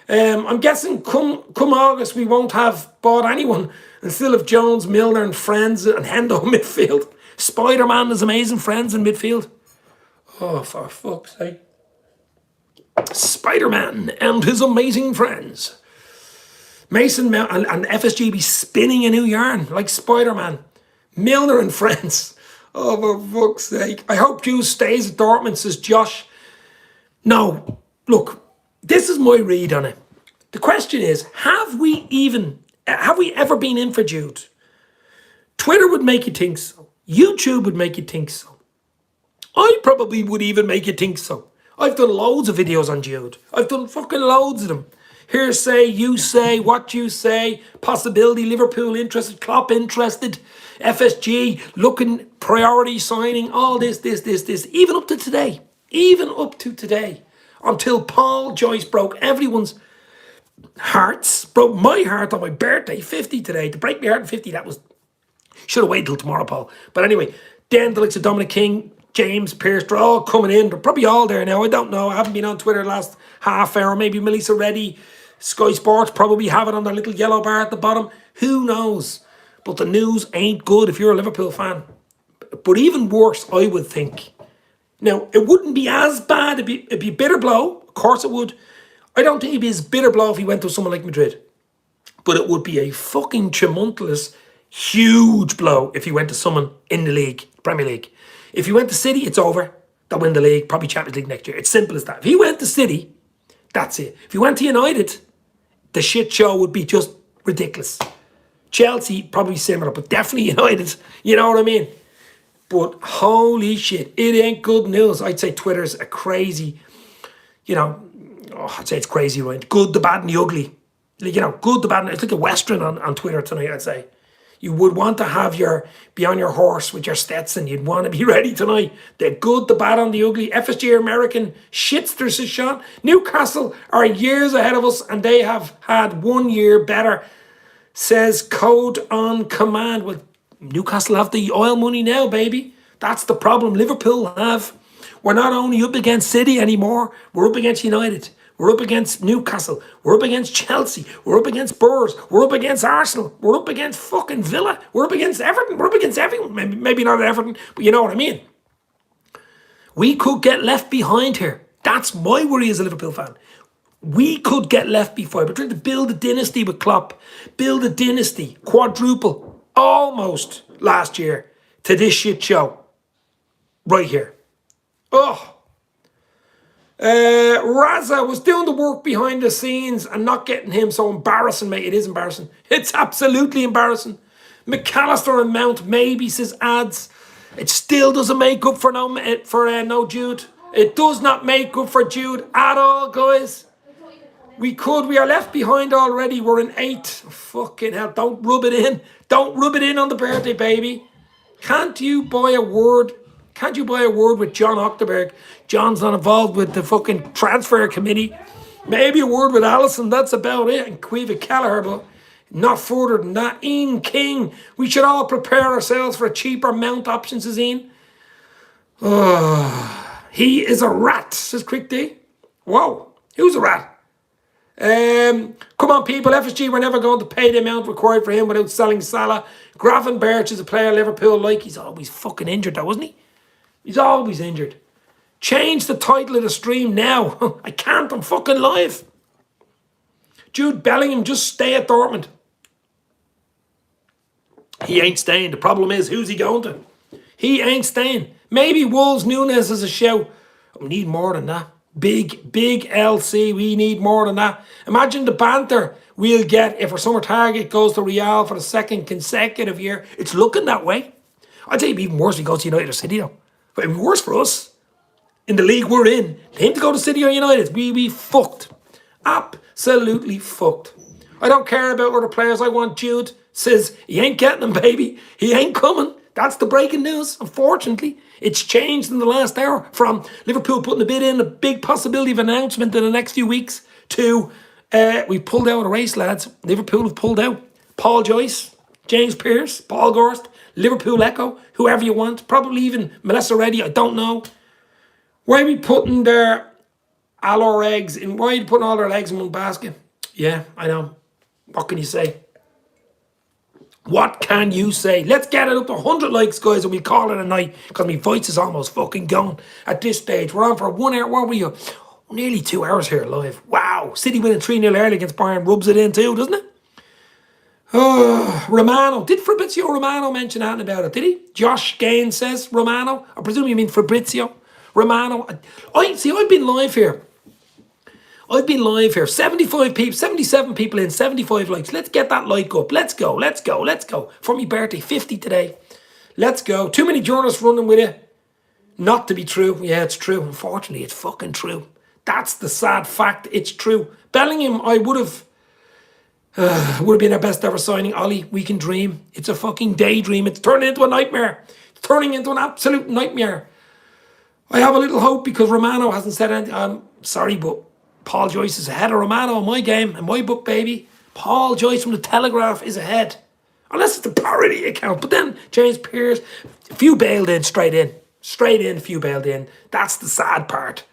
[SPEAKER 1] I'm guessing come August we won't have bought anyone and still have Jones, Milner and friends and Hendo midfield. Spider-Man has amazing friends in midfield. Oh, for fuck's sake. Spider-Man and his amazing friends. Mason Mount and FSG be spinning a new yarn like Spider-Man. Milner and friends. Oh, for fuck's sake. I hope Jude stays at Dortmund, says Josh. No, look, this is my read on it. The question is, have we ever been in for Jude? Twitter would make you think so. YouTube would make you think so. I probably would even make you think so. I've done loads of videos on Jude. I've done fucking loads of them. Hearsay, you say, what you say, possibility, Liverpool interested, Klopp interested, FSG looking, priority signing, all this, even up to today. Even up to today. Until Paul Joyce broke everyone's hearts, broke my heart on my birthday, 50 today. To break my heart at 50, that was... Should have waited till tomorrow, Paul. But anyway, then the likes of Dominic King, James, Pearce, they're all coming in. They're probably all there now. I don't know. I haven't been on Twitter the last half hour. Maybe Melissa Reddy, Sky Sports probably have it on their little yellow bar at the bottom. Who knows? But the news ain't good if you're a Liverpool fan. But even worse, I would think. Now, it wouldn't be as bad. It'd be a bitter blow. Of course it would. I don't think it'd be as bitter blow if he went to someone like Madrid. But it would be a fucking tumultuous, huge blow if he went to someone in the league, Premier League. If he went to City, it's over. They'll win the league, probably Champions League next year. It's simple as that. If he went to City, that's it. If he went to United, the shit show would be just ridiculous. Chelsea, probably similar, but definitely United. You know what I mean? But holy shit, it ain't good news. I'd say Twitter's a crazy, I'd say it's crazy, right? Good, the bad, and the ugly. Good, the bad, and it's like a Western on Twitter tonight, I'd say. You would want to be on your horse with your Stetson. You'd want to be ready tonight. The good, the bad, and the ugly. FSG American shitster, says Sean. Newcastle are years ahead of us, and they have had 1 year better, says Code on Command. Well, Newcastle have the oil money now, baby. That's the problem Liverpool have. We're not only up against City anymore, we're up against United. We're up against Newcastle. We're up against Chelsea. We're up against Spurs. We're up against Arsenal. We're up against fucking Villa. We're up against Everton. We're up against everyone. Maybe not Everton, but you know what I mean. We could get left behind here. That's my worry as a Liverpool fan. We could get left behind. We're trying to build a dynasty with Klopp. Build a dynasty. Quadruple. Almost last year to this shit show. Right here. Oh. Raza was doing the work behind the scenes and not getting him, so embarrassing, mate. It is embarrassing. It's absolutely embarrassing. McAllister and Mount maybe, says ads. It still doesn't make up for no Jude. It does not make up for Jude at all, guys. We are left behind already. We're in 8th. Fucking hell, don't rub it in. Don't rub it in on the birthday, baby. Can't you buy a word with John Octerberg? John's not involved with the fucking transfer committee. Maybe a word with Allison, that's about it. And Caoimhe Kelleher, but not further than that. Ian King, we should all prepare ourselves for a cheaper Mount option, says Ian. Oh, he is a rat, says Quick D. Whoa, who's a rat? Come on, people. FSG, we're never going to pay the amount required for him without selling Salah. Gravenberch is a player Liverpool like. He's always fucking injured, though, wasn't he? He's always injured. Change the title of the stream now. I can't. I'm fucking live. Jude Bellingham, just stay at Dortmund. He ain't staying. The problem is, who's he going to? He ain't staying. Maybe Wolves Nunes is a shout. We need more than that. Big LC. We need more than that. Imagine the banter we'll get if our summer target goes to Real for the 2nd consecutive year. It's looking that way. I'd say it'd be even worse if he goes to United or City, though. But it'd be worse for us. In the league we're in. Him to go to City or United. We fucked. Absolutely fucked. I don't care about other players. I want Jude. Says he ain't getting them, baby. He ain't coming. That's the breaking news. Unfortunately, it's changed in the last hour from Liverpool putting a bid in, a big possibility of announcement in the next few weeks, to we pulled out of the race, lads. Liverpool have pulled out. Paul Joyce, James Pearce, Paul Gorst, Liverpool Echo, whoever you want. Probably even Melissa Reddy, I don't know. Why are we putting all our eggs in? Why are you putting all our eggs in one basket? Yeah, I know. What can you say? What can you say? Let's get it up to 100 likes, guys, and we'll call it a night, because my voice is almost fucking gone at this stage. We're on for 1 hour. What were you? Nearly 2 hours here live. Wow. City winning 3-0 early against Bayern rubs it in too, doesn't it? Romano. Did Fabrizio Romano mention anything about it? Did he? Josh Gaines says Romano. I presume you mean Fabrizio Romano. I've been live here. 75 people, 77 people in, 75 likes. Let's get that like up. Let's go. For my birthday, 50 today. Let's go. Too many journalists running with it. Not to be true. Yeah, it's true. Unfortunately, it's fucking true. That's the sad fact. It's true. Bellingham, I would have been our best ever signing. Ollie, we can dream. It's a fucking daydream. It's turning into a nightmare. It's turning into an absolute nightmare. I have a little hope because Romano hasn't said anything. I'm sorry, but Paul Joyce is ahead of Romano in my game, in my book, baby. Paul Joyce from the Telegraph is ahead. Unless it's the parody account. But then James Pearce, a few bailed in, straight in, a few bailed in. That's the sad part.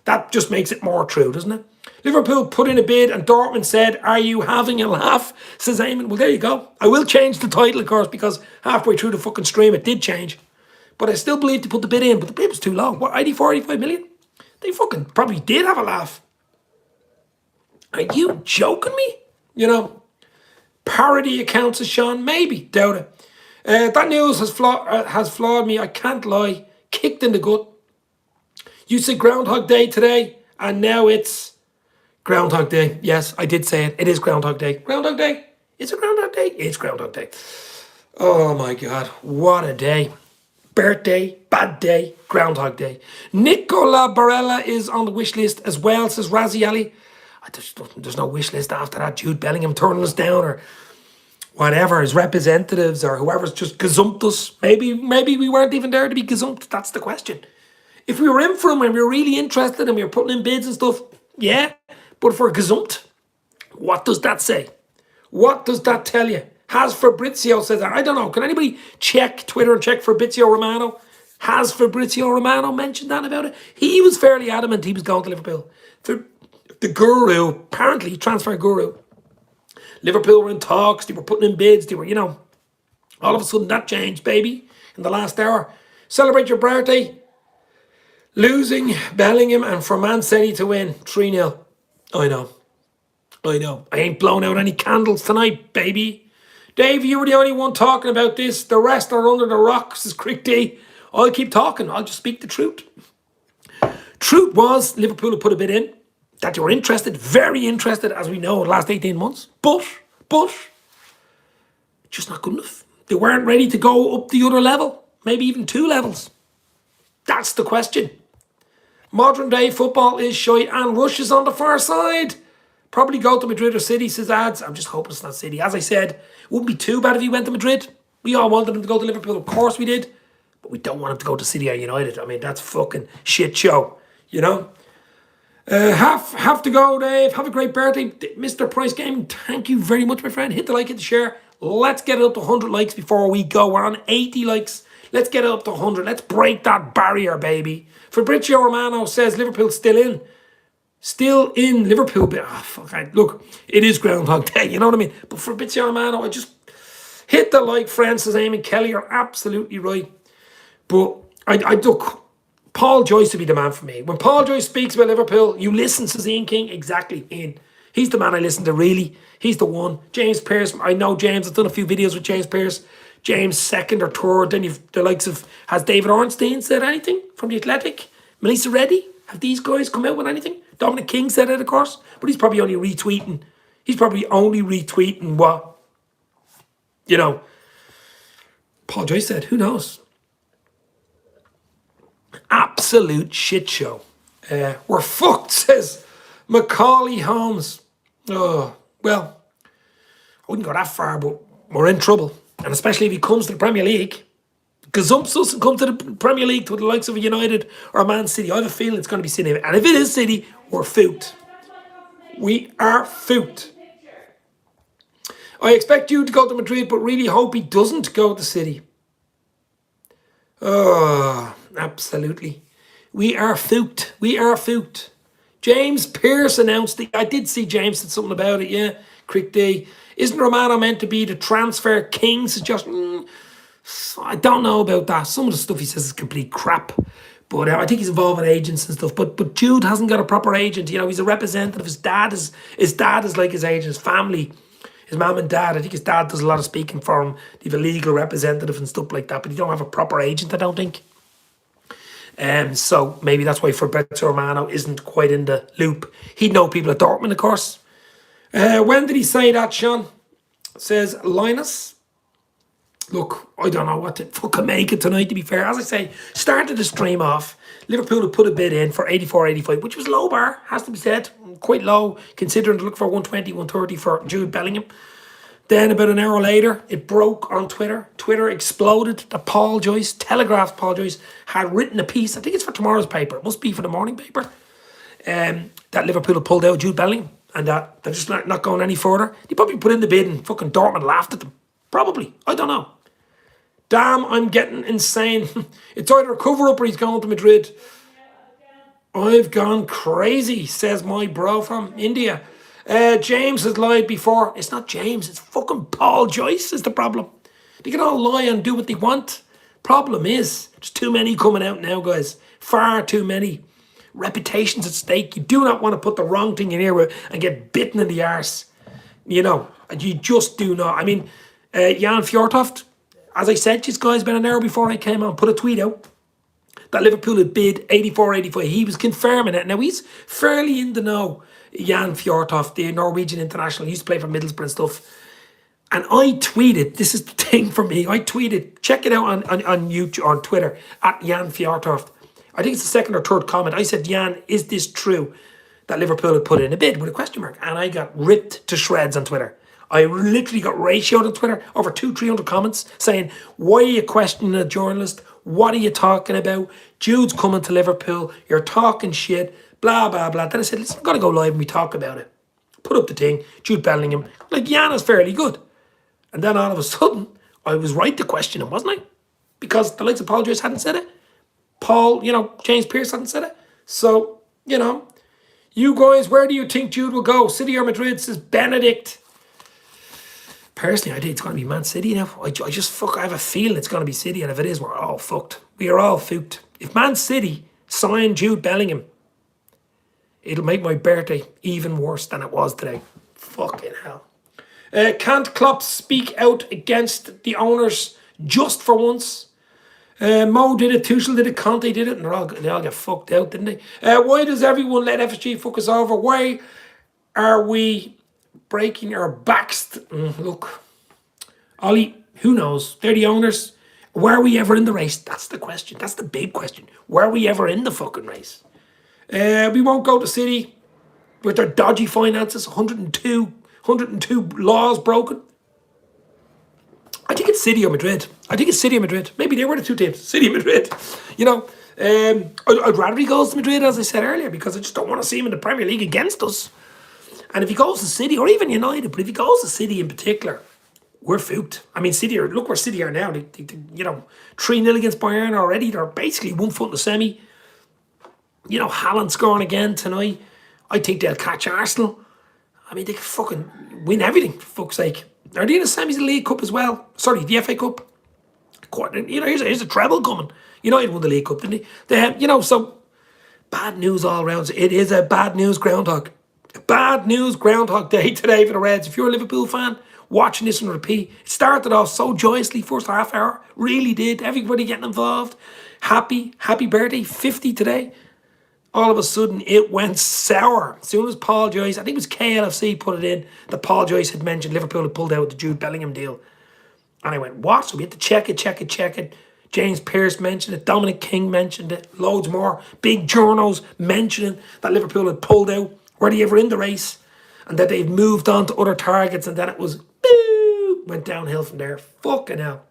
[SPEAKER 1] That just makes it more true, doesn't it? Liverpool put in a bid and Dortmund said, "Are you having a laugh?" Says Eamon. Well, there you go. I will change the title, of course, because halfway through the fucking stream it did change. But I still believe to put the bid in, but the bid was too low. What, 84, 85 million? They fucking probably did have a laugh. Are you joking me? You know, parody accounts of Sean? Maybe. Doubt it. That news has flawed me. I can't lie. Kicked in the gut. You said Groundhog Day today, and now it's Groundhog Day. Yes, I did say it. It is Groundhog Day. Groundhog Day? Is it Groundhog Day? It's Groundhog Day. Oh my God. What a day. Birthday, bad day, Groundhog Day. Nicola Barella is on the wish list as well, says Razzie Ali. There's no wish list after that. Jude Bellingham turning us down or whatever, his representatives or whoever's just gazumped us. Maybe we weren't even there to be gazumped. That's the question. If we were in for him and we were really interested and we were putting in bids and stuff, yeah. But if we're gazumped, what does that say? What does that tell you? Has Fabrizio said that? I don't know. Can anybody check Twitter and check Fabrizio Romano? Has Fabrizio Romano mentioned that about it? He was fairly adamant he was going to Liverpool. The guru, apparently, transfer guru. Liverpool were in talks. They were putting in bids. They were, all of a sudden that changed, baby, in the last hour. Celebrate your birthday. Losing Bellingham and for Man City to win 3-0. I know. I ain't blown out any candles tonight, baby. Dave, you were the only one talking about this. The rest are under the rocks, says Crick D. I'll keep talking. I'll just speak the truth. Truth was Liverpool had put a bid in. That they were interested, very interested, as we know, in the last 18 months. But, just not good enough. They weren't ready to go up the other level. Maybe even 2 levels. That's the question. Modern day football is shite and Rush is on the far side. Probably go to Madrid or City, says Ads. I'm just hoping it's not City. As I said, it wouldn't be too bad if he went to Madrid. We all wanted him to go to Liverpool. Of course we did. But we don't want him to go to City or United. I mean, that's fucking shit show. Have to go, Dave. Have a great birthday. Mr. Price Gaming, thank you very much, my friend. Hit the like, hit the share. Let's get it up to 100 likes before we go. We're on 80 likes. Let's get it up to 100. Let's break that barrier, baby. Fabrizio Romano says Liverpool's still in. Still in Liverpool. Look, it is Groundhog Day, you know what I mean? But Fabrizio Romano, I just hit the like, friend, says Eamon Kelly. You're absolutely right. But I look, Paul Joyce would be the man for me. When Paul Joyce speaks about Liverpool, you listen, says Ian King. Exactly, Ian. He's the man I listen to, really. He's the one. James Pearce, I know James. I've done a few videos with James Pearce. James second or third. Then you've the likes of, has David Ornstein said anything from The Athletic? Melissa Reddy? Have these guys come out with anything? Dominic King said it, of course. But he's probably only retweeting. What, Paul Joyce said. Who knows? Absolute shit show. We're fucked, says Macaulay Holmes. Oh, well, I wouldn't go that far, but we're in trouble. And especially if he comes to the Premier League. Gazumps us and come to the Premier League to the likes of a United or a Man City. I have a feeling it's going to be City. And if it is City, we're fooked. We are fooked. I expect you to go to Madrid, but really hope he doesn't go to City. Oh, absolutely. We are fooked. We are fooked. James Pearce announced it. I did see James said something about it, yeah. Crick D. Isn't Romano meant to be the transfer king? Suggestion. I don't know about that. Some of the stuff he says is complete crap. But I think he's involved with agents and stuff. But Jude hasn't got a proper agent. He's a representative. His dad is like his agent. His family His mum and dad, I think his dad does a lot of speaking for him. They have a legal representative and stuff like that, but he don't have a proper agent, I don't think. So maybe that's why Fabrizio Romano isn't quite in the loop. He'd know people at Dortmund, of course. When did he say that, Sean? Says Linus. Look, I don't know what to fucking make it tonight, to be fair. As I say, started the stream off. Liverpool had put a bid in for 84-85, which was low bar, has to be said. Quite low, considering to look for 120, 130 for Jude Bellingham. Then about an hour later, it broke on Twitter. Twitter exploded that Paul Joyce, Telegraph's Paul Joyce, had written a piece, I think it's for tomorrow's paper, it must be for the morning paper, that Liverpool had pulled out Jude Bellingham and that they're just not going any further. They probably put in the bid and fucking Dortmund laughed at them. Probably. I don't know. Damn, I'm getting insane. It's either a cover-up or he's going to Madrid. I've gone crazy, says my bro from India. James has lied before. It's not James, it's fucking Paul Joyce is the problem. They can all lie and do what they want. Problem is, there's too many coming out now, guys. Far too many. Reputations at stake. You do not want to put the wrong thing in here and get bitten in the arse. You know, you just do not. I mean, Jan Fjortoft, as I said, this guy's been an hour before I came on, put a tweet out that Liverpool had bid 84-85. He was confirming it. Now, he's fairly in the know, Jan Fjortoft, the Norwegian international. He used to play for Middlesbrough and stuff. And I tweeted, this is the thing for me, I tweeted, check it out on YouTube, on Twitter, at Jan Fjortoft. I think it's the second or third comment. I said, Jan, is this true that Liverpool had put in a bid with a question mark? And I got ripped to shreds on Twitter. I literally got ratioed on Twitter, over 200-300 comments saying, why are you questioning a journalist? What are you talking about? Jude's coming to Liverpool. You're talking shit. Blah, blah, blah. Then I said, listen, I've got to go live and we talk about it. Put up the thing. Jude Bellingham. Like, Jan is fairly good. And then all of a sudden, I was right to question him, wasn't I? Because the likes of Paul Joyce hadn't said it. Paul, James Pearce hadn't said it. So, you guys, where do you think Jude will go? City or Madrid, says Benedict. Personally, I think it's going to be Man City now. I have a feeling it's going to be City, and if it is, we're all fucked. We are all fucked. If Man City sign Jude Bellingham, it'll make my birthday even worse than it was today. Fucking hell. Can't Klopp speak out against the owners just for once? Mo did it, Tuchel did it, Conte did it, and they all get fucked out, didn't they? Why does everyone let FSG fuck us over? Why are we breaking our backs? Look, Ollie, who knows? They're the owners. Were we ever in the race? That's the question. That's the big question. Were we ever in the fucking race? We won't go to City with their dodgy finances, 102 laws broken. I think it's City or Madrid. Maybe they were the two teams, City and Madrid. I'd rather he goes to Madrid, as I said earlier, because I just don't want to see him in the Premier League against us. And if he goes to City, or even United, but if he goes to City in particular, we're fooked. I mean, look where City are now. They 3-0 against Bayern already. They're basically 1 foot in the semi. Haaland scoring again tonight. I think they'll catch Arsenal. I mean, they can fucking win everything, for fuck's sake. Are they in the semis of the League Cup as well? Sorry, the FA Cup. Here's a treble coming. United won the League Cup, didn't they? So bad news all around. It is a bad news groundhog. A bad news groundhog day today for the Reds. If you're a Liverpool fan, watching this on repeat, it started off so joyously, first half hour. Really did. Everybody getting involved. Happy birthday, 50 today. All of a sudden, it went sour. As soon as Paul Joyce, I think it was KLFC put it in, that Paul Joyce had mentioned Liverpool had pulled out the Jude Bellingham deal. And I went, what? So we had to check it. James Pearce mentioned it. Dominic King mentioned it. Loads more. Big journos mentioning that Liverpool had pulled out. Were they ever in the race? And that they've moved on to other targets, and then it was, went downhill from there. Fucking hell.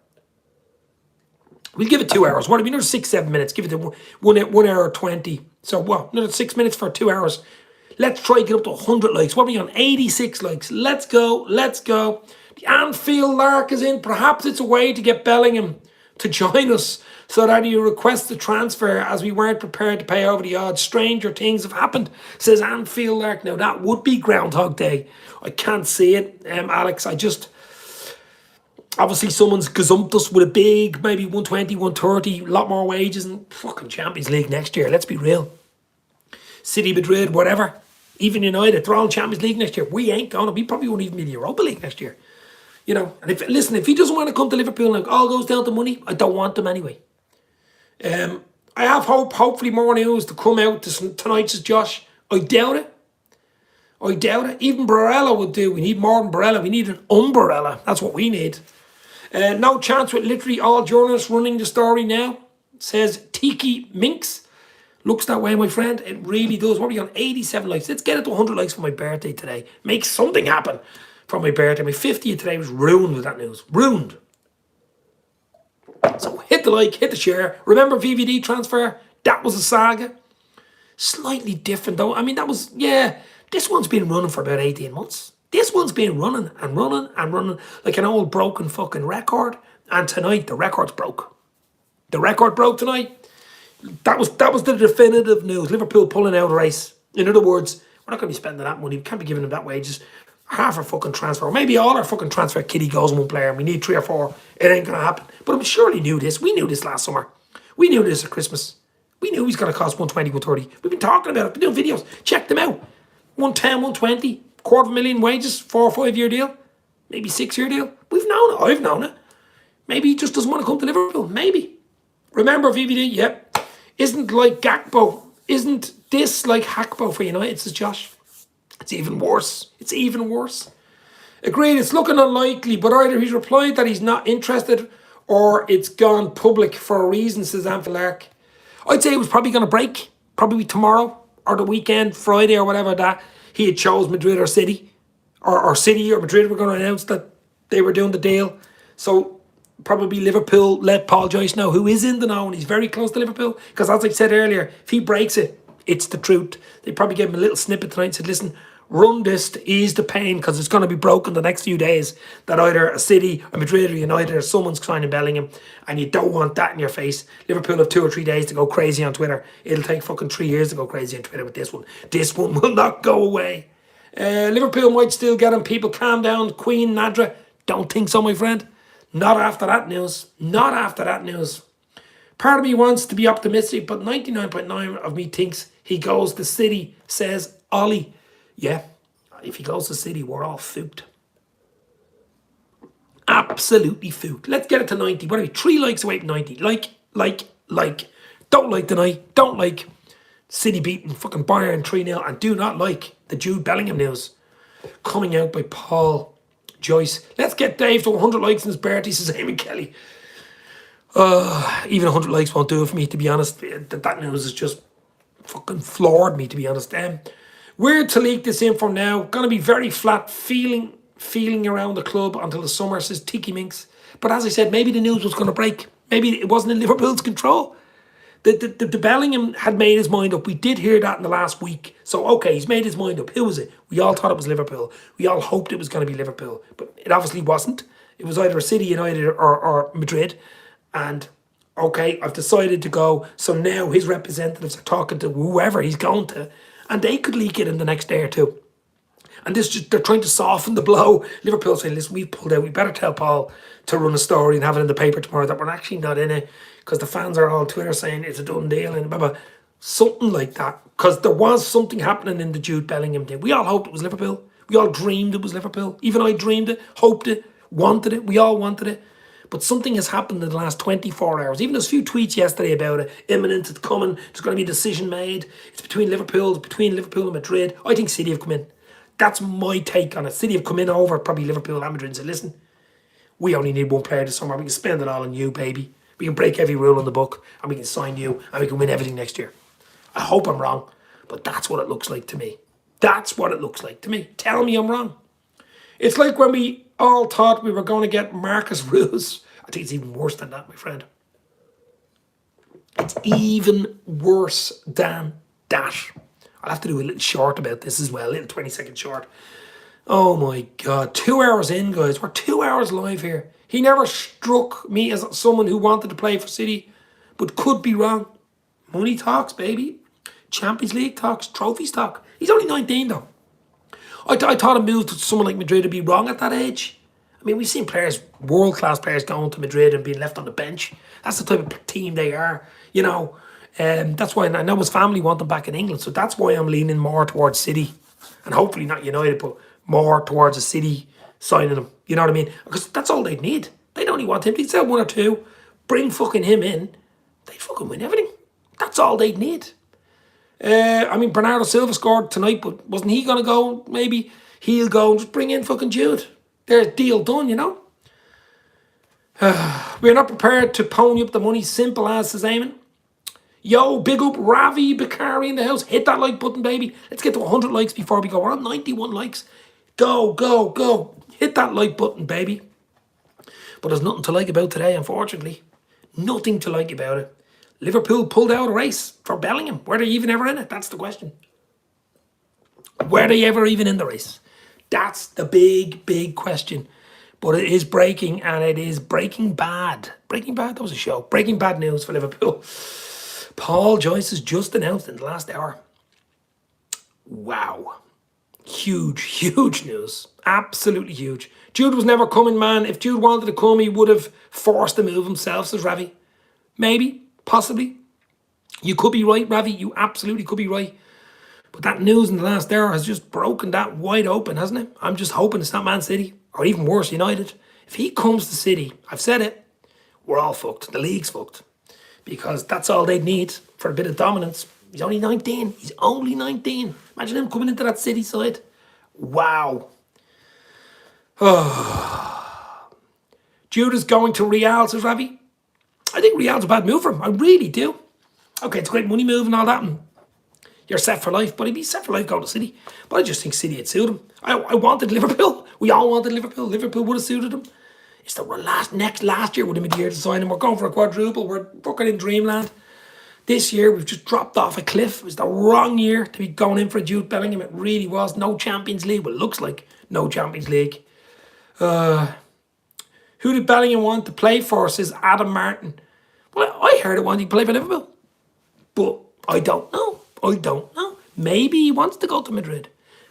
[SPEAKER 1] We'll give it 2 hours. What do we another 6-7 minutes? Give it to 1 hour 20. So what? Another 6 minutes for 2 hours. Let's try to get up to 100 likes. What are we on? 86 likes. Let's go. The Anfield lark is in. Perhaps it's a way to get Bellingham to join us so that he requests the transfer as we weren't prepared to pay over the odds. Stranger things have happened, says Anfield lark. Now that would be Groundhog Day. I can't see it, Alex. Obviously, someone's gazumped us with a big, maybe 120, 130, a lot more wages, and fucking Champions League next year. Let's be real. City, Madrid, whatever. Even United, they're all in Champions League next year. We ain't going to. We probably won't even be in the Europa League next year. You know, and if he doesn't want to come to Liverpool and all goes down to money, I don't want him anyway. I have hopefully more news to come out tonight, says Josh. I doubt it. Even Barella would do. We need more than Barella. We need an umbrella. That's what we need. No chance with literally all journalists running the story now, says Tiki Minx. Looks that way, my friend. It really does. What are we on? 87 likes. Let's get it to 100 likes for my birthday today. Make something happen for my birthday. My 50th today was ruined with that news. Ruined. So hit the like, hit the share. Remember VVD transfer? That was a saga. Slightly different though. I mean, that was, yeah. This one's been running for about 18 months. This one's been running and running and running like an old broken fucking record. And tonight, the record's broke. The record broke tonight. That was the definitive news. Liverpool pulling out a race. In other words, we're not going to be spending that money. We can't be giving them that wages. Half our fucking transfer, or maybe all our fucking transfer kitty goes on one player and we need 3 or 4. It ain't going to happen. But we surely knew this. We knew this last summer. We knew this at Christmas. We knew he's going to cost 120, 130. We've been talking about it. We've been doing videos. Check them out. 110, 120, $250,000 wages, 4 or 5 year deal. Maybe 6 year deal. We've known it. I've known it. Maybe he just doesn't want to come to Liverpool. Maybe. Remember VVD? Yep. Isn't like Gakpo. Isn't this like Hackpo for United, says Josh. It's even worse. It's even worse. Agreed, it's looking unlikely, but either he's replied that he's not interested or it's gone public for a reason, says Anfield Ark. I'd say it was probably going to break. Probably tomorrow or the weekend, Friday or whatever that he had chose Madrid or City. Or City or Madrid were going to announce that they were doing the deal. So probably Liverpool let Paul Joyce know, who is in the know, and he's very close to Liverpool. Because as I said earlier, if he breaks it, it's the truth. They probably gave him a little snippet tonight and said, listen, run this to ease the pain because it's going to be broken the next few days that either a City, a Madrid or United or someone's signing Bellingham, and you don't want that in your face. Liverpool have 2 or 3 days to go crazy on Twitter. It'll take fucking 3 years to go crazy on Twitter with this one. This one will not go away. Liverpool might still get him. People calm down. Queen, Nadra. Don't think so, my friend. Not after that news. Not after that news. Part of me wants to be optimistic, but 99.9 of me thinks he goes to City, says Ollie. Yeah, if he goes to City, we're all fooked. Absolutely fooked. Let's get it to 90. What are we? 3 likes away from 90. Like. Don't like tonight. Don't like City beating fucking Bayern 3-0. And do not like the Jude Bellingham news coming out by Paul Joyce. Let's get Dave to 100 likes in his birthday, says Eamon Kelly. Even 100 likes won't do it for me, to be honest. That news has just fucking floored me, to be honest. Weird to leak this in from now. Gonna be very flat feeling around the club until the summer, says Tiki Minx. But as I said, maybe the news was going to break. Maybe it wasn't in Liverpool's control. The Bellingham had made his mind up. We did hear that in the last week. So, okay, he's made his mind up. Who was it? We all thought it was Liverpool. We all hoped it was going to be Liverpool. But it obviously wasn't. It was either a City, United or Madrid. And, okay, I've decided to go. So now his representatives are talking to whoever he's going to. And they could leak it in the next day or two. And they're trying to soften the blow. Liverpool saying, listen, we've pulled out. We better tell Paul to run a story and have it in the paper tomorrow that we're actually not in it. Because the fans are all on Twitter saying it's a done deal and blah, blah. Something like that. Because there was something happening in the Jude Bellingham thing. We all hoped it was Liverpool. We all dreamed it was Liverpool. Even I dreamed it, hoped it, wanted it. We all wanted it. But something has happened in the last 24 hours. Even there's a few tweets yesterday about it. Imminent, it's coming. There's going to be a decision made. It's between Liverpool and Madrid. I think City have come in. That's my take on it. City have come in over probably Liverpool and Madrid and said, listen, we only need one player this summer. We can spend it all on you, baby. We can break every rule in the book and we can sign you and we can win everything next year. I hope I'm wrong, but that's what it looks like to me. That's what it looks like to me. Tell me I'm wrong. It's like when we all thought we were going to get Marcus Roos. I think it's even worse than that, my friend. It's even worse than that. I'll have to do a little short about this as well, a little 20-second short. Oh my God, 2 hours in, guys. We're 2 hours live here. He never struck me as someone who wanted to play for City, but could be wrong. Money talks, baby. Champions League talks, trophies talk. He's only 19 though. I thought a move to someone like Madrid would be wrong at that age. I mean, we've seen players, world-class players going to Madrid and being left on the bench. That's the type of team they are, you know. That's why I know his family want him back in England. So that's why I'm leaning more towards City. and hopefully not United, but more towards a City signing him. You know what I mean? Because that's all they'd need. They'd only want him. They'd sell one or two, bring fucking him in. They'd fucking win everything. That's all they'd need. I mean, Bernardo Silva scored tonight, but wasn't he going to go? Maybe he'll go and just bring in fucking Jude. There's deal done, you know? We're not prepared to pony up the money, simple as, says Eamon. Yo, big up Ravi Bakari in the house. Hit that like button, baby. Let's get to 100 likes before we go. We're on 91 likes. Go, go, go. Hit that like button, baby. But there's nothing to like about today, unfortunately. Nothing to like about it. Liverpool pulled out a race for Bellingham. Were they even ever in it? That's the question. Were they ever even in the race? That's the big, big question. But it is breaking, and it is breaking bad. Breaking Bad, that was a show. Breaking bad news for Liverpool. Paul Joyce has just announced in the last hour. Wow. Huge, huge news. Absolutely huge. Jude was never coming, man. If Jude wanted to come, he would have forced the move himself, says Ravi. Maybe. Possibly. You could be right, Ravi. You absolutely could be right. But that news in the last hour has just broken that wide open, hasn't it? I'm just hoping it's not Man City. Or even worse, United. If he comes to City, I've said it, we're all fucked. The league's fucked. Because that's all they'd need for a bit of dominance. He's only 19. He's only 19. Imagine him coming into that City side. Wow. Jude is going to Real, says Ravi. I think Real's a bad move for him. I really do. Okay, it's a great money move and all that. And you're set for life. But he'd be set for life going to City. But I just think City would suit him. I wanted Liverpool. We all wanted Liverpool. Liverpool would have suited him. It's the last year would have been the year to sign him. We're going for a quadruple. We're fucking in dreamland. This year, we've just dropped off a cliff. It was the wrong year to be going in for Jude Bellingham. It really was. No Champions League. Well, it looks like no Champions League. Who did Bellingham want to play for, says Adam Martin. Well, I heard it wanted to play for Liverpool. But I don't know. Maybe he wants to go to Madrid.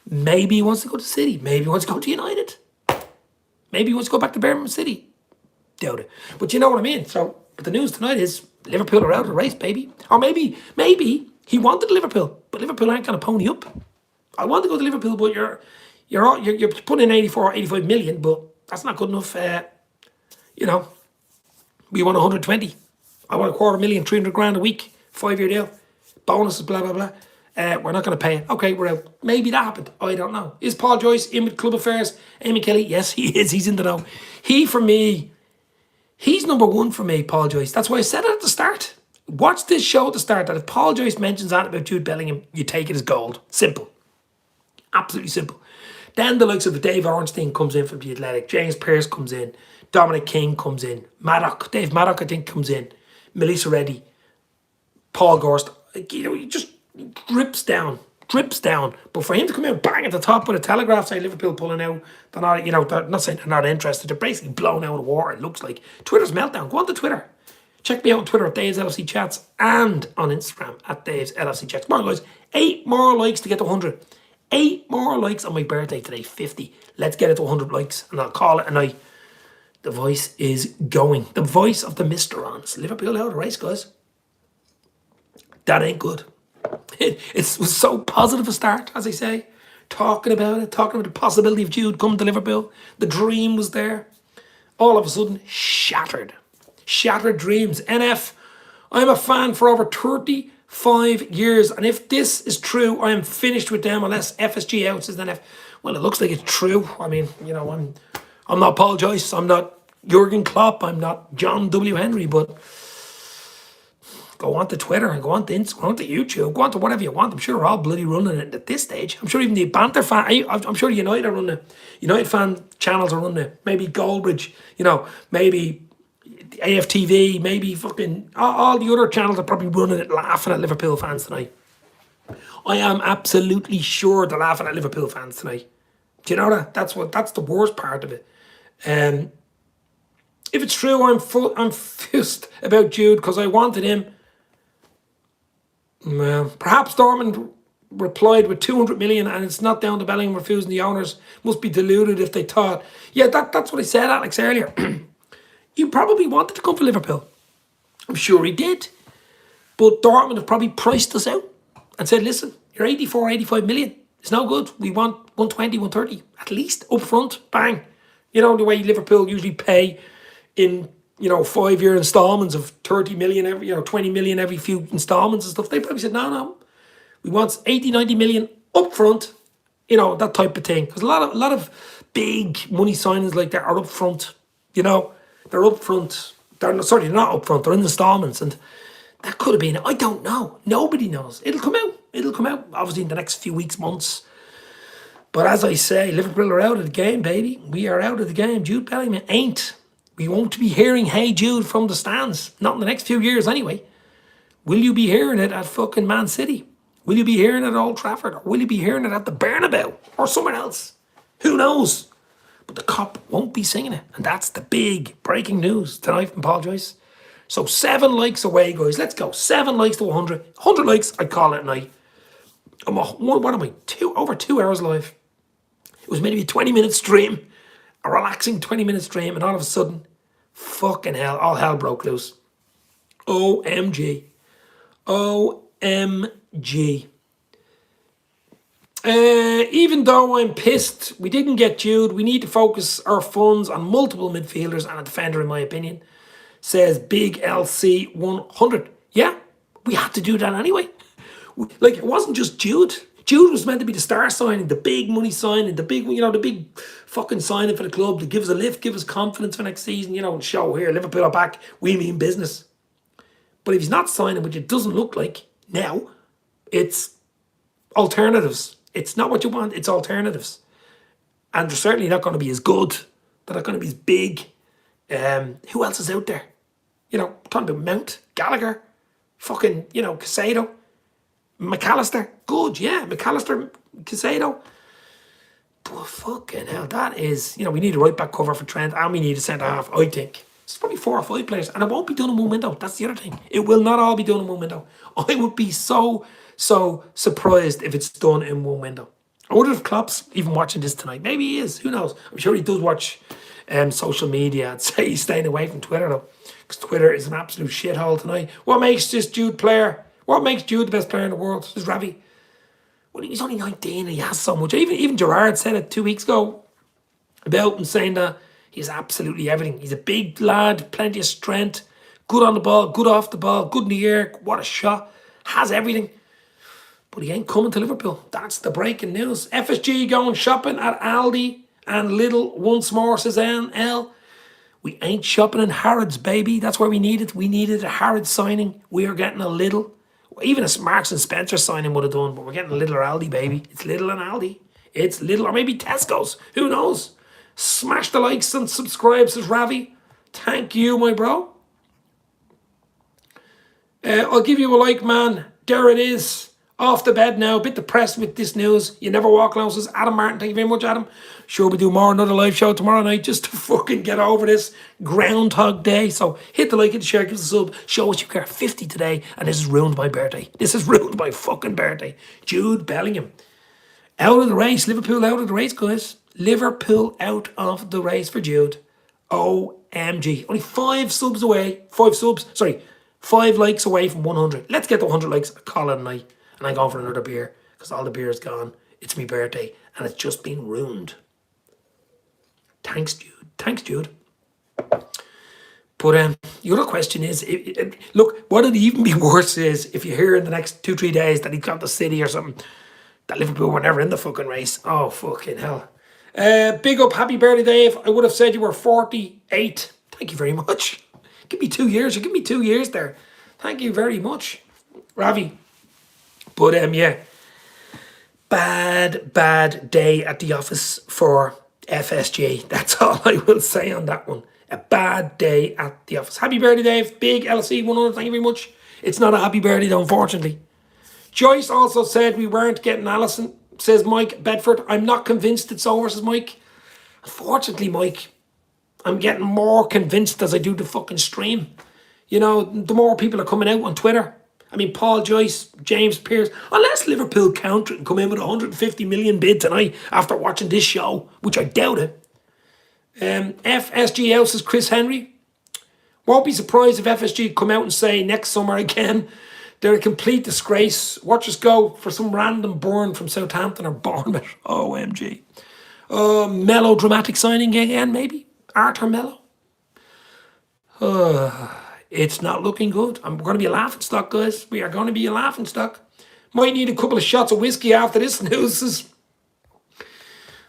[SPEAKER 1] Maybe he wants to go to City. Maybe he wants to go to United. Maybe he wants to go back to Birmingham City. Doubt it. But you know what I mean. So, but the news tonight is Liverpool are out of the race, baby. Or maybe he wanted Liverpool, but Liverpool aren't going to pony up. I want to go to Liverpool, but you're putting in 84, 85 million, but that's not good enough. You know, we want 120. I want 250,000, 300 grand a week, 5-year deal, bonuses, blah blah blah. We're not going to pay it. Okay, we're out. Maybe that happened. I don't know. Is Paul Joyce in with Club Affairs? Amy Kelly? Yes, he is. He's in the know. For me, he's number one for me, Paul Joyce. That's why I said it at the start. Watch this show at the start that if Paul Joyce mentions that about Jude Bellingham, you take it as gold. Simple. Absolutely simple. Then the likes of Dave Ornstein comes in from The Athletic. James Pearce comes in. Dominic King comes in. Dave Maddock, I think, comes in. Melissa Reddy. Paul Gorst. You know, he just drips down. But for him to come out bang at the top with a Telegraph saying Liverpool pulling out, they're not, they're not saying they're not interested. They're basically blown out of the water, it looks like. Twitter's meltdown. Go on to Twitter. Check me out on Twitter at Dave's LFC Chats and on Instagram at Dave's LFC Chats. Come on, guys. 8 more likes to get to 100. 8 more likes on my birthday today, 50. Let's get it to 100 likes and I'll call it a night. The voice is going. The voice of the Mr. Ons. Liverpool out of the race, guys. That ain't good. It was so positive a start, as I say. Talking about the possibility of Jude coming to Liverpool. The dream was there. All of a sudden, shattered. Shattered dreams. NF, I'm a fan for over 35 years. And if this is true, I am finished with them unless FSG out, says NF. Well, it looks like it's true. I mean, I'm not Paul Joyce. I'm not Jurgen Klopp. I'm not John W. Henry, but go on to Twitter and go on to Instagram, go on to YouTube, go on to whatever you want. I'm sure we're all bloody running it at this stage. I'm sure even the banter fan, I'm sure United are running it. United fan channels are running it. Maybe Goldbridge, maybe AFTV, maybe fucking all the other channels are probably running it, laughing at Liverpool fans tonight. I am absolutely sure they're laughing at Liverpool fans tonight. Do you know that? That's the worst part of it. If it's true, I'm fused about Jude because I wanted him. Well, perhaps Dortmund replied with 200 million and it's not down to Bellingham refusing. The owners must be deluded if they thought. Yeah, that's what I said, Alex, earlier. He probably wanted to come for Liverpool. I'm sure he did. But Dortmund have probably priced us out and said, listen, you're 84, 85 million. It's no good. We want 120, 130 at least up front. Bang. You know, the way Liverpool usually pay in, 5-year installments of 30 million every, 20 million every few installments and stuff. They probably said, no. We want 80, 90 million up front. That type of thing. Because a lot of big money signings like that are up front. They're up front. They're not up front. They're in installments. And that could have been, I don't know. Nobody knows. It'll come out. Obviously in the next few weeks, months. But as I say, Liverpool are out of the game, baby. We are out of the game. Jude Bellingham ain't. We won't be hearing Hey Jude from the stands. Not in the next few years anyway. Will you be hearing it at fucking Man City? Will you be hearing it at Old Trafford? Or will you be hearing it at the Bernabeu? Or somewhere else? Who knows? But the cop won't be singing it. And that's the big breaking news tonight from Paul Joyce. So 7 likes away, guys. Let's go. 7 likes to 100. 100 likes, I'd call it a night. What am I? Over 2 hours live. It was meant to be a 20-minute stream. A relaxing 20-minute stream. And all of a sudden, fucking hell, all hell broke loose. OMG. OMG. Even though I'm pissed we didn't get Jude, we need to focus our funds on multiple midfielders and a defender, in my opinion, says Big LC 100. Yeah, we had to do that anyway. Like, it wasn't just Jude. Jude was meant to be the star signing, the big money signing, the big fucking signing for the club that gives a lift, give us confidence for next season, and show here, Liverpool are back, we mean business. But if he's not signing, which it doesn't look like now, it's alternatives. It's not what you want, it's alternatives. And they're certainly not going to be as good. They're not going to be as big. Who else is out there? Talking about Mount, Gallagher, fucking, Casado, McAllister. Good, yeah, McAllister, Casado. But fucking hell, that is, we need a right back cover for Trent and we need a centre half, I think. It's probably 4 or 5 players and it won't be done in one window. That's the other thing. It will not all be done in one window. I would be so surprised if it's done in one window. I wonder if Klopp's even watching this tonight. Maybe he is. Who knows? I'm sure he does watch social media and say he's staying away from Twitter though. Because Twitter is an absolute shithole tonight. What makes this Jude player? What makes Jude the best player in the world? This is Ravi. Well, he's only 19 and he has so much. Even Gerrard said it 2 weeks ago about him, saying that he's absolutely everything. He's a big lad, plenty of strength, good on the ball, good off the ball, good in the air, what a shot, has everything. But he ain't coming to Liverpool. That's the breaking news. FSG going shopping at Aldi and Lidl once more, says NL. We ain't shopping in Harrods, baby. That's where we need it. We needed a Harrods signing. We are getting a Lidl. Even a Marks and Spencer signing would have done, but we're getting a Lidl or Aldi, baby. It's Lidl and Aldi. It's Lidl or maybe Tesco's. Who knows? Smash the likes and subscribe, says Ravi. Thank you, my bro. I'll give you a like, man. There it is. Off the bed now. A bit depressed with this news. You never walk alone, says Adam Martin. Thank you very much, Adam. Sure, we do another live show tomorrow night just to fucking get over this Groundhog Day. So hit the like, hit the share, give us a sub. Show us you care. 50 today. And this has ruined my birthday. This has ruined my fucking birthday. Jude Bellingham. Out of the race. Liverpool out of the race, guys. Liverpool out of the race for Jude. OMG. Only 5 subs away. 5 likes away from 100. Let's get to 100 likes. I call it a night. And I'm going for another beer. Because all the beer is gone. It's my birthday. And it's just been ruined. Thanks, Jude. But the other question is, look, what would even be worse is if you hear in the next 2-3 days that he got the City or something, that Liverpool were never in the fucking race. Oh, fucking hell. Big up, happy birthday, Dave. I would have said you were 48. Thank you very much. Give me 2 years. You give me 2 years there. Thank you very much, Ravi. But yeah, bad day at the office for FSG. That's all I will say on that one. A bad day at the office. Happy birthday, Dave. Big LC 100. Thank you very much. It's not a happy birthday, though, unfortunately. Joyce also said we weren't getting Allison, says Mike Bedford. I'm not convinced it's over, says Mike. Unfortunately, Mike, I'm getting more convinced as I do the fucking stream. The more people are coming out on Twitter. I mean, Paul Joyce, James Pearce. Unless Liverpool counter and come in with a 150 million bid tonight after watching this show, which I doubt it. FSG out, says Chris Henry. Won't be surprised if FSG come out and say next summer again They're a complete disgrace. Watch us go for some random burn from Southampton or Bournemouth. OMG. Melodramatic signing again, maybe? Arthur Mello? It's not looking good. I'm going to be a laughing stock, guys. We are going to be a laughing stock. Might need a couple of shots of whiskey after this news.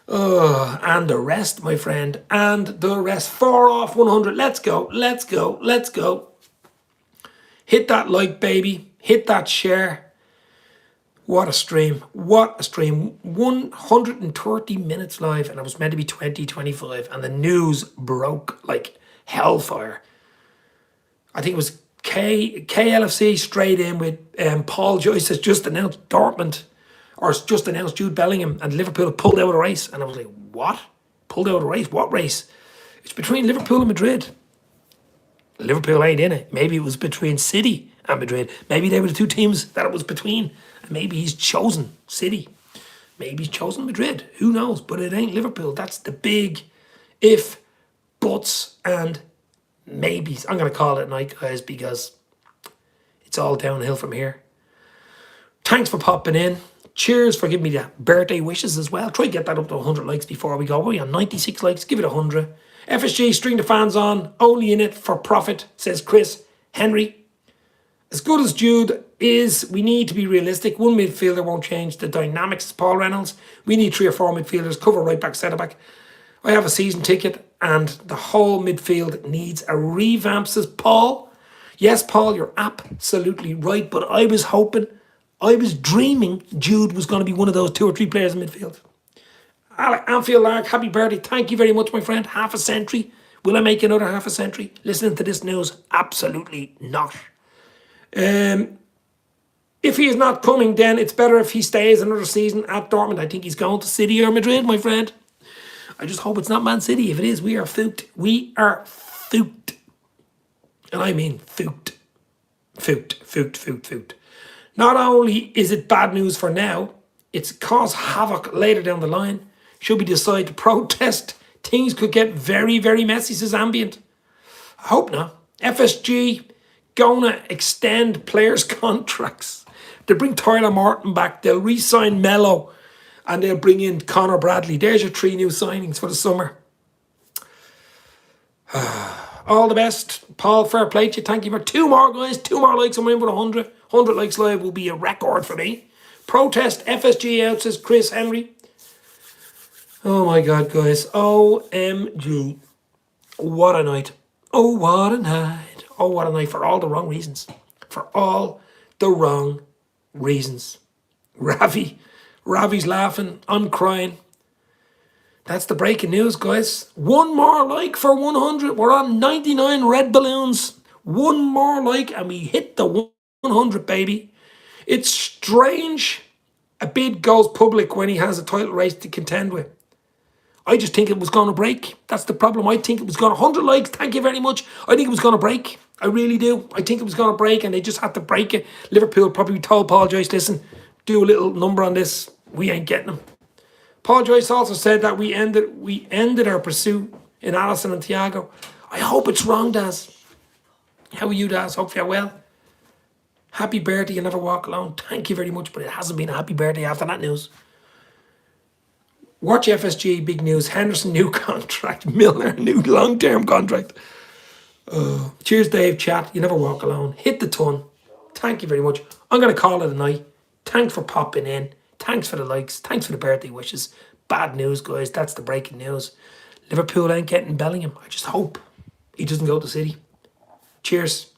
[SPEAKER 1] And the rest, my friend. And the rest. 4 off 100. Let's go. Let's go. Let's go. Hit that like, baby. Hit that share. What a stream. What a stream. 130 minutes live. And it was meant to be 20-25. And the news broke like hellfire. I think it was KLFC straight in with Paul Joyce has just announced Dortmund, or has just announced Jude Bellingham, and Liverpool pulled out of the race. And I was like, what? Pulled out of the race? What race? It's between Liverpool and Madrid. Liverpool ain't in it. Maybe it was between City and Madrid. Maybe they were the two teams that it was between. And maybe he's chosen City. Maybe he's chosen Madrid. Who knows? But it ain't Liverpool. That's the big if, buts, and maybes. I'm going to call it night, guys, because it's all downhill from here. Thanks for popping in. Cheers for giving me the birthday wishes as well. Try to get that up to 100 likes before we go. We're on 96 likes. Give it 100. FSG, string the fans on. Only in it for profit, says Chris Henry. As good as Jude is, we need to be realistic. One midfielder won't change the dynamics, Paul Reynolds. We need 3 or 4 midfielders, cover right back, centre back. I have a season ticket and the whole midfield needs a revamp, says Paul. Yes, Paul, you're absolutely right, but I was hoping, I was dreaming Jude was going to be one of those 2 or 3 players in midfield. Anfield Lark, happy birthday. Thank you very much, my friend. Half a century. Will I make another half a century? Listening to this news? Absolutely not. If he is not coming, then it's better if he stays another season at Dortmund. I think he's going to City or Madrid, my friend. I just hope it's not Man City. If it is, we are fooked. We are fooked. And I mean fooked. Fooked. Not only is it bad news for now, it's caused havoc later down the line. Should we decide to protest, things could get very, very messy, says Ambient. I hope not. FSG gonna extend players' contracts. They bring Tyler Martin back. They'll re-sign Mello. And they'll bring in Connor Bradley. There's your 3 new signings for the summer. All the best. Paul, fair play to you. Thank you for 2 more, guys. 2 more likes. I'm in with 100. 100 likes live will be a record for me. Protest FSG out, says Chris Henry. Oh my God, guys. OMG. What a night. Oh, what a night. Oh, what a night for all the wrong reasons. For all the wrong reasons. Ravi's laughing. I'm crying. That's the breaking news, guys. 1 more like for 100. We're on 99 red balloons. 1 more like and we hit the 100, baby. It's strange a bid goes public when he has a title race to contend with. I just think it was going to break. That's the problem. I think it was going to 100 likes. Thank you very much. I think it was going to break. I really do. I think it was going to break and they just had to break it. Liverpool probably told Paul Joyce, listen, do a little number on this. We ain't getting them. Paul Joyce also said that we ended our pursuit in Alisson and Thiago. I hope it's wrong, Daz. How are you, Daz? Hope you're well. Happy birthday, you never walk alone. Thank you very much, but it hasn't been a happy birthday after that news. Watch FSG, big news. Henderson, new contract. Milner, new long-term contract. Cheers, Dave, chat. You never walk alone. Hit the ton. Thank you very much. I'm going to call it a night. Thanks for popping in. Thanks for the likes. Thanks for the birthday wishes. Bad news, guys. That's the breaking news. Liverpool ain't getting Bellingham. I just hope he doesn't go to City. Cheers.